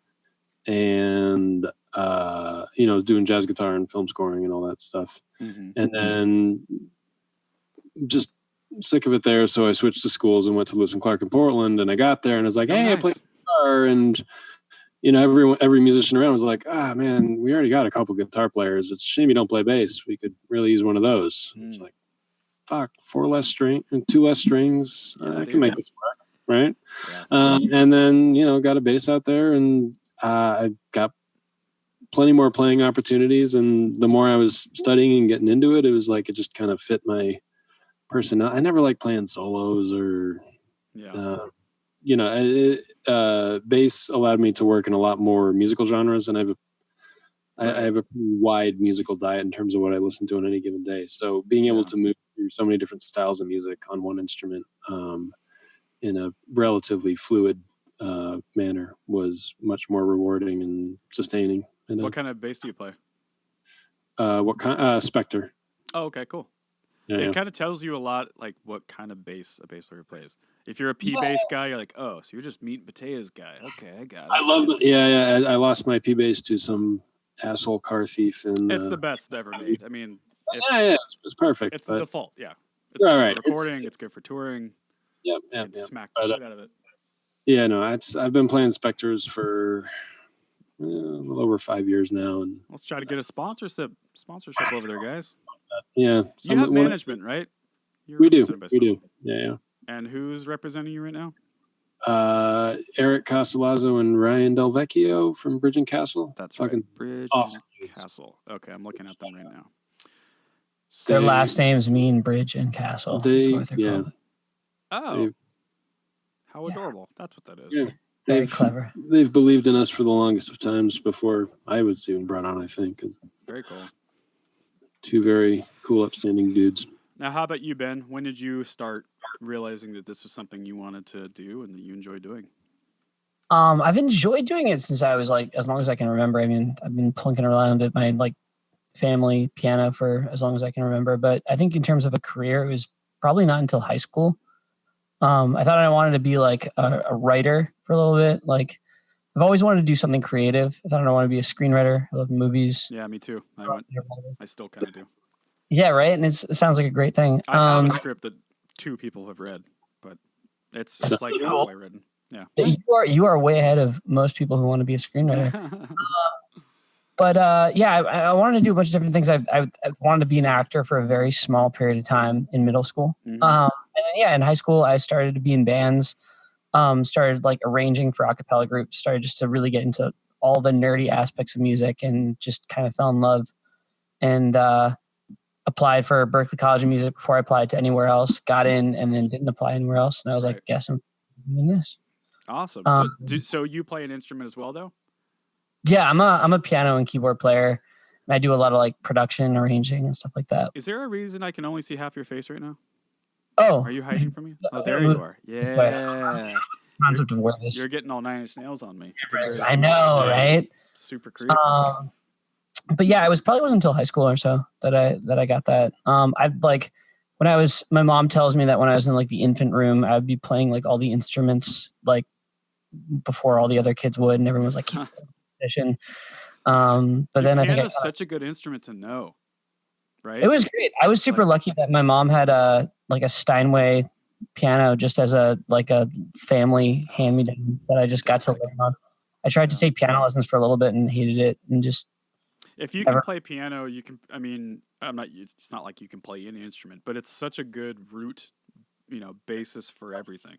Speaker 2: And, I was doing jazz guitar and film scoring and all that stuff. Mm-hmm. And then just sick of it there. So I switched to schools and went to Lewis and Clark in Portland. And I got there and I was like, hey, nice. I play guitar. And, every musician around was like, man, we already got a couple guitar players. It's a shame you don't play bass. We could really use one of those. It's like, fuck, 2 less strings. I can make this work, right? Yeah. And then, got a bass out there and I got plenty more playing opportunities. And the more I was studying and getting into it, it was like it just kind of fit my personality. I never liked playing solos or, bass allowed me to work in a lot more musical genres, and I have a pretty wide musical diet in terms of what I listen to on any given day. So being able to move through so many different styles of music on one instrument in a relatively fluid manner was much more rewarding and sustaining.
Speaker 1: What kind of bass do you play?
Speaker 2: Spectre.
Speaker 1: Oh, okay, cool. Yeah, it kind of tells you a lot, like what kind of bass a bass player plays. If you're a P bass guy, you're like, oh, so you're just meat and potatoes guy. Okay, I got it.
Speaker 2: I love it. Yeah. I lost my P bass to some asshole car thief, and
Speaker 1: it's the best ever made. I mean,
Speaker 2: it's perfect.
Speaker 1: It's the default. Yeah, it's good for recording. It's good for touring.
Speaker 2: Yeah.
Speaker 1: Smack the shit out of it.
Speaker 2: Yeah, no, I've been playing Spectres for a little over 5 years now, and
Speaker 1: let's try to get a sponsorship over there, guys.
Speaker 2: Yeah,
Speaker 1: you have management, right?
Speaker 2: We do. Yeah.
Speaker 1: And who's representing you right now?
Speaker 2: Eric Castellazzo and Ryan Del Vecchio from Bridge and Castle.
Speaker 1: That's right. Bridge and Castle. Okay, I'm looking at them right now.
Speaker 3: Their last names mean Bridge and Castle.
Speaker 1: Oh, how adorable! That's what that is.
Speaker 2: Yeah.
Speaker 3: Very clever.
Speaker 2: They've believed in us for the longest of times before I was even brought on, I think.
Speaker 1: Very cool.
Speaker 2: 2 very cool, upstanding dudes.
Speaker 1: Now, how about you, Ben? When did you start realizing that this was something you wanted to do and that you enjoy doing?
Speaker 3: I've enjoyed doing it since I was like, as long as I can remember. I mean, I've been plunking around at my like family piano for as long as I can remember. But I think in terms of a career, it was probably not until high school. I thought I wanted to be like a writer for a little bit. Like I've always wanted to do something creative. I thought I wanted to be a screenwriter. I love movies.
Speaker 1: Yeah, me too. I still kind of do.
Speaker 3: Yeah, right. And it sounds like a great thing.
Speaker 1: I have a script that 2 people have read, but it's like halfway written. Yeah.
Speaker 3: You are way ahead of most people who want to be a screenwriter. But I wanted to do a bunch of different things. I wanted to be an actor for a very small period of time in middle school.
Speaker 1: Mm-hmm.
Speaker 3: And then, in high school, I started to be in bands, started like arranging for a cappella groups, started just to really get into all the nerdy aspects of music and just kind of fell in love and applied for Berklee College of Music before I applied to anywhere else, got in and then didn't apply anywhere else. And I was like, guess I'm doing this.
Speaker 1: Awesome. So you play an instrument as well, though?
Speaker 3: Yeah, I'm a piano and keyboard player, and I do a lot of like production, arranging, and stuff like that.
Speaker 1: Is there a reason I can only see half your face right now?
Speaker 3: Oh,
Speaker 1: are you hiding from me? Oh, there you are. Yeah.
Speaker 3: Concept of where this.
Speaker 1: You're getting all 9 Inch Nails on me.
Speaker 3: I know, right?
Speaker 1: Super creepy.
Speaker 3: But yeah, it wasn't until high school or so that I got that. My mom tells me that when I was in like the infant room, I would be playing like all the instruments like before all the other kids would, and everyone was like, keep position. But then I think it's
Speaker 1: such a good instrument to know, right?
Speaker 3: It was great. I was super lucky that my mom had a Steinway piano just as a family hand-me-down that I just got to learn on. I tried to take piano lessons for a little bit and hated it, and just.
Speaker 1: If you can play piano, you can. I mean, it's not like you can play any instrument, but it's such a good root, basis for everything.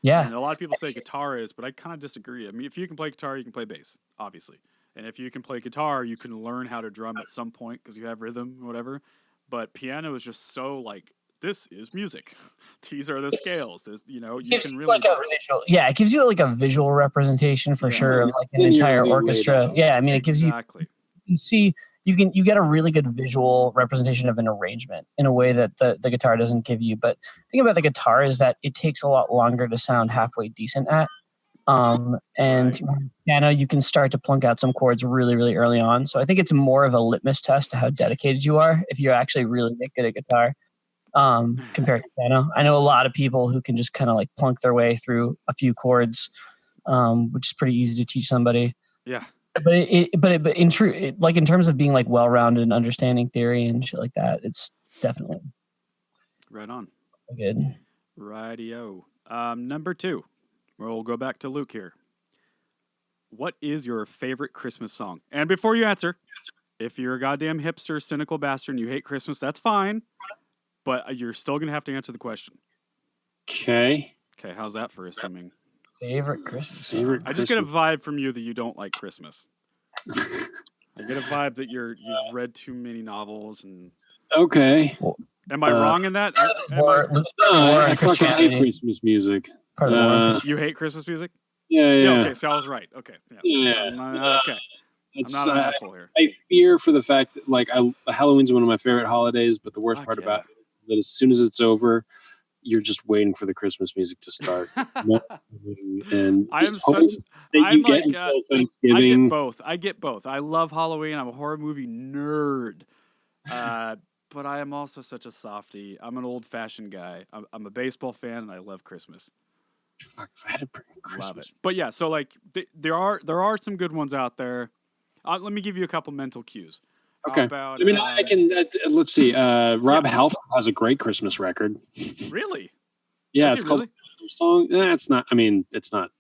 Speaker 3: Yeah.
Speaker 1: And a lot of people say guitar is, but I kind of disagree. I mean, if you can play guitar, you can play bass, obviously. And if you can play guitar, you can learn how to drum at some point because you have rhythm or whatever. But piano is just so like, this is music. These are the scales. This, you can really.
Speaker 3: It gives you like a visual representation for sure of like an entire orchestra. Yeah, I mean, it gives you. You can see. You get a really good visual representation of an arrangement in a way that the guitar doesn't give you. But the thing about the guitar is that it takes a lot longer to sound halfway decent at. And piano, you can start to plunk out some chords really, really early on. So I think it's more of a litmus test to how dedicated you are if you're actually really good at guitar compared to piano. I know a lot of people who can just kind of like plunk their way through a few chords, which is pretty easy to teach somebody.
Speaker 1: Yeah.
Speaker 3: But in terms of being like well-rounded and understanding theory and shit like that, it's definitely
Speaker 1: right on.
Speaker 3: Good.
Speaker 1: Rightio. Number 2. We'll go back to Luke here. What is your favorite Christmas song? And before you answer, if you're a goddamn hipster, cynical bastard, and you hate Christmas, that's fine. But you're still gonna have to answer the question.
Speaker 2: Okay.
Speaker 1: How's that for assuming?
Speaker 3: Favorite Christmas song?
Speaker 1: I just get a vibe from you that you don't like Christmas. I get a vibe that you've read too many novels and.
Speaker 2: Okay.
Speaker 1: Am I wrong in that?
Speaker 2: I fucking hate Christmas music.
Speaker 1: You hate Christmas music?
Speaker 2: Yeah.
Speaker 1: Okay, so I was right. Okay. Yeah. Okay. I'm not an asshole here.
Speaker 2: I fear for the fact that like Halloween's one of my favorite holidays, but the worst part about it is that as soon as it's over, you're just waiting for the Christmas music to start. And Thanksgiving.
Speaker 1: I get both. I love Halloween. I'm a horror movie nerd. But I am also such a softie. I'm an old-fashioned guy. I'm a baseball fan, and I love Christmas.
Speaker 2: Fuck, if I had to bring Christmas.
Speaker 1: Love it. But yeah, so like there are some good ones out there. Let me give you a couple mental cues.
Speaker 2: Okay.
Speaker 1: About,
Speaker 2: I can. Let's see. Rob Halford has a great Christmas record.
Speaker 1: Really?
Speaker 2: Yeah, it's called Song. It's not. I mean, it's not.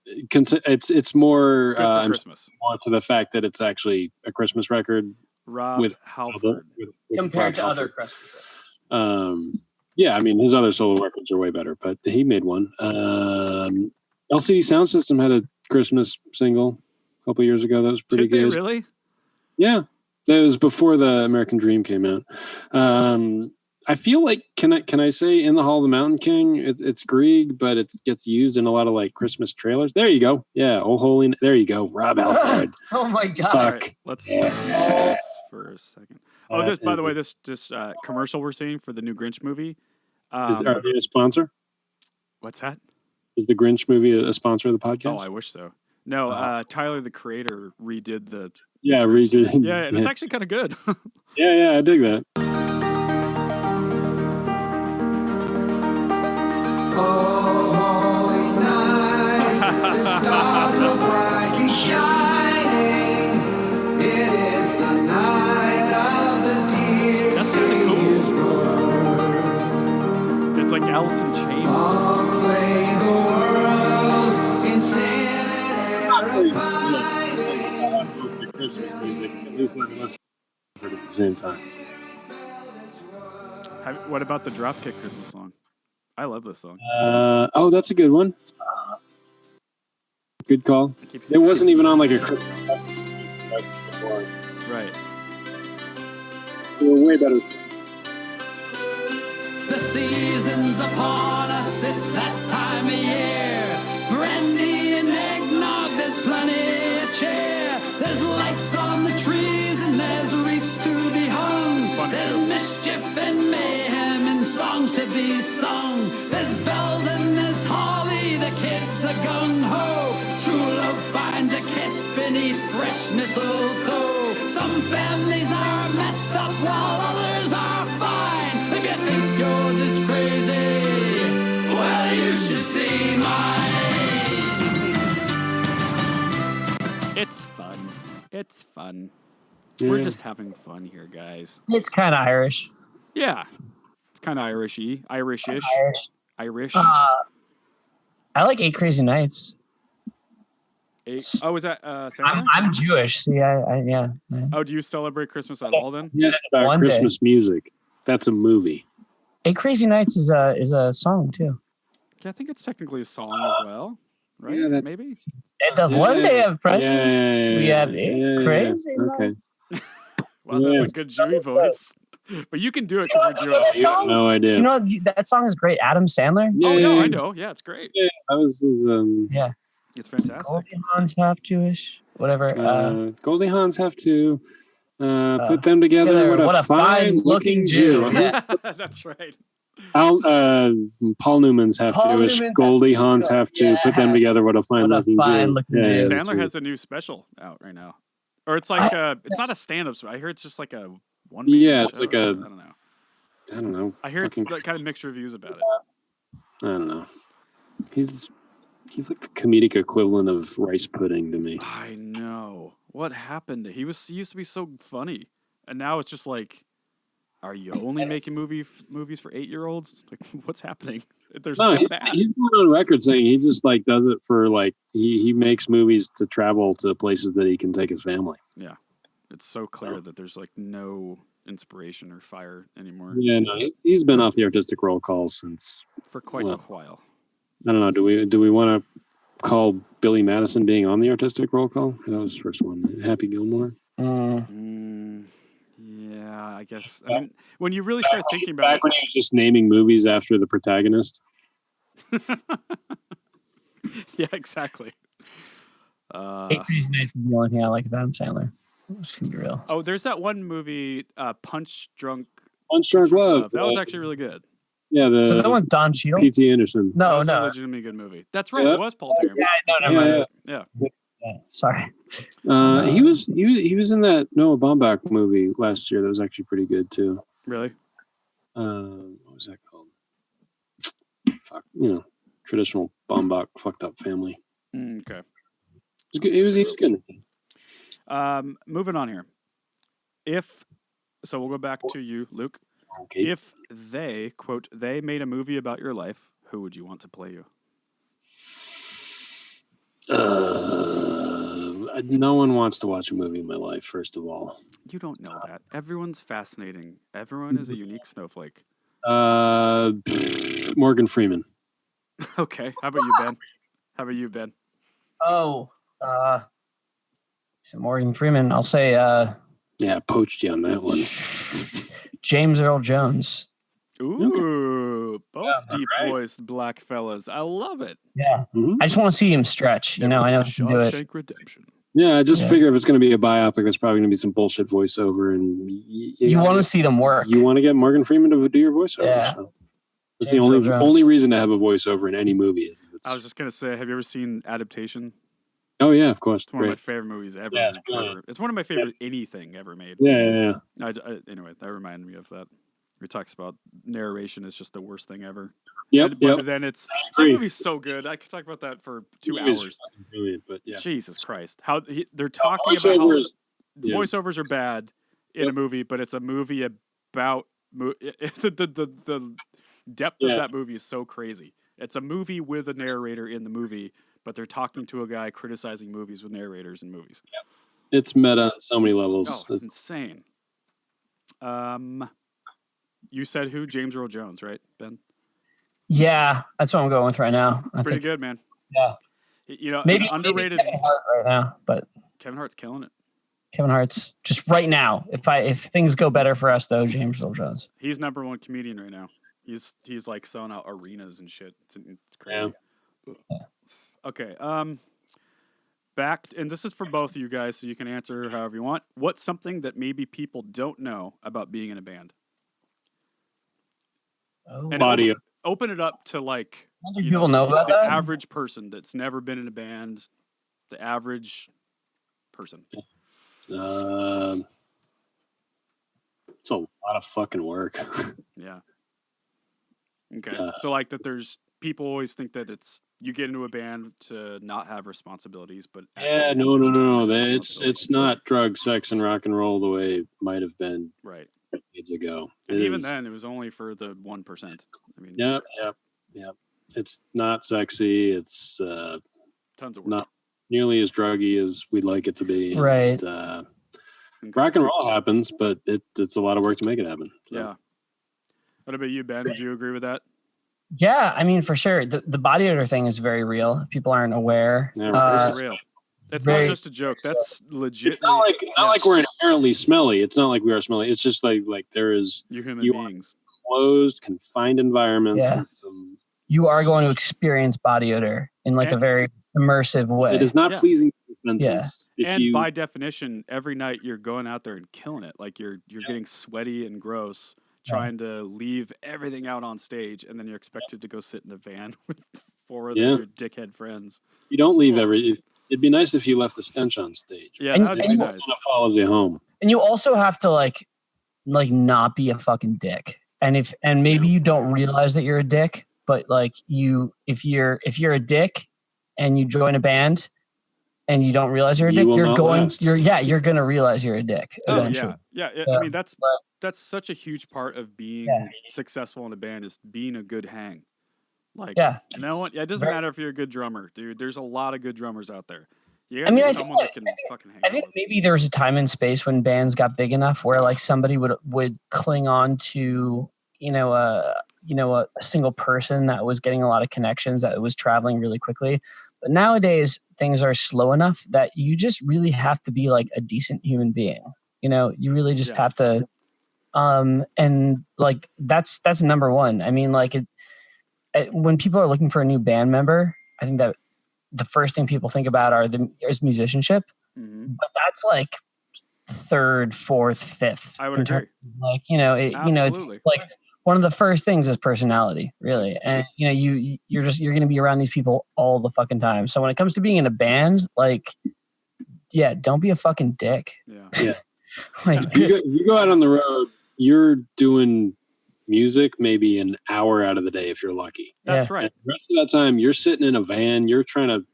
Speaker 2: It's more.
Speaker 1: Christmas.
Speaker 2: More to the fact that it's actually a Christmas record.
Speaker 1: Rob Halford
Speaker 3: compared to other Christmas.
Speaker 2: Yeah, I mean his other solo records are way better, but he made one. LCD Sound System had a Christmas single a couple years ago that was pretty good.
Speaker 1: Really?
Speaker 2: Yeah, that was before the American Dream came out. I feel like can I say In the Hall of the Mountain King? It's Grieg, but it gets used in a lot of like Christmas trailers. There you go. Yeah, Oh Holy. There you go. Rob Halford.
Speaker 3: Oh my God.
Speaker 1: All right, let's do this for a second. This, by the way, this commercial we're seeing for the new Grinch movie.
Speaker 2: Are they a sponsor?
Speaker 1: What's that?
Speaker 2: Is the Grinch movie a sponsor of the podcast?
Speaker 1: Oh, I wish so. No, Tyler, the creator, redid the...
Speaker 2: Yeah, redid.
Speaker 1: Yeah, and it's actually kind of good.
Speaker 2: Yeah, I dig that.
Speaker 9: Holy night, the stars are brightly shining. It is the night of the dear Savior's birth.
Speaker 1: It's like Alice in Chains.
Speaker 9: Long lay the world in sin and
Speaker 2: Christmas music, at least let us at the same time.
Speaker 1: What about the Dropkick Christmas song? I love this song.
Speaker 2: That's a good one. Good call. It wasn't even on like a Christmas before.
Speaker 1: Right.
Speaker 2: They were way better.
Speaker 9: The season's upon us, it's that time of year. Brandy and eggnog, there's plenty of cheer. There's lights on the trees and there's wreaths to be hung. There's mischief and mayhem and songs to be sung. There's bells and there's holly, the kids are gung-ho. True love finds a kiss beneath fresh mistletoe. Some families are messed up while others are fine. If you think yours is crazy, well, you should see mine.
Speaker 1: It's fun. It's fun.
Speaker 2: Yeah.
Speaker 1: We're just having fun here, guys.
Speaker 3: It's kind of Irish.
Speaker 1: Yeah. It's kind of Irish-y. Irish-ish. Irish.
Speaker 3: I like 8 Crazy Nights.
Speaker 1: Oh, is that Santa?
Speaker 3: I'm Jewish. See, yeah.
Speaker 1: Oh, do you celebrate Christmas at all then?
Speaker 2: Yes, about Christmas music. That's a movie.
Speaker 3: 8 Crazy Nights is a song too.
Speaker 1: Yeah, I think it's technically a song as well, right?
Speaker 2: Yeah,
Speaker 1: maybe.
Speaker 3: And the one day of pressure, we have 8
Speaker 2: yeah,
Speaker 3: Crazy
Speaker 2: okay.
Speaker 3: Nights.
Speaker 1: Well, that's a good Jewy voice. But you can do it because you're Jewish.
Speaker 2: You have no idea.
Speaker 3: You know, that song is great. Adam Sandler.
Speaker 1: Oh, no, I know. Yeah, it's great.
Speaker 2: Yeah, that was his,
Speaker 3: yeah.
Speaker 1: It's fantastic.
Speaker 3: Goldie Hawn's half Jewish. Whatever.
Speaker 2: Goldie Hawn's have to put them together. What a fine-looking Jew.
Speaker 3: Yeah.
Speaker 1: That's right.
Speaker 2: Paul Newman's have to do is Goldie Hawn's have to put them together. What a fine-looking Jew. Yeah,
Speaker 1: Sandler has a new special out right now. Or it's like it's not a stand-up. I hear it's just like a one.
Speaker 2: Yeah, it's
Speaker 1: show.
Speaker 2: like a. I don't know.
Speaker 1: I hear it's kind of mixed reviews about it.
Speaker 2: I don't know. He's like the comedic equivalent of rice pudding to me.
Speaker 1: I know. What happened? He used to be so funny, and now it's just like, are you only making movies for 8-year-olds? Like, what's happening? They're so bad.
Speaker 2: He's going on record saying he just like does it for like he makes movies to travel to places that he can take his family.
Speaker 1: Yeah, it's so clear that there's like no inspiration or fire anymore.
Speaker 2: Yeah, no, he's been off the artistic roll call since
Speaker 1: for quite a while.
Speaker 2: I don't know. Do we want to call Billy Madison being on the artistic roll call? That was the first one. Happy Gilmore.
Speaker 1: Yeah, I guess. I mean, when you really start thinking about it,
Speaker 2: when he was just naming movies after the protagonist.
Speaker 1: Yeah, exactly.
Speaker 3: 8 Crazy Nights is the only thing I like of Adam Sandler. Which can be real.
Speaker 1: Oh, there's that one movie, Punch Drunk
Speaker 2: Love.
Speaker 1: That was actually really good.
Speaker 2: Yeah,
Speaker 3: so that one Don Cheadle?
Speaker 2: P.T. Anderson.
Speaker 1: That was a legitimately good movie. That's right. It was Paul Terry.
Speaker 3: Yeah.
Speaker 1: Sorry.
Speaker 2: He was in that Noah Baumbach movie last year that was actually pretty good too.
Speaker 1: Really?
Speaker 2: What was that called? Fuck, traditional Baumbach fucked up family.
Speaker 1: Okay.
Speaker 2: He was good.
Speaker 1: Moving on here. So we'll go back to you, Luke.
Speaker 2: Okay.
Speaker 1: If they, quote, they made a movie about your life, who would you want to play you?
Speaker 2: No one wants to watch a movie in my life, first of all.
Speaker 1: You don't know that. Everyone's fascinating. Everyone is a unique snowflake.
Speaker 2: Morgan Freeman.
Speaker 1: Okay. How about you, Ben?
Speaker 3: Oh, so Morgan Freeman. I'll say.
Speaker 2: Yeah, poached you on that one.
Speaker 3: James Earl Jones.
Speaker 1: Ooh, both deep-voiced black fellas. I love it.
Speaker 3: Yeah, I just want to see him stretch. I know he can do it.
Speaker 1: Redemption.
Speaker 2: Yeah, I just figure if it's going to be a biopic, there's probably going to be some bullshit voiceover, and
Speaker 3: you want to see them work.
Speaker 2: You want to get Morgan Freeman to do your voiceover.
Speaker 3: Yeah.
Speaker 2: So. That's the only reason to have a voiceover in any movie. Is
Speaker 1: I was just going to say, have you ever seen Adaptation?
Speaker 2: Oh, yeah, of course.
Speaker 1: It's one of my favorite movies ever.
Speaker 2: Yeah.
Speaker 1: It's one of my favorite anything ever made.
Speaker 2: Yeah.
Speaker 1: Anyway, that reminded me of that. We talks about narration is just the worst thing ever.
Speaker 2: But
Speaker 1: then that movie's so good. I could talk about that for 2 hours.
Speaker 2: Brilliant, but
Speaker 1: Jesus Christ, how they're talking about how voiceovers are bad in a movie, but it's a movie about the depth of that movie is so crazy. It's a movie with a narrator in the movie, but they're talking to a guy criticizing movies with narrators in movies.
Speaker 2: Yeah. It's meta on so many levels.
Speaker 1: Oh, it's insane. You said who? James Earl Jones, right, Ben?
Speaker 3: Yeah, that's what I'm going with right now.
Speaker 1: It's pretty good, man.
Speaker 3: Yeah.
Speaker 1: You know,
Speaker 3: maybe
Speaker 1: underrated
Speaker 3: Kevin Hart right now, but
Speaker 1: Kevin Hart's killing it.
Speaker 3: Kevin Hart's just right now. If things go better for us, though, James Earl Jones.
Speaker 1: He's number one comedian right now. He's like selling out arenas and shit. It's crazy.
Speaker 3: Yeah.
Speaker 1: Okay. Back, and this is for both of you guys, so you can answer however you want. What's something that maybe people don't know about being in a band?
Speaker 3: Oh.
Speaker 2: Body.
Speaker 1: Open it up to like
Speaker 3: people know about
Speaker 1: the
Speaker 3: that?
Speaker 1: average person that's never been in a band. The average person.
Speaker 2: It's a lot of fucking work.
Speaker 1: Yeah. Okay. So like that there's people always think that it's you get into a band to not have responsibilities, but
Speaker 2: no. It's not drugs, sex, and rock and roll the way it might have been decades ago.
Speaker 1: And even then it was only for the 1%. I mean
Speaker 2: Yep. It's not sexy. It's
Speaker 1: tons of work.
Speaker 2: Not nearly as druggy as we'd like it to be.
Speaker 3: Right.
Speaker 2: And, rock and roll happens, but it's a lot of work to make it happen. So.
Speaker 1: Yeah. What about you, Ben? Would you agree with that?
Speaker 3: Yeah, I mean, for sure. The body odor thing is very real. People aren't aware.
Speaker 1: It's real. It's not just a joke. That's legit.
Speaker 2: It's not like we're inherently smelly. It's not like we are smelly. It's just like there is
Speaker 1: you human beings.
Speaker 2: Closed, confined environments.
Speaker 3: Yeah.
Speaker 2: With some...
Speaker 3: You are going to experience body odor in like a very immersive way.
Speaker 2: It is not pleasing to the senses.
Speaker 1: And by definition, every night you're going out there and killing it. Like you're getting sweaty and gross, trying to leave everything out on stage, and then you're expected to go sit in a van with 4 of your dickhead friends.
Speaker 2: You don't leave it'd be nice if you left the stench on stage.
Speaker 1: Yeah, that'd be nice.
Speaker 2: It follows you home.
Speaker 3: And you also have to like not be a fucking dick. And maybe you don't realize that you're a dick, but like if you're a dick and you join a band and you don't realize you're a dick, you're gonna realize you're a dick eventually.
Speaker 1: Yeah. I mean that's such a huge part of being successful in a band is being a good hang. Like it doesn't matter if you're a good drummer, dude. There's a lot of good drummers out there. I
Speaker 3: think maybe there was a time and space when bands got big enough where like somebody would cling on to a single person that was getting a lot of connections, that was traveling really quickly. But nowadays things are slow enough that you just really have to be like a decent human being. You really just have to and like that's number one. I mean, like when people are looking for a new band member, I think that the first thing people think about is musicianship, but that's like 3rd, 4th, 5th.
Speaker 1: I would agree.
Speaker 3: Like it's like one of the first things is personality, really, and you're going to be around these people all the fucking time. So when it comes to being in a band, like, don't be a fucking dick.
Speaker 2: Yeah. Like you go out on the road, you're doing music maybe an hour out of the day if you're lucky.
Speaker 1: That's right.
Speaker 2: And the rest of that time you're sitting in a van, you're trying to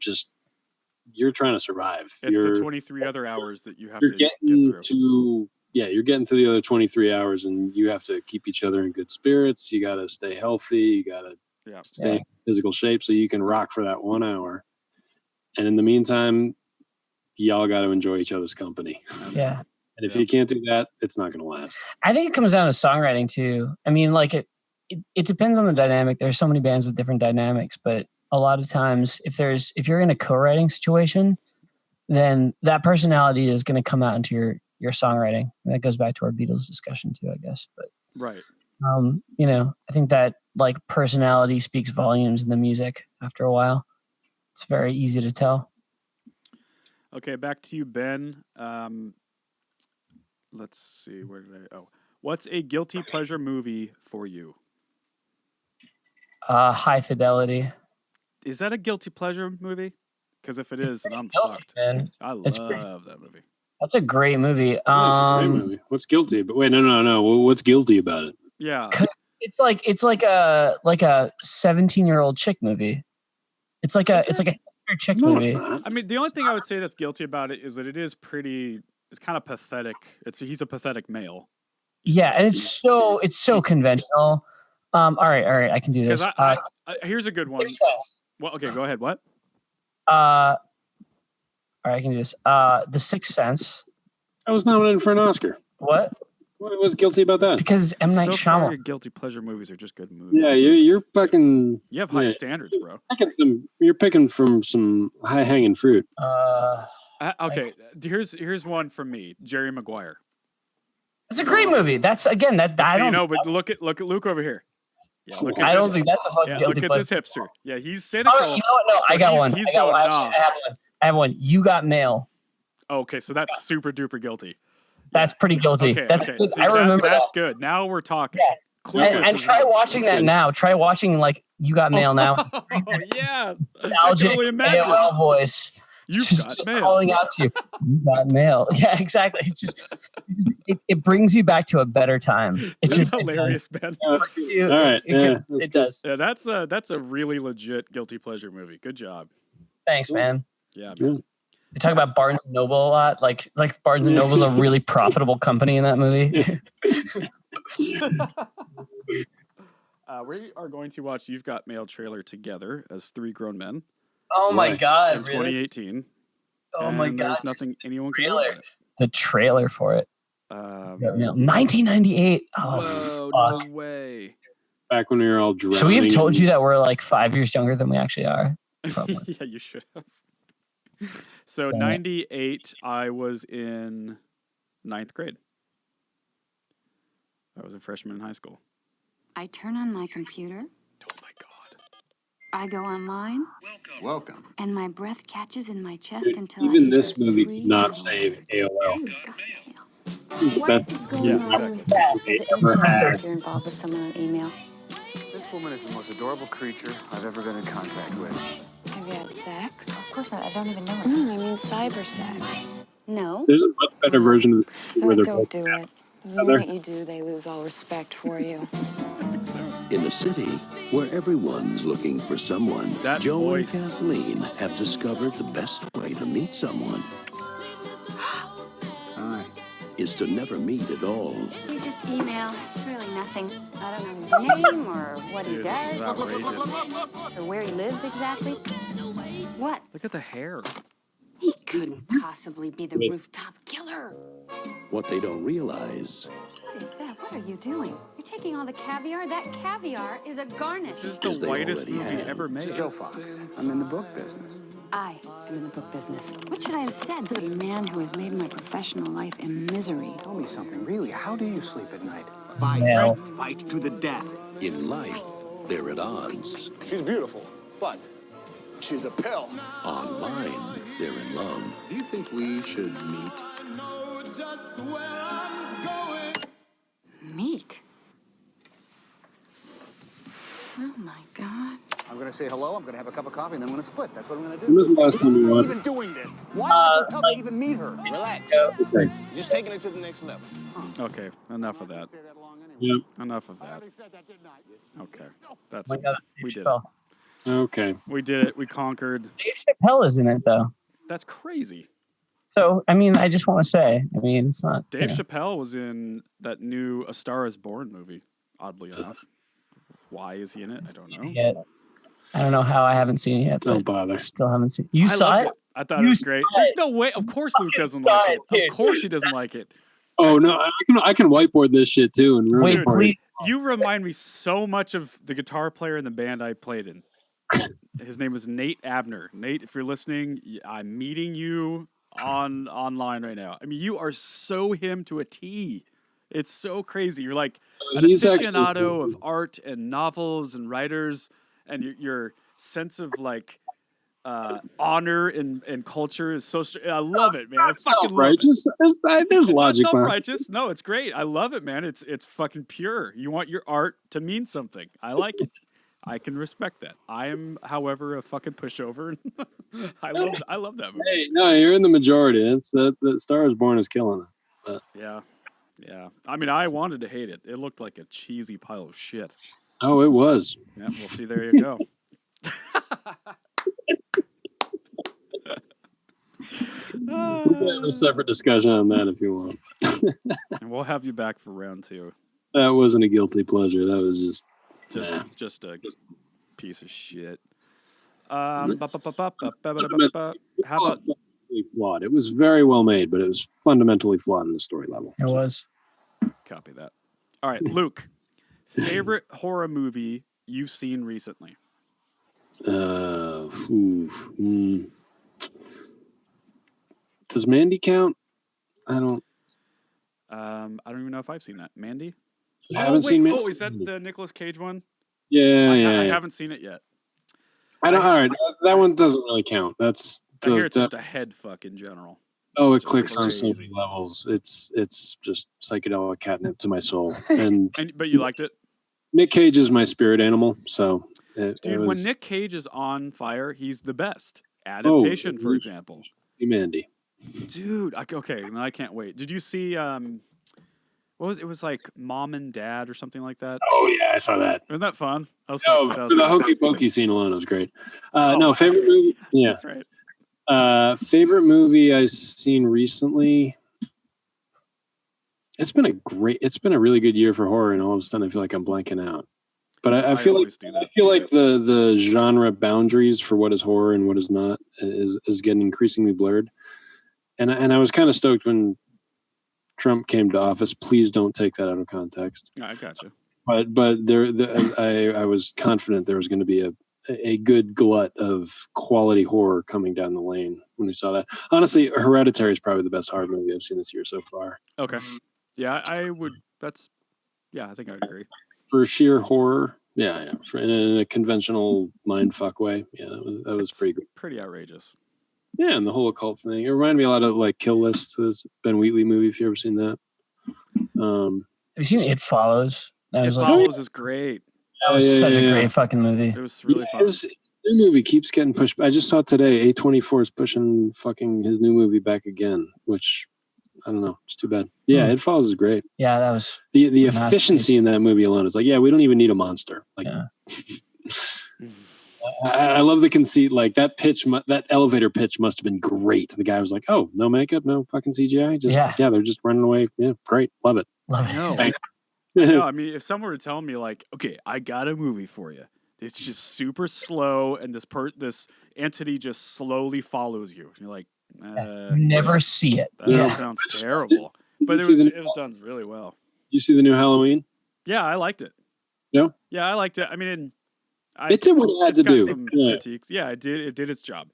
Speaker 2: survive.
Speaker 1: It's the 23 other hours that you have to get through. You're getting through the other 23 hours and you have to keep each other in good spirits. You got to stay healthy. You got to stay in physical shape so you can rock for that 1 hour. And in the meantime, y'all got to enjoy each other's company.
Speaker 3: Yeah.
Speaker 2: And if you can't do that, it's not going to last.
Speaker 3: I think it comes down to songwriting too. I mean, like it depends on the dynamic. There's so many bands with different dynamics, but a lot of times if you're in a co-writing situation, then that personality is going to come out into your songwriting. And that goes back to our Beatles discussion too, I guess. But
Speaker 1: right.
Speaker 3: I think that like personality speaks volumes in the music after a while. It's very easy to tell.
Speaker 1: Okay, back to you, Ben. Let's see. Where did I? Oh, what's a guilty pleasure movie for you?
Speaker 3: High Fidelity.
Speaker 1: Is that a guilty pleasure movie? Because if it is, then I'm
Speaker 3: guilty,
Speaker 1: fucked.
Speaker 3: man.
Speaker 1: I love that movie.
Speaker 3: That's a great movie.
Speaker 2: It's a great movie. What's guilty? But wait, no. What's guilty about it?
Speaker 1: Yeah.
Speaker 3: It's like a 17-year-old chick movie. It's like a chick movie.
Speaker 1: I mean, the only thing I would say that's guilty about it is that it is pretty. It's kind of pathetic. He's a pathetic male.
Speaker 3: Yeah, and it's so conventional. All right, I can do this.
Speaker 1: Here's a good one. Well, okay, go ahead. What?
Speaker 3: All right, I can do this. The Sixth Sense.
Speaker 2: I was nominated for an Oscar.
Speaker 3: What?
Speaker 2: What was guilty about that?
Speaker 3: Because M. Night Shyamalan.
Speaker 1: Your guilty pleasure movies are just good movies.
Speaker 2: Yeah, you're fucking.
Speaker 1: You have high standards, bro.
Speaker 2: You're picking from some high hanging fruit.
Speaker 1: Okay, here's one from me. Jerry Maguire.
Speaker 3: It's a great movie. That's again that I don't
Speaker 1: know, but look at Luke over here. Yeah, look at
Speaker 3: I don't think that's a fucking
Speaker 1: look at this hipster. Yeah, he's cynical.
Speaker 3: Oh, you know what? No, I got one.
Speaker 1: Nah.
Speaker 3: I have one. You Got Mail.
Speaker 1: Okay, so that's super duper guilty.
Speaker 3: That's pretty guilty.
Speaker 1: Okay,
Speaker 3: that's
Speaker 1: okay.
Speaker 3: Good.
Speaker 1: See,
Speaker 3: I remember
Speaker 1: that's
Speaker 3: that.
Speaker 1: good. Now we're talking.
Speaker 3: Yeah. And try watching that now. Try watching like You Got Mail now.
Speaker 1: Oh yeah,
Speaker 3: nostalgic AOL voice.
Speaker 1: You've
Speaker 3: just
Speaker 1: mail.
Speaker 3: Calling out to you. You got mail. Yeah, exactly. It's just it brings you back to a better time. It's just
Speaker 1: hilarious, Ben.
Speaker 2: All right,
Speaker 3: it does.
Speaker 1: Yeah, that's a really legit guilty pleasure movie. Good job.
Speaker 3: Thanks, man.
Speaker 1: Yeah, man.
Speaker 3: They talk about Barnes and Noble a lot. Like Barnes and Noble's a really profitable company in that movie.
Speaker 1: We are going to watch You've Got Mail trailer together as three grown men.
Speaker 3: Oh my God!
Speaker 1: In 2018.
Speaker 3: Oh my God!
Speaker 1: There's nothing anyone can do about it.
Speaker 3: The trailer for it. 1998. Oh,
Speaker 1: whoa, no way!
Speaker 2: Back when we were all drowning.
Speaker 3: Should we have told you that we're like 5 years younger than we actually are?
Speaker 1: Yeah, you should have. So 98, I was in 9th grade. I was a freshman in high school.
Speaker 14: I turn on my computer.
Speaker 1: Oh my God.
Speaker 14: I go online.
Speaker 11: Welcome.
Speaker 14: And my breath catches in my chest
Speaker 2: Dude,
Speaker 14: until
Speaker 2: even this movie did not save AOL.
Speaker 14: What is going on? Is it if you're involved with someone on email?
Speaker 11: This woman is the most adorable creature I've ever been in contact with.
Speaker 14: Have you had sex?
Speaker 8: Of course not. I don't even know her.
Speaker 14: No, I mean cyber sex. No.
Speaker 2: There's a much better version of this where they're
Speaker 14: Don't
Speaker 2: both
Speaker 14: do it. The minute you do, they lose all respect for you.
Speaker 15: In a city where everyone's looking for someone, Joe and Kathleen have discovered the best way to meet someone is to never meet at all.
Speaker 14: We just email. It's really nothing. I don't know his name or what he does.
Speaker 1: This is outrageous.
Speaker 14: Or where he lives exactly. What?
Speaker 1: Look at the hair.
Speaker 14: He couldn't possibly be the rooftop killer.
Speaker 15: What they don't realize
Speaker 14: What is that? What are you doing? You're taking all the caviar? That caviar is a garnish.
Speaker 1: This is the whitest movie ever made.
Speaker 11: Joe Fox. I'm in the book business.
Speaker 14: I am in the book business. What should I have said? A man who has made my professional life a misery.
Speaker 11: Tell me something. Really, how do you sleep at night?
Speaker 15: fight to the death. In life, they're at odds.
Speaker 5: She's beautiful, but she's a pill.
Speaker 15: Online, they're in love.
Speaker 11: Do you think we should meet?
Speaker 14: Meat? Oh my God.
Speaker 5: I'm gonna say hello, I'm gonna have a cup of coffee, and then we're gonna split. That's what I'm gonna do.
Speaker 2: When was the last time you
Speaker 5: Why are
Speaker 2: watched?
Speaker 5: you even doing this? Why did you tell me to even meet her? Relax.
Speaker 2: Okay.
Speaker 5: Just taking it to the next level.
Speaker 1: Okay, enough of that.
Speaker 2: Yep.
Speaker 1: Enough of that. Okay, that's
Speaker 3: My God,
Speaker 1: we did it.
Speaker 3: Chappelle.
Speaker 2: Okay.
Speaker 1: We did it. We conquered.
Speaker 3: Dave Chappelle is in it though.
Speaker 1: That's crazy.
Speaker 3: So I mean, I just want to say, I mean, it's not.
Speaker 1: Dave Chappelle was in that new A Star Is Born movie. Oddly enough, why is he in it? I don't know.
Speaker 3: Yet. I don't know how I haven't seen it yet.
Speaker 2: Don't bother.
Speaker 3: Still haven't seen. You saw it?
Speaker 1: I thought it was great. There's no way. Of course, Luke doesn't like it. Of course, he doesn't like it.
Speaker 2: Oh no, I can whiteboard this shit too and ruin it for you.
Speaker 1: You remind me so much of the guitar player in the band I played in. His name was Nate Abner. Nate, if you're listening, I'm meeting you online right now. I mean, you are so him to a T. It's so crazy. You're like an aficionado of art and novels and writers, and your sense of like honor and culture is so. I love it, man. I fucking love it.
Speaker 2: Self-righteous. There's logic.
Speaker 1: Not self-righteous. No, it's great. I love it, man. It's fucking pure. You want your art to mean something. I like it. I can respect that. I am, however, a fucking pushover. I love that movie.
Speaker 2: Hey, no, you're in the majority. It's the Star is Born is killing it. But.
Speaker 1: Yeah. I mean, I wanted to hate it. It looked like a cheesy pile of shit.
Speaker 2: Oh, it was.
Speaker 1: Yeah, well, see, there you go.
Speaker 2: We can have a separate discussion on that if you want.
Speaker 1: And we'll have you back for round 2.
Speaker 2: That wasn't a guilty pleasure. That was
Speaker 1: just a piece of shit.
Speaker 2: How
Speaker 1: about
Speaker 2: flawed? It was very well made, but it was fundamentally flawed in the story level.
Speaker 3: It was.
Speaker 1: Copy that. All right, Luke. Favorite horror movie you've seen recently?
Speaker 2: Does Mandy count? I don't
Speaker 1: even know if I've seen that. Mandy?
Speaker 2: I haven't seen Mandy.
Speaker 1: Oh, is that the Nicolas Cage one?
Speaker 2: Yeah,
Speaker 1: I haven't seen it yet.
Speaker 2: All right, that one doesn't really count.
Speaker 1: I hear it's just a head fuck in general.
Speaker 2: Oh, it clicks on so many levels. It's just psychedelic catnip to my soul.
Speaker 1: But you liked it?
Speaker 2: Nick Cage is my spirit animal, so
Speaker 1: when Nick Cage is on fire, he's the best. Adaptation, for example.
Speaker 2: Mandy.
Speaker 1: Dude, okay, I can't wait. Did you see what was it? Was like Mom and Dad or something like that?
Speaker 2: Oh yeah, I saw that.
Speaker 1: Wasn't that fun?
Speaker 2: The hokey pokey scene alone was great. Favorite movie? Yeah,
Speaker 1: that's right.
Speaker 2: Favorite movie I've seen recently. It's been a really good year for horror, and all of a sudden I feel like I'm blanking out. But I feel like the genre boundaries for what is horror and what is not is getting increasingly blurred. And I was kind of stoked when Trump came to office. Please don't take that out of context.
Speaker 1: I gotcha.
Speaker 2: But I was confident there was going to be a good glut of quality horror coming down the lane when we saw that. Honestly, Hereditary is probably the best horror movie I've seen this year so far.
Speaker 1: Okay. Yeah, I would. I think I would agree.
Speaker 2: For sheer horror, yeah. In a conventional mindfuck way, yeah, that was pretty good.
Speaker 1: Pretty outrageous.
Speaker 2: Yeah, and the whole occult thing. It reminded me a lot of like Kill List, the Ben Wheatley movie. If you ever seen that,
Speaker 3: have you seen It Follows?
Speaker 1: It Follows is great.
Speaker 3: That was such a great fucking movie.
Speaker 1: It was really fun.
Speaker 2: His new movie keeps getting pushed. I just saw today A24 is pushing fucking his new movie back again, which I don't know. It's too bad. Yeah, It Follows is great.
Speaker 3: Yeah, that was
Speaker 2: the efficiency in that movie alone. Is like, yeah, we don't even need a monster. Like, I love the conceit. Like that pitch, that elevator pitch must have been great. The guy was like, "Oh, no makeup, no fucking CGI. They're just running away. Yeah, great, love it."
Speaker 1: I know. I mean, if someone were telling me like, "Okay, I got a movie for you. It's just super slow, and this entity just slowly follows you," and you're like,
Speaker 3: you never see it.
Speaker 1: That sounds terrible. But it was done really well.
Speaker 2: You see the new Halloween?
Speaker 1: Yeah, I liked it.
Speaker 2: No?
Speaker 1: Yeah, I liked it. I mean,
Speaker 2: it did what it had to do.
Speaker 1: Some critiques. Yeah, it did. It did its job.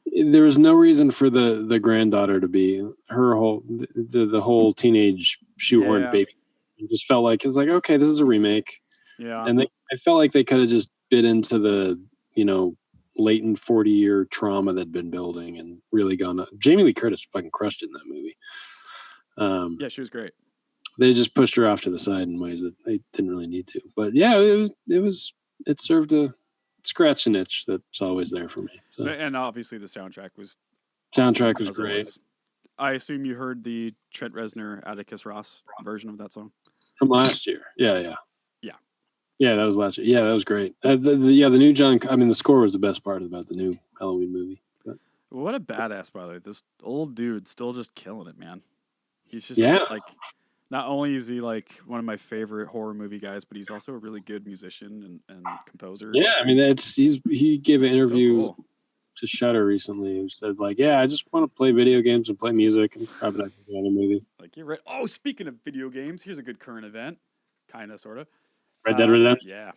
Speaker 2: There was no reason for the granddaughter to be the whole teenage shoehorn baby. It just felt like it's like, okay, this is a remake.
Speaker 1: Yeah,
Speaker 2: and I felt like they could have just bit into the latent 40-year trauma that'd been building and really gone up. Jamie Lee Curtis fucking crushed it in that movie.
Speaker 1: Yeah, she was great.
Speaker 2: They just pushed her off to the side in ways that they didn't really need to. But yeah, it served to scratch an itch that's always there for me. So.
Speaker 1: And obviously the soundtrack was
Speaker 2: great.
Speaker 1: I assume you heard the Trent Reznor, Atticus Ross version of that song
Speaker 2: from last year. Yeah, that was last year. Yeah, that was great. The new John. I mean, the score was the best part about the new Halloween movie. But.
Speaker 1: What a badass, by the way. This old dude still just killing it, man. He's just like, not only is he like one of my favorite horror movie guys, but he's also a really good musician and composer.
Speaker 2: Yeah, I mean, he gave an interview to Shudder recently. He said like, yeah, I just want to play video games and play music and probably not do a movie.
Speaker 1: Like you're right. Oh, speaking of video games, here's a good current event, kind of, sort of.
Speaker 2: Red Dead Redemption?
Speaker 1: Yeah.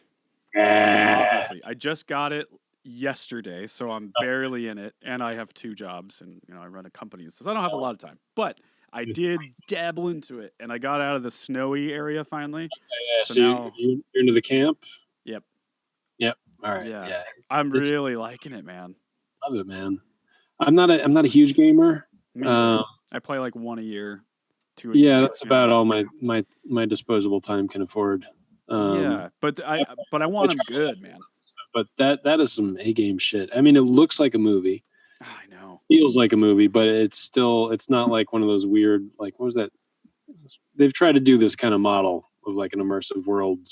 Speaker 1: Obviously. I just got it yesterday, so I'm barely in it, and I have 2 jobs, and I run a company, so I don't have a lot of time. But I did dabble into it, and I got out of the snowy area finally.
Speaker 2: Okay, so now you're into the camp?
Speaker 1: Yep.
Speaker 2: All right.
Speaker 1: Yeah. I'm really liking it, man.
Speaker 2: Love it, man. I'm not a huge gamer.
Speaker 1: I play like one a year. Two.
Speaker 2: Yeah, that's about all my disposable time can afford.
Speaker 1: But I want them good, man.
Speaker 2: But that is some A-game shit. I mean, it looks like a movie.
Speaker 1: I know.
Speaker 2: Feels like a movie, but it's not like one of those weird, like, what was that? They've tried to do this kind of model of like an immersive world,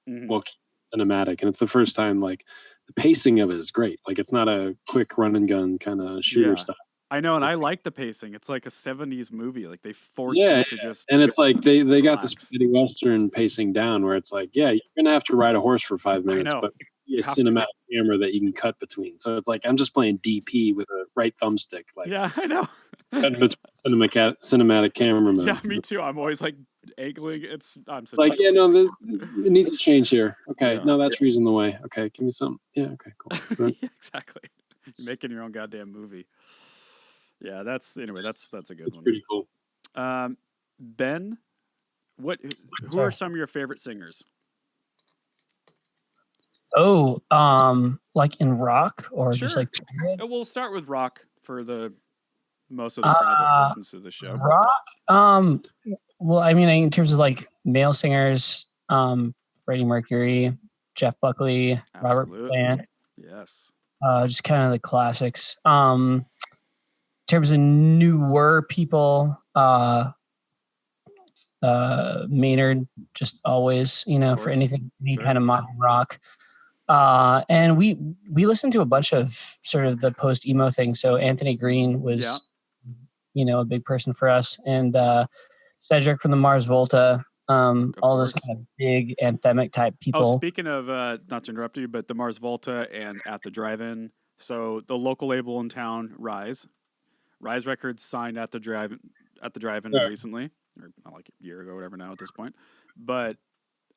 Speaker 2: cinematic, and it's the first time. Like, the pacing of it is great. Like, it's not a quick run and gun kind of shooter stuff.
Speaker 1: I know, and I like the pacing. It's like a 70s movie. Like, they force you to just...
Speaker 2: And it's like they got the spaghetti western pacing down where it's like, yeah, you're going to have to ride a horse for 5 minutes, but a cinematic camera that you can cut between. So it's like, I'm just playing DP with a right thumbstick. Like,
Speaker 1: yeah, I know.
Speaker 2: cinematic camera mode.
Speaker 1: Yeah, me too. I'm always like angling. I'm such
Speaker 2: like, it needs to change here. Okay, no, that's reason the way. Okay, give me some. Yeah, okay, cool.
Speaker 1: Yeah, exactly. You're making your own goddamn movie. Yeah, that's a good one.
Speaker 2: Pretty cool.
Speaker 1: Ben, who are some of your favorite singers?
Speaker 3: Oh, like in rock or just like
Speaker 1: we'll start with rock for the most of the crowd that listens to the show.
Speaker 3: Rock. Well, I mean, in terms of like male singers, Freddie Mercury, Jeff Buckley, Robert Plant.
Speaker 1: Yes.
Speaker 3: Just kind of the classics. In terms of newer people, Maynard, just always, for any kind of modern rock. And we listened to a bunch of sort of the post emo thing. So Anthony Green was, a big person for us, and Cedric from the Mars Volta. All those kind of big anthemic type people.
Speaker 1: Oh, speaking of, not to interrupt you, but the Mars Volta and At the Drive-In. So the local label in town, Rise Records signed At the Drive-In recently, or like a year ago, whatever now at this point. But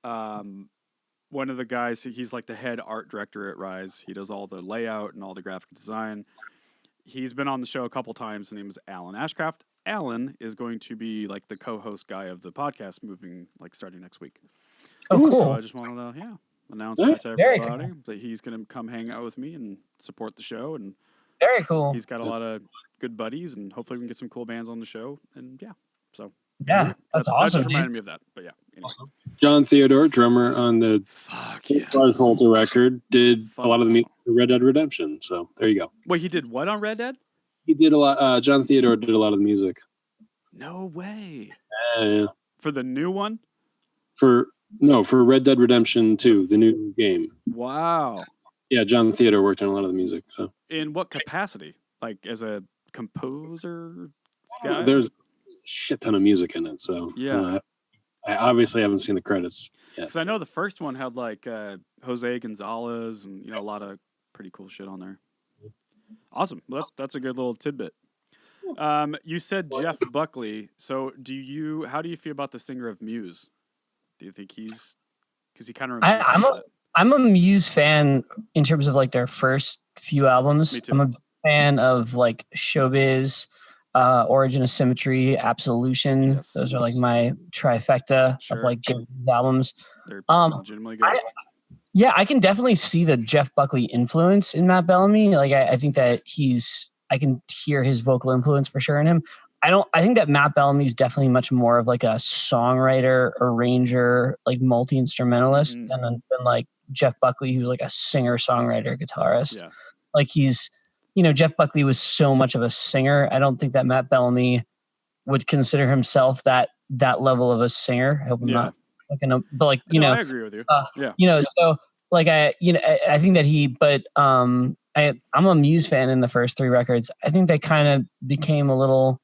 Speaker 1: one of the guys, he's like the head art director at Rise. He does all the layout and all the graphic design. He's been on the show a couple times. His name is Alan Ashcraft. Alan is going to be like the co-host guy of the podcast starting next week.
Speaker 3: Oh, cool.
Speaker 1: So I just wanted to announce that to everybody that he's going to come hang out with me and support the show. And
Speaker 3: very cool.
Speaker 1: He's got a lot of good buddies, and hopefully we can get some cool bands on the show. And that's
Speaker 3: awesome.
Speaker 1: That just reminded me of that. But yeah, anyway.
Speaker 2: John Theodore, drummer on the Mars Volta record, did a lot of the music for Red Dead Redemption. So there you go.
Speaker 1: Wait, he did what on Red Dead?
Speaker 2: He did a lot. John Theodore did a lot of the music.
Speaker 1: No way.
Speaker 2: Yeah.
Speaker 1: For the new one?
Speaker 2: For Red Dead Redemption 2, the new game.
Speaker 1: Wow.
Speaker 2: Yeah, John Theodore worked on a lot of the music. So
Speaker 1: in what capacity? Like as a composer? Guy?
Speaker 2: There's a shit ton of music in it. So
Speaker 1: yeah.
Speaker 2: I obviously haven't seen the credits yet.
Speaker 1: Because I know the first one had like Jose Gonzalez and a lot of pretty cool shit on there. Awesome. Well, that's a good little tidbit. You said Jeff Buckley. So how do you feel about the singer of Muse? Do you think because he kind of
Speaker 3: I'm a Muse fan in terms of like their first few albums.
Speaker 1: Me too.
Speaker 3: I'm a fan of like Showbiz, Origin of Symmetry, Absolution. Yes. Those are like my trifecta of like good albums.
Speaker 1: They're legitimately good.
Speaker 3: I can definitely see the Jeff Buckley influence in Matt Bellamy. Like I think that I can hear his vocal influence for sure in him. I think that Matt Bellamy is definitely much more of like a songwriter, arranger, like multi-instrumentalist than like Jeff Buckley, who's like a singer, songwriter, guitarist. Yeah. Like Jeff Buckley was so much of a singer. I don't think that Matt Bellamy would consider himself that level of a singer. I hope I'm not but like,
Speaker 1: I agree with you.
Speaker 3: So like I think that I'm a Muse fan in the first 3 records. I think they kind of became a little,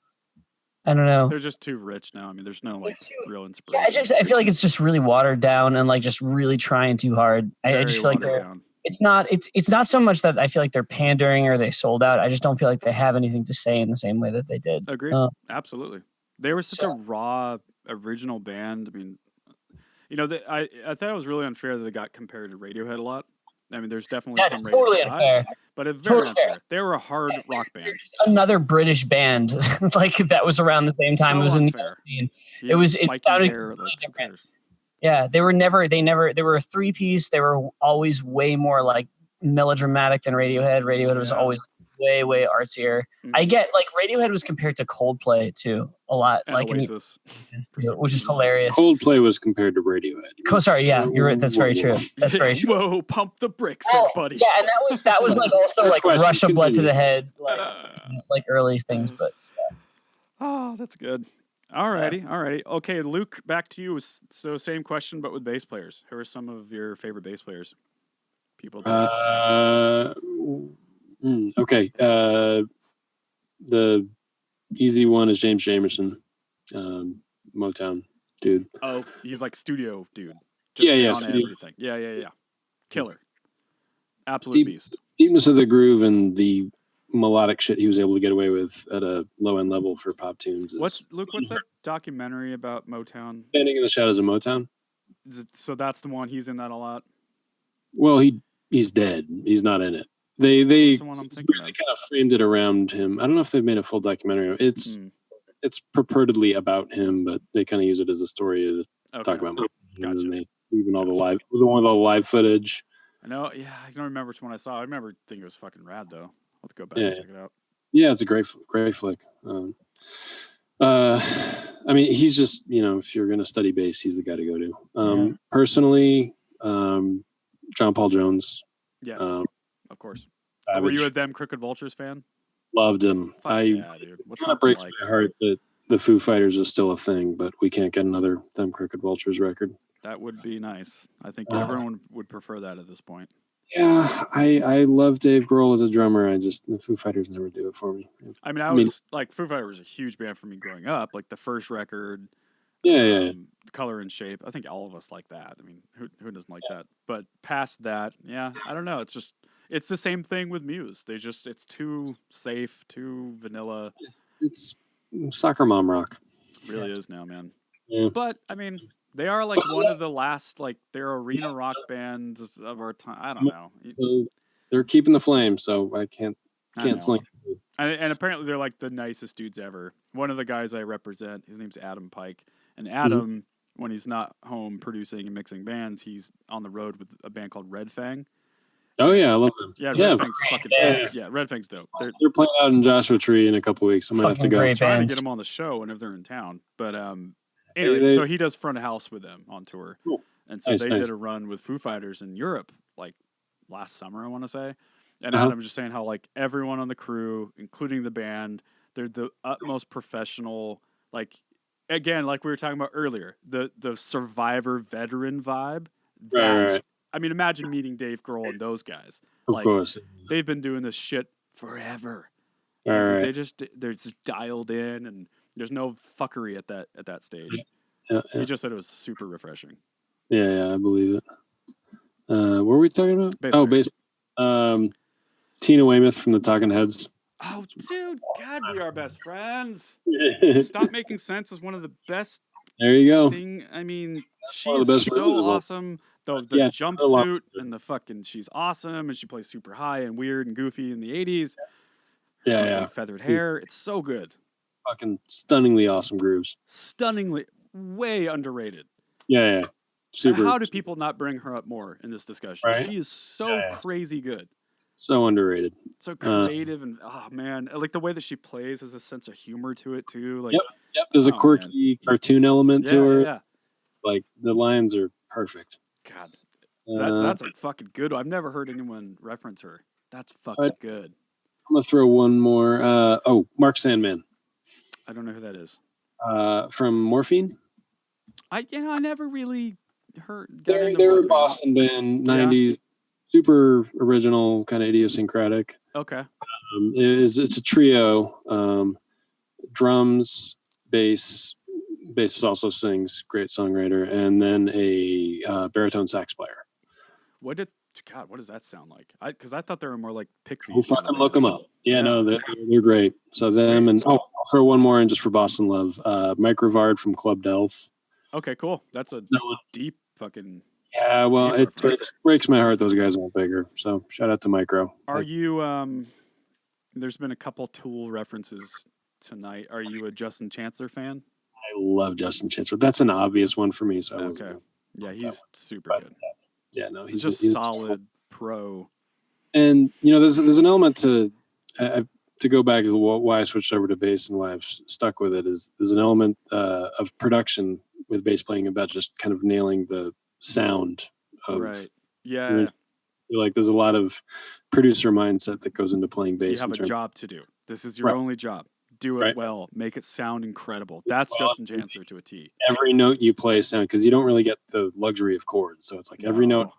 Speaker 3: I don't know.
Speaker 1: They're just too rich now. I mean, there's no like real inspiration.
Speaker 3: Yeah, I feel like it's just really watered down and like just really trying too hard. I just feel like it's not so much that I feel like they're pandering or they sold out. I just don't feel like they have anything to say in the same way that they did.
Speaker 1: Agreed. Absolutely. They were such a raw original band. I mean, I thought it was really unfair that they got compared to Radiohead a lot. I mean, there's definitely some
Speaker 3: totally unfair.
Speaker 1: But it's very unfair. They were a hard rock band.
Speaker 3: Another British band like that was around the same time.
Speaker 1: So
Speaker 3: it was
Speaker 1: unfair.
Speaker 3: It sounded really different. Yeah, they were a 3-piece. They were always way more like melodramatic than Radiohead. Radiohead was always way artsier. I get like Radiohead was compared to Coldplay too a lot,
Speaker 1: and
Speaker 3: like
Speaker 1: Oasis,
Speaker 3: which is hilarious.
Speaker 2: Coldplay was compared to Radiohead.
Speaker 3: Sorry, yeah, you're right. That's very true. That's very true.
Speaker 1: Whoa, pump the brakes, there, buddy.
Speaker 3: Yeah, and that was like also like Rush of Blood to the Head, like early things, but. Yeah.
Speaker 1: Oh, that's good. Alrighty. Okay, Luke, back to you. So same question, but with bass players. Who are some of your favorite bass players? People.
Speaker 2: Okay. The easy one is James Jamerson, Motown dude.
Speaker 1: Oh, he's like studio dude.
Speaker 2: Yeah.
Speaker 1: On
Speaker 2: Studio.
Speaker 1: everything. Yeah. Killer. Absolute beast.
Speaker 2: Deepness of the groove and the melodic shit he was able to get away with at a low end level for pop tunes.
Speaker 1: What's that documentary about Motown?
Speaker 2: Standing in the Shadows of Motown.
Speaker 1: So that's the one. He's in that a lot.
Speaker 2: Well, he's dead. He's not in it. They
Speaker 1: That's the one I'm thinking
Speaker 2: really kind of framed it around him. I don't know if they've made a full documentary. It's purportedly about him, but they kind of use it as a story to talk about him.
Speaker 1: Gotcha.
Speaker 2: Even all the live, one of the live footage.
Speaker 1: I know. Yeah, I don't remember which one I saw. I remember thinking it was fucking rad though. Let's go back and check it out.
Speaker 2: Yeah, it's a great flick. I mean, he's just, if you're going to study bass, he's the guy to go to. Personally, John Paul Jones.
Speaker 1: Yes, of course. Were you a Them Crooked Vultures fan?
Speaker 2: Loved him.
Speaker 1: Dude. What's
Speaker 2: kind of breaks my heart that the Foo Fighters is still a thing, but we can't get another Them Crooked Vultures record.
Speaker 1: That would be nice. I think everyone would prefer that at this point.
Speaker 2: Yeah, I love Dave Grohl as a drummer. The Foo Fighters never do it for me.
Speaker 1: I mean, I was like, Foo Fighters was a huge band for me growing up. Like the first record, Color and Shape. I think all of us like that. I mean, who doesn't like that? But past that, I don't know. It's the same thing with Muse. It's too safe, too vanilla.
Speaker 2: It's soccer mom rock.
Speaker 1: It really is now, man.
Speaker 2: Yeah.
Speaker 1: But I mean, they are like one of the last, like, they're arena rock bands of our time. I don't know.
Speaker 2: They're keeping the flame, so I can't sling.
Speaker 1: And apparently they're like the nicest dudes ever. One of the guys I represent, his name's Adam Pike. And Adam, when he's not home producing and mixing bands, he's on the road with a band called Red Fang.
Speaker 2: Oh yeah, I love them.
Speaker 1: Yeah, Red Fang's fucking dope. Yeah, Red Fang's dope.
Speaker 2: They're playing out in Joshua Tree in a couple weeks. I'm gonna have to go.
Speaker 1: I'm trying to get them on the show whenever they're in town. But anyway, so he does front of house with them on tour.
Speaker 2: Cool.
Speaker 1: And so they did a run with Foo Fighters in Europe, like last summer, I want to say. And Adam was just saying how like everyone on the crew, including the band, they're the utmost professional. Like again, like we were talking about earlier, the survivor veteran vibe.
Speaker 2: Right.
Speaker 1: I mean, imagine meeting Dave Grohl and those guys.
Speaker 2: Of course,
Speaker 1: they've been doing this shit forever.
Speaker 2: Right.
Speaker 1: They're just dialed in, and there's no fuckery at that stage.
Speaker 2: Yeah.
Speaker 1: He just said it was super refreshing.
Speaker 2: Yeah, I believe it. What were we talking about? Bass. Tina Weymouth from the Talking Heads.
Speaker 1: Oh, dude, God, we are best friends. Stop Making Sense is one of the best.
Speaker 2: There you go.
Speaker 1: I mean, she's so awesome. The jumpsuit and the fucking, she's awesome, and she plays super high and weird and goofy in the 80s.
Speaker 2: Yeah.
Speaker 1: Feathered hair. It's so good.
Speaker 2: Fucking stunningly awesome grooves.
Speaker 1: Stunningly, way underrated.
Speaker 2: Yeah. Super.
Speaker 1: How do people not bring her up more in this discussion?
Speaker 2: Right?
Speaker 1: She is so crazy good.
Speaker 2: So underrated.
Speaker 1: So creative and oh man, like the way that she plays has a sense of humor to it too. Like,
Speaker 2: yep. There's a quirky cartoon element to her.
Speaker 1: Yeah.
Speaker 2: Like the lines are perfect.
Speaker 1: God, that's a fucking good one. I've never heard anyone reference her. That's fucking good.
Speaker 2: I'm gonna throw one more. Mark Sandman.
Speaker 1: I don't know who that is.
Speaker 2: From Morphine.
Speaker 1: I never really heard.
Speaker 2: They're a Boston band, 90s, super original, kind of idiosyncratic.
Speaker 1: Okay.
Speaker 2: It's a trio. Drums, bass. Bassist also sings, great songwriter, and then a baritone sax player.
Speaker 1: What does that sound like? Because I thought they were more like Pixies.
Speaker 2: We'll fucking look them up. Yeah, no, they're great. So them and I'll throw one more in just for Boston love. Mike Rivard from Club Delph.
Speaker 1: Okay, cool. That's a deep fucking.
Speaker 2: Yeah, well, it breaks my heart those guys aren't bigger. So shout out to Micro.
Speaker 1: Are you? There's been a couple Tool references tonight. Are you a Justin Chancellor fan?
Speaker 2: I love Justin Chancellor. That's an obvious one for me. So
Speaker 1: okay, yeah, he's super good.
Speaker 2: Yeah, no,
Speaker 1: he's just solid pro.
Speaker 2: And there's an element to to go back to why I switched over to bass and why I've stuck with it is there's an element of production with bass playing about just kind of nailing the sound of
Speaker 1: right. Yeah.
Speaker 2: Like there's a lot of producer mindset that goes into playing bass.
Speaker 1: You have a job to do. This is your only job. Do it well. Make it sound incredible. That's Justin's answer to a T.
Speaker 2: Every note you play sound, because you don't really get the luxury of chords. So it's like every note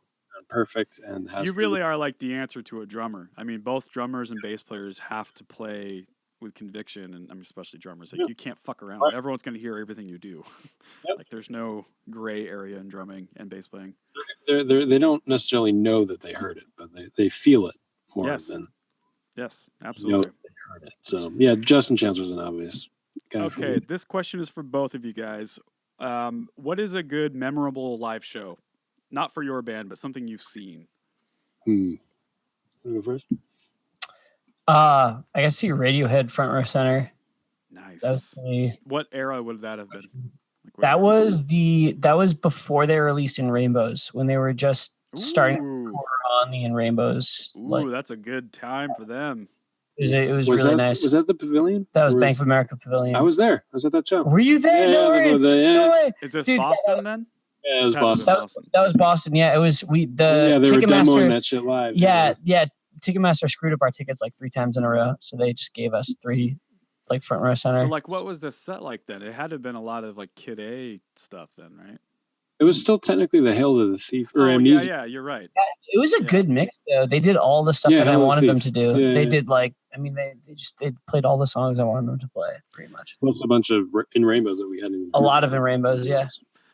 Speaker 2: perfect and has
Speaker 1: you really are like the answer to a drummer. I mean, both drummers and bass players have to play with conviction, and I mean, especially drummers. Like you can't fuck around. Everyone's going to hear everything you do. Like there's no gray area in drumming and bass playing.
Speaker 2: They don't necessarily know that they heard it, but they feel it more than.
Speaker 1: Yes, absolutely.
Speaker 2: They heard it. So yeah, Justin Chancellor's an obvious guy.
Speaker 1: Okay, this question is for both of you guys. What is a good, memorable live show? Not for your band, but something you've seen.
Speaker 2: You go first.
Speaker 3: I got to see Radiohead front row center.
Speaker 1: Nice. What era would that have been?
Speaker 3: That was before they were released in Rainbows, when they were just starting to record on the In Rainbows.
Speaker 1: Ooh, that's a good time for them.
Speaker 3: It was really nice.
Speaker 2: Was that the Pavilion?
Speaker 3: That was Bank of America Pavilion.
Speaker 2: I was there. I was at that show.
Speaker 3: Were you there? No way.
Speaker 1: Is this Boston then?
Speaker 2: Yeah, it was Boston.
Speaker 3: That was Boston. Yeah, it was.
Speaker 2: They were demoing that shit live.
Speaker 3: Yeah. Ticketmaster screwed up our tickets like 3 times in a row, so they just gave us 3 like front row center.
Speaker 1: So like, what was the set like then? It had to have been a lot of like Kid A stuff then, right?
Speaker 2: It was still technically the Hail to the Thief.
Speaker 1: Yeah, you're right.
Speaker 3: Yeah, it was a good mix though. They did all the stuff that I wanted them to do.
Speaker 2: Yeah,
Speaker 3: they did like, I mean, they played all the songs I wanted them to play, pretty much.
Speaker 2: Plus a bunch of In Rainbows that we hadn't.
Speaker 3: A lot of In Rainbows, yeah.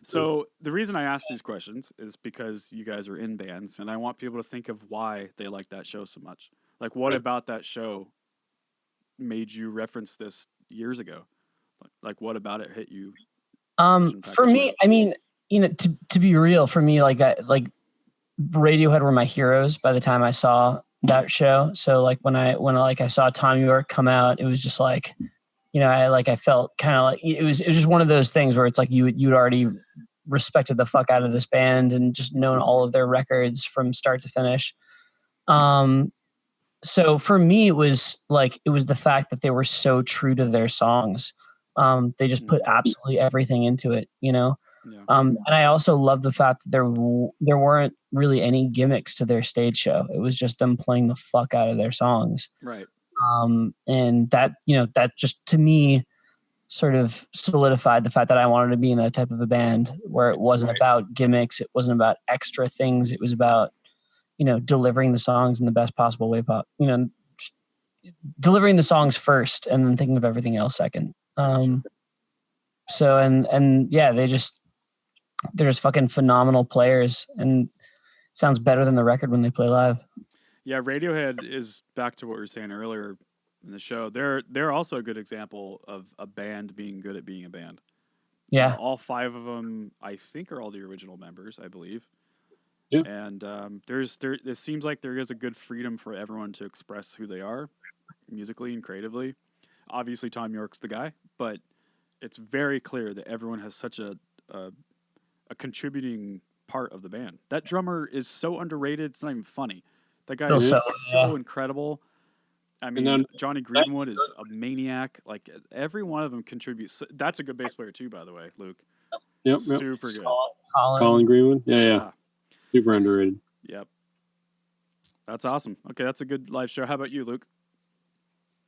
Speaker 1: So the reason I ask these questions is because you guys are in bands, and I want people to think of why they like that show so much. Like, what about that show made you reference this years ago? Like, what about it hit you?
Speaker 3: For me, I mean, you know, to be real, for me, like Radiohead were my heroes by the time I saw that show. So like when I saw Tom York come out, it was just like, you know, I felt kind of like it was just one of those things where it's like you'd already respected the fuck out of this band and just known all of their records from start to finish. So for me, it was the fact that they were so true to their songs. They just put absolutely everything into it, you know? Yeah. And I also love the fact that there weren't really any gimmicks to their stage show. It was just them playing the fuck out of their songs.
Speaker 1: Right.
Speaker 3: And that, you know, that just to me sort of solidified the fact that I wanted to be in that type of a band where it wasn't about gimmicks. It wasn't about extra things. It was about, you know, delivering the songs in the best possible way. You know, delivering the songs first and then thinking of everything else second. So, and yeah, they're just fucking phenomenal players, and sounds better than the record when they play live.
Speaker 1: Yeah. Radiohead is back to what we were saying earlier in the show. They're also a good example of a band being good at being a band.
Speaker 3: Yeah.
Speaker 1: All 5 of them, I think, are all the original members, I believe.
Speaker 2: Yeah.
Speaker 1: And it seems like there is a good freedom for everyone to express who they are musically and creatively. Obviously, Tom York's the guy, but it's very clear that everyone has such a contributing part of the band. That drummer is so underrated, it's not even funny. That guy is so incredible. I mean, Johnny Greenwood is a maniac. Like, every one of them contributes. That's a good bass player too, by the way, Luke.
Speaker 2: Yep.
Speaker 1: Super good.
Speaker 2: Colin Greenwood. Yeah. Super underrated.
Speaker 1: Yep. That's awesome. Okay, that's a good live show. How about you, Luke?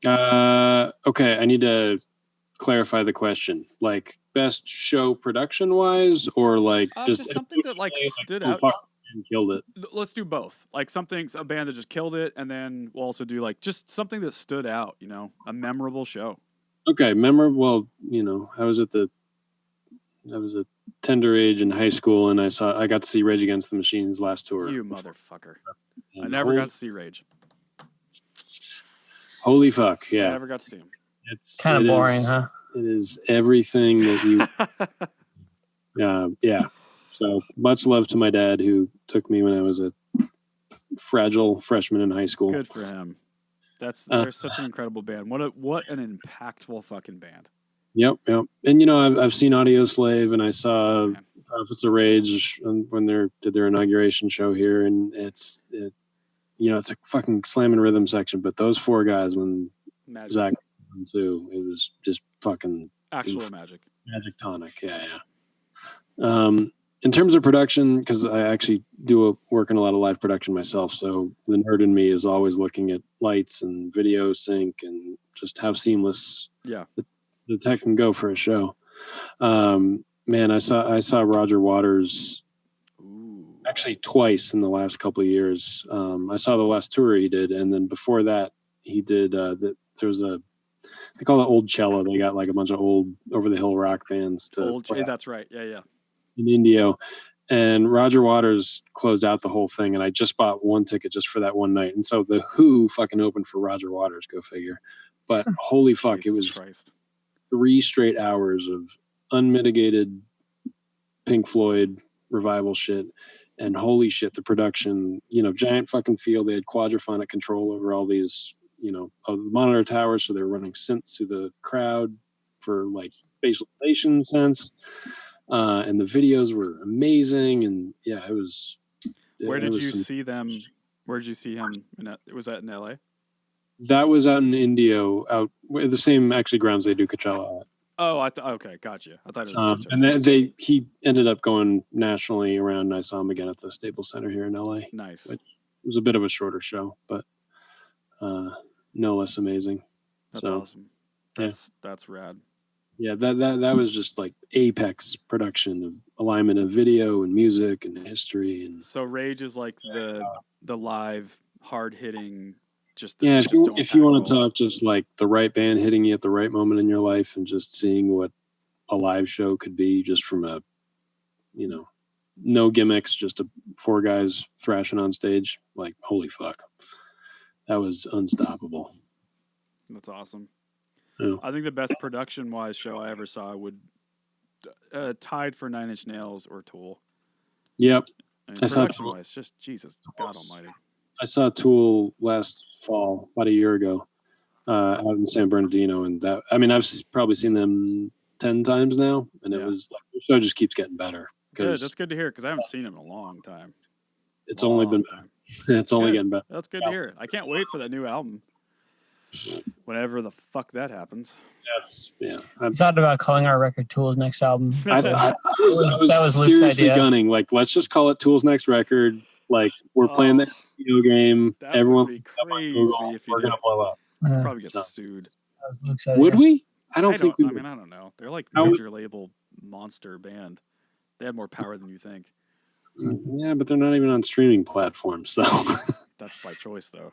Speaker 2: Okay, I need to clarify the question. Like, best show production wise, or like
Speaker 1: just something that like stood out
Speaker 2: and killed it.
Speaker 1: Let's do both. Like a band that just killed it, and then we'll also do like just something that stood out. You know, a memorable show.
Speaker 2: Okay, memorable. Well, you know, I was a tender age in high school, and I got to see Rage Against the Machine's last tour.
Speaker 1: You motherfucker! I never got to see Rage.
Speaker 2: Holy fuck! Yeah,
Speaker 1: I never got to see him.
Speaker 3: It's kind of boring, huh?
Speaker 2: It is everything that you. Yeah. So much love to my dad, who took me when I was a fragile freshman in high school.
Speaker 1: Good for him. They're such an incredible band. What an impactful fucking band.
Speaker 2: Yep. And you know, I've seen Audio Slave, and I saw Prophets of Rage when they did their inauguration show here, and it's a fucking slamming rhythm section, but those 4 guys when Zach too, it was just fucking
Speaker 1: actual magic
Speaker 2: tonic. Yeah. In terms of production, because I actually do work in a lot of live production myself, so the nerd in me is always looking at lights and video sync and just how seamless the tech can go for a show. Man, I saw Roger Waters actually twice in the last couple of years. I saw the last tour he did, and then before that he did there was they call it Old Cello. They got like a bunch of old over the hill rock bands to
Speaker 1: that's right. Yeah.
Speaker 2: In Indio, and Roger Waters closed out the whole thing, and I just bought one ticket just for that one night. And so the Who fucking opened for Roger Waters, go figure. But holy fuck, it was 3 straight hours of unmitigated Pink Floyd revival shit. And holy shit, the production, giant fucking field. They had quadraphonic control over all these, monitor towers. So they were running synths through the crowd for like spatialization sense. And the videos were amazing. And yeah, it was.
Speaker 1: Where did you see them? Where did you see him? Was that in LA?
Speaker 2: That was out in Indio, out the same actually grounds they do Coachella at.
Speaker 1: Oh, okay, gotcha. I thought it was.
Speaker 2: And then he ended up going nationally around. And I saw him again at the Staples Center here in LA.
Speaker 1: Nice.
Speaker 2: It was a bit of a shorter show, but no less amazing.
Speaker 1: That's awesome. That's rad.
Speaker 2: Yeah, that was just like apex production of alignment of video and music and history. And
Speaker 1: so Rage is like the live hard hitting.
Speaker 2: If you want to talk just like the right band hitting you at the right moment in your life and just seeing what a live show could be just from a, no gimmicks, just 4 guys thrashing on stage, like, holy fuck. That was unstoppable.
Speaker 1: That's awesome.
Speaker 2: Yeah.
Speaker 1: I think the best production-wise show I ever saw would tied for 9 Inch Nails or Tool.
Speaker 2: Yep.
Speaker 1: Production-wise, just Jesus, God Almighty.
Speaker 2: I saw Tool last fall, about a year ago, out in San Bernardino, and I've probably seen them 10 times now, and it was like the show just keeps getting better.
Speaker 1: Good, that's good to hear because I haven't seen him in a long time.
Speaker 2: It's only been better. It's only getting better.
Speaker 1: That's good to hear. I can't wait for that new album. Whenever the fuck that happens.
Speaker 3: I thought about calling our record Tool's next album.
Speaker 2: That was Luke's seriously idea. Gunning. Like, let's just call it Tool's next record. Like, we're playing that video game. Everyone
Speaker 1: would be crazy if you did.
Speaker 2: Gonna blow up.
Speaker 1: Probably get sued.
Speaker 2: Would we? I don't think we would.
Speaker 1: I don't know. They're like major label monster band. They have more power than you think.
Speaker 2: Yeah, but they're not even on streaming platforms, so
Speaker 1: that's by choice, though.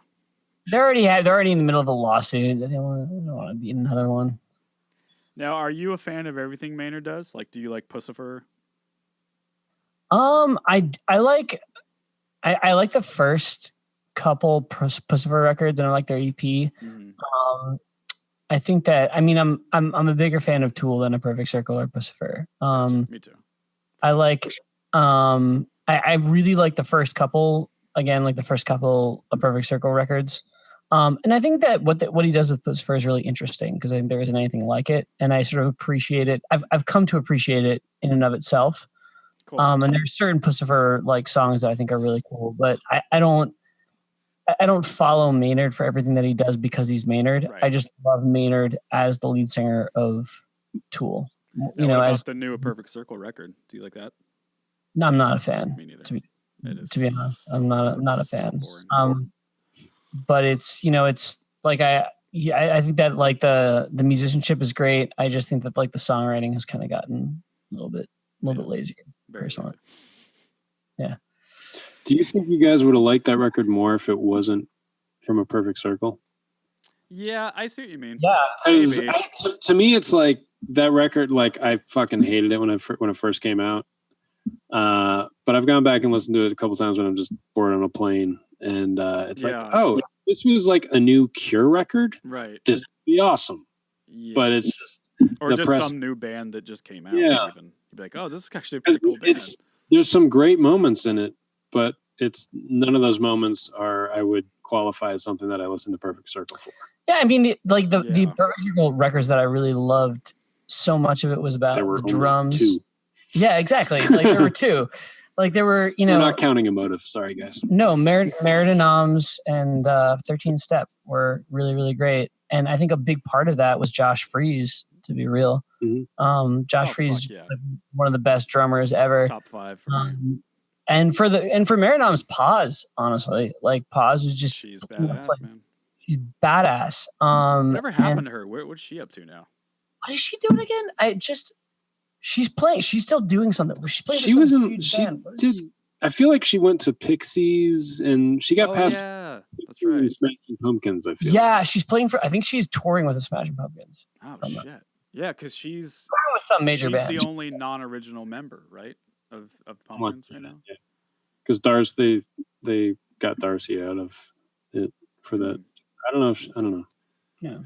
Speaker 3: They're already in the middle of a lawsuit. They don't want to be in another one.
Speaker 1: Now, are you a fan of everything Maynard does? Like, do you like Pussifer?
Speaker 3: I like the first couple Pussifer records, and I like their EP. Mm-hmm. I think that I'm a bigger fan of Tool than A Perfect Circle or Pussifer.
Speaker 1: Me too.
Speaker 3: I like I really like the first couple. Again, like the first couple of Perfect Circle records. And I think that what he does with Pussifer is really interesting because I think there isn't anything like it. And I sort of appreciate it. I've come to appreciate it in and of itself. Cool. And there's certain Pussifer like songs that I think are really cool, but I don't follow Maynard for everything that he does because he's Maynard. Right. I just love Maynard as the lead singer of Tool.
Speaker 1: As the new A Perfect Circle record. Do you like that?
Speaker 3: No, I'm not a fan.
Speaker 1: Me neither.
Speaker 3: To be honest, I'm not a fan. But it's like I think that like the musicianship is great. I just think that like the songwriting has kind of gotten a little bit lazier. Personally. Yeah.
Speaker 2: Do you think you guys would have liked that record more if it wasn't from A Perfect Circle?
Speaker 1: Yeah, I see what you mean.
Speaker 3: Yeah.
Speaker 2: To me, it's like that record. Like I fucking hated it when it first came out. But I've gone back and listened to it a couple times when I'm just bored on a plane, and it's like, oh, this was like a new Cure record,
Speaker 1: right?
Speaker 2: This would be awesome, but it's just
Speaker 1: some new band that just came out. Yeah, even. You'd be like, oh, this is actually a pretty cool band.
Speaker 2: There's some great moments in it, but it's none of those moments I would qualify as something that I listen to Perfect Circle for.
Speaker 3: Yeah, I mean, the Perfect Circle records that I really loved, so much of it was about the drums.
Speaker 2: 2.
Speaker 3: Yeah, exactly. Like there were 2. Like there were,
Speaker 2: We're not counting emotive. Sorry, guys.
Speaker 3: No, Merida Noms and 13 Step were really, really great. And I think a big part of that was Josh Freese, to be real.
Speaker 2: Mm-hmm.
Speaker 3: Josh Freese is one of the best drummers ever.
Speaker 1: Top 5 for me.
Speaker 3: And for Merida Noms, Paz, honestly. Like Paz is just
Speaker 1: she's badass, man.
Speaker 3: She's badass.
Speaker 1: Whatever happened to her? What's she up to now?
Speaker 3: What is she doing again? She's playing. She's still doing something. She's playing.
Speaker 2: She was in. She did. I feel like she went to Pixies and she got past.
Speaker 1: Yeah, that's right.
Speaker 2: Smashing Pumpkins. I feel.
Speaker 3: Yeah, she's playing for. I think she's touring with the Smashing Pumpkins.
Speaker 1: Oh shit! Yeah, because she's
Speaker 3: with some major bands.
Speaker 1: She's the only non-original member, right? Of Pumpkins right now.
Speaker 2: Yeah, because Darcy, they got Darcy out of it for that. I don't know.
Speaker 3: Yeah,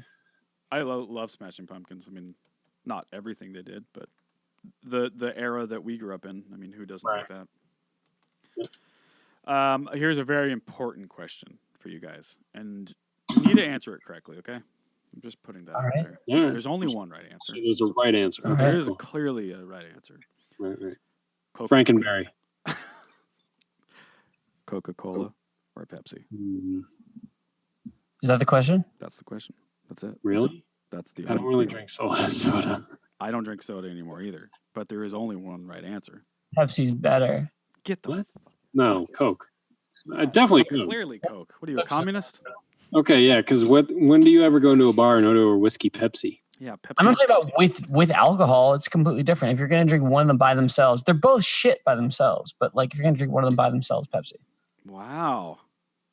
Speaker 1: I love Smashing Pumpkins. I mean, not everything they did, but the era that we grew up in. I mean, who doesn't like that? Here's a very important question for you guys, and you need to answer it correctly. Okay, I'm just putting that out there.
Speaker 2: Yeah.
Speaker 1: There's only one right answer.
Speaker 2: So there's a right answer.
Speaker 1: Okay. There is clearly a right answer.
Speaker 2: Right. Frankenberry.
Speaker 1: Coca-Cola or Pepsi?
Speaker 3: Is that the question?
Speaker 1: That's the question. That's it.
Speaker 2: Really?
Speaker 1: That's the.
Speaker 2: I don't really drink soda.
Speaker 1: I don't drink soda anymore either. But there is only one right answer.
Speaker 3: Pepsi's better.
Speaker 1: Get the.
Speaker 2: What? No, Coke. Definitely Coke.
Speaker 1: Clearly Coke. What are you, a communist?
Speaker 2: Okay, yeah. Because when do you ever go into a bar and order a whiskey Pepsi?
Speaker 1: Yeah, Pepsi.
Speaker 3: I'm not talking about with alcohol. It's completely different. If you're going to drink one of them by themselves, they're both shit by themselves. But like, if you're going to drink one of them by themselves, Pepsi.
Speaker 1: Wow.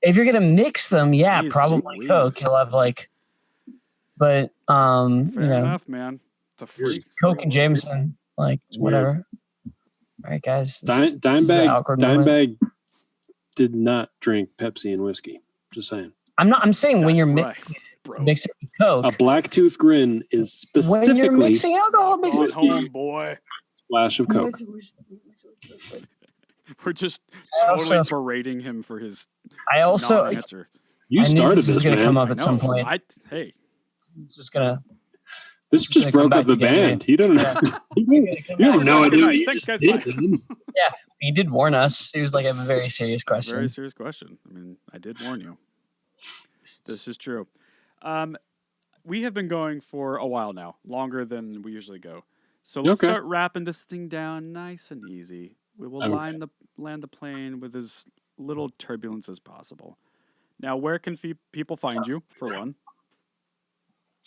Speaker 3: If you're going to mix them, yeah, probably
Speaker 1: geez.
Speaker 3: Coke. You'll have like, but
Speaker 1: Fair
Speaker 3: you know,
Speaker 1: enough, man. It's a freak.
Speaker 3: Coke and Jameson, like whatever. All right, guys.
Speaker 2: Dimebag did not drink Pepsi and whiskey. Just saying.
Speaker 3: I'm saying when you're mixing Coke,
Speaker 2: a Blacktooth Grin is specifically
Speaker 3: when you're mixing alcohol,
Speaker 1: home, boy.
Speaker 2: Splash of Coke.
Speaker 1: We're just totally berating him for his non-answer.
Speaker 2: You started this,
Speaker 3: is going to come up at some point.
Speaker 1: Hey,
Speaker 3: it's just gonna.
Speaker 2: This just broke up the band. You don't know. You have no idea.
Speaker 1: Thanks, guys.
Speaker 3: Yeah, he did warn us. It was like a very serious question.
Speaker 1: Very serious question. I mean, I did warn you. This is true. We have been going for a while now, longer than we usually go. So let's start wrapping this thing down nice and easy. We will land the plane with as little turbulence as possible. Now, where can people find you, for one?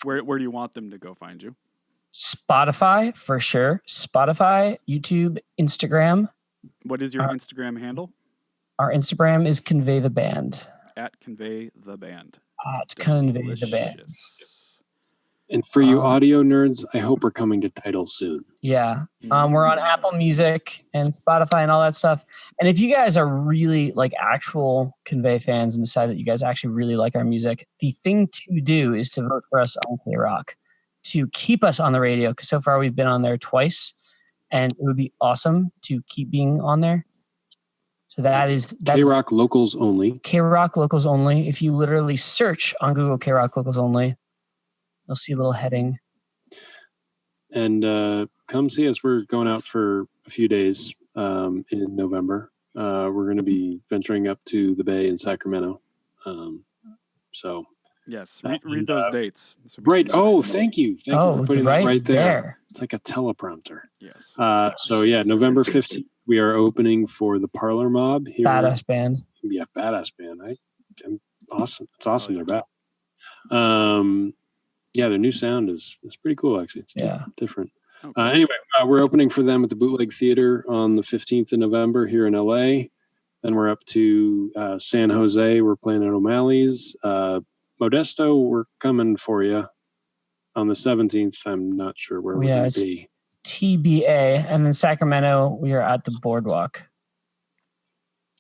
Speaker 1: Where do you want them to go find you?
Speaker 3: Spotify, for sure. Spotify, YouTube, Instagram.
Speaker 1: What is your Instagram handle?
Speaker 3: Our Instagram is Convey the Band.
Speaker 1: At Convey the Band.
Speaker 3: At Convey the Band.
Speaker 2: And for you audio nerds, I hope we're coming to Tidal soon.
Speaker 3: Yeah. We're on Apple Music and Spotify and all that stuff. And if you guys are really like actual Convey fans and decide that you guys actually really like our music, the thing to do is to vote for us on K-Rock to keep us on the radio. Because so far we've been on there twice. And it would be awesome to keep being on there. So that's
Speaker 2: K-Rock Locals Only.
Speaker 3: K-Rock Locals Only. If you literally search on Google K-Rock Locals Only, you'll see a little heading.
Speaker 2: And come see us. We're going out for a few days in November. We're going to be venturing up to the Bay in Sacramento.
Speaker 1: Yes, read those dates.
Speaker 2: Right. Oh, thank you. Thank you for putting that right there. It's like a teleprompter.
Speaker 1: Yes.
Speaker 2: November 15th, we are opening for the Parlor Mob here.
Speaker 3: Badass band.
Speaker 2: Yeah, badass band. I'm awesome. It's awesome. They're back. Yeah, their new sound is pretty cool, actually. It's different. Okay. Anyway, we're opening for them at the Bootleg Theater on the 15th of November here in LA. Then we're up to San Jose. We're playing at O'Malley's. Modesto, we're coming for you on the 17th. I'm not sure where we're going to be.
Speaker 3: TBA. And then Sacramento, we are at the Boardwalk.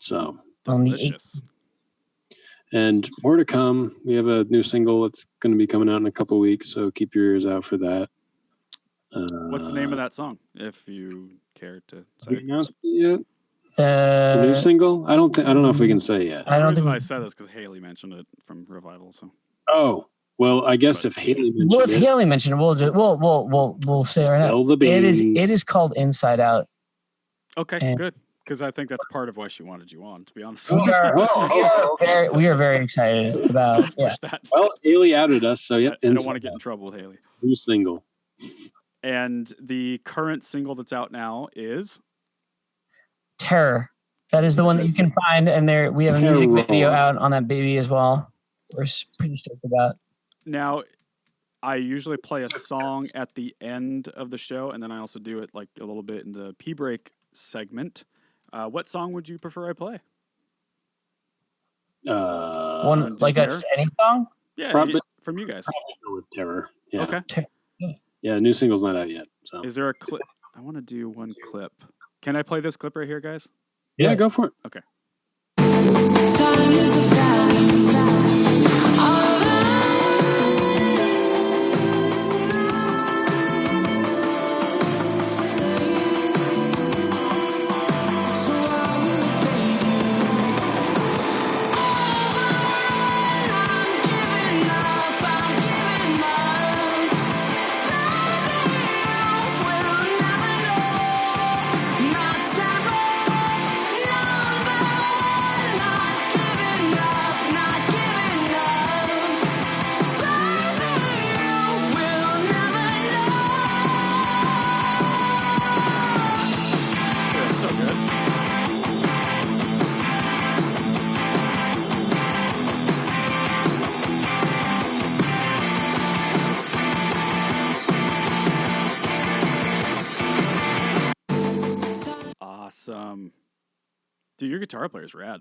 Speaker 2: So,
Speaker 1: delicious.
Speaker 2: And more to come. We have a new single that's going to be coming out in a couple weeks, so keep your ears out for that.
Speaker 1: What's the name of that song, if you care to say?
Speaker 2: Announced it yet? The new single? I don't know if we can say yet.
Speaker 1: The reason I said this because Haley mentioned it from Revival. So.
Speaker 2: Oh well, I guess if Haley mentioned it,
Speaker 3: Haley mentioned it, we'll say it right now.
Speaker 2: The beans.
Speaker 3: It is called Inside Out.
Speaker 1: Okay, good. because I think that's part of why she wanted you on, to be honest.
Speaker 3: We are very excited about
Speaker 1: that.
Speaker 2: Well, Haley outed us, so yeah.
Speaker 1: I don't want to get in trouble with Haley.
Speaker 2: New single.
Speaker 1: And the current single that's out now is
Speaker 3: Terror. That is the one that you can find, and we have a music video out on that baby as well. We're pretty stoked about.
Speaker 1: Now, I usually play a song at the end of the show, and then I also do it like a little bit in the Pee Break segment. What song would you prefer I play?
Speaker 3: One like just any song?
Speaker 1: Yeah,
Speaker 2: probably
Speaker 1: from you guys.
Speaker 2: Probably go with Terror. Yeah.
Speaker 1: Okay.
Speaker 2: Yeah, new single's not out yet. So
Speaker 1: is there a clip? I want to do one clip. Can I play this clip right here, guys?
Speaker 2: Yeah, go for it.
Speaker 1: Okay.
Speaker 9: Time is a value.
Speaker 1: Awesome. Dude, your guitar player's rad.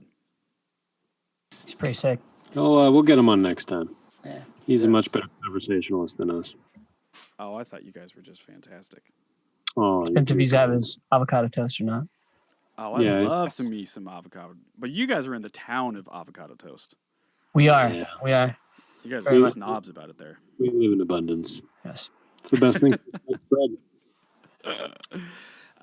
Speaker 3: He's pretty sick.
Speaker 2: Oh, we'll get him on next time.
Speaker 3: Yeah.
Speaker 2: He's a much better conversationalist than us.
Speaker 1: Oh, I thought you guys were just fantastic.
Speaker 3: Oh, depends if he's have his avocado toast or not.
Speaker 1: Oh, I love some avocado. But you guys are in the town of avocado toast.
Speaker 3: We are.
Speaker 2: Yeah.
Speaker 3: We are.
Speaker 1: You guys are snobs about it there.
Speaker 2: We live in abundance.
Speaker 3: Yes.
Speaker 2: It's the best thing.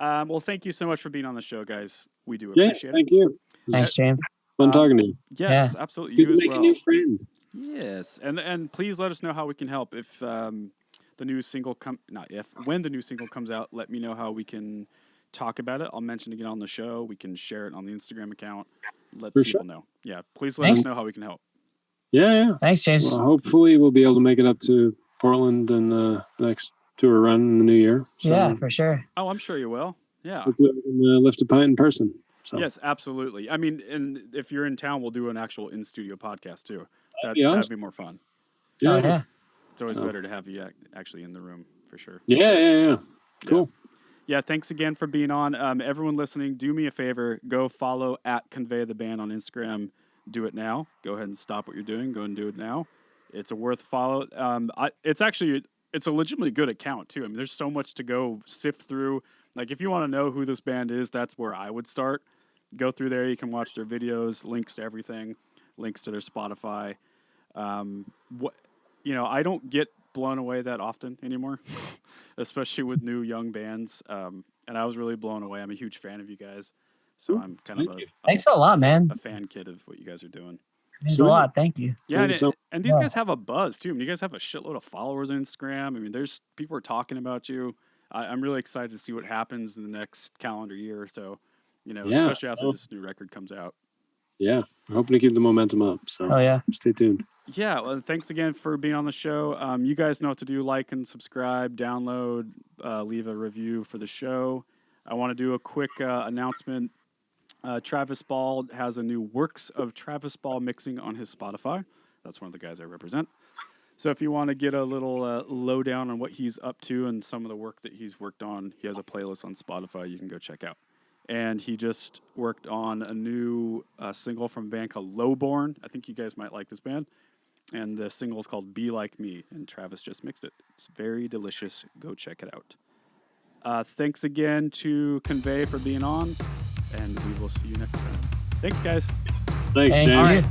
Speaker 1: Well, thank you so much for being on the show, guys. We do appreciate it.
Speaker 2: Thank you.
Speaker 3: Thanks, James.
Speaker 2: Fun talking to you.
Speaker 1: Yes, absolutely.
Speaker 2: Good
Speaker 1: You as
Speaker 2: to make
Speaker 1: well.
Speaker 2: a new friend.
Speaker 1: Yes, and please let us know how we can help. If the new single when the new single comes out, let me know how we can talk about it. I'll mention it again on the show. We can share it on the Instagram account. Let people know. Yeah, please let us know how we can help.
Speaker 2: Yeah.
Speaker 3: Thanks, James.
Speaker 2: Well, hopefully we'll be able to make it up to Portland in the next tour run in the new year. So
Speaker 3: yeah, for sure.
Speaker 1: Oh, I'm sure you will. Yeah.
Speaker 2: hopefully we can lift a pint in person. So.
Speaker 1: Yes, absolutely. I mean, and if you're in town, we'll do an actual in-studio podcast too. That'd be more fun.
Speaker 3: Yeah. Oh, yeah.
Speaker 1: It's always better to have you actually in the room for sure.
Speaker 2: Yeah. Cool.
Speaker 1: Yeah, thanks again for being on. Everyone listening, do me a favor. Go follow @Convey the Band on Instagram. Do it now. Go ahead and stop what you're doing. Go and do it now. It's a worth follow. It's a legitimately good account too. I mean, there's so much to go sift through. Like, if you want to know who this band is, that's where I would start. Go through there. You can watch their videos, links to everything, links to their Spotify. I don't get blown away that often anymore, especially with new young bands. And I was really blown away. I'm a huge fan of you guys. So I'm kind of
Speaker 3: thanks a lot, man.
Speaker 1: A fan kid of what you guys are doing.
Speaker 3: Thanks a lot. Thank you.
Speaker 1: Yeah, and these guys have a buzz too. I mean, you guys have a shitload of followers on Instagram. I mean, there's people are talking about you. I'm really excited to see what happens in the next calendar year or so. Especially after this new record comes out.
Speaker 2: Yeah, we're hoping to keep the momentum up. So stay tuned.
Speaker 1: Yeah, well, thanks again for being on the show. You guys know what to do. Like and subscribe, download, leave a review for the show. I want to do a quick announcement. Travis Ball has a new Works of Travis Ball mixing on his Spotify. That's one of the guys I represent. So if you want to get a little lowdown on what he's up to and some of the work that he's worked on, he has a playlist on Spotify you can go check out. And he just worked on a new single from a band called Lowborn. I think you guys might like this band. And the single is called Be Like Me, and Travis just mixed it. It's very delicious. Go check it out. Thanks again to Convey for being on, and we will see you next time. Thanks, guys.
Speaker 2: Thanks, James.
Speaker 3: All right.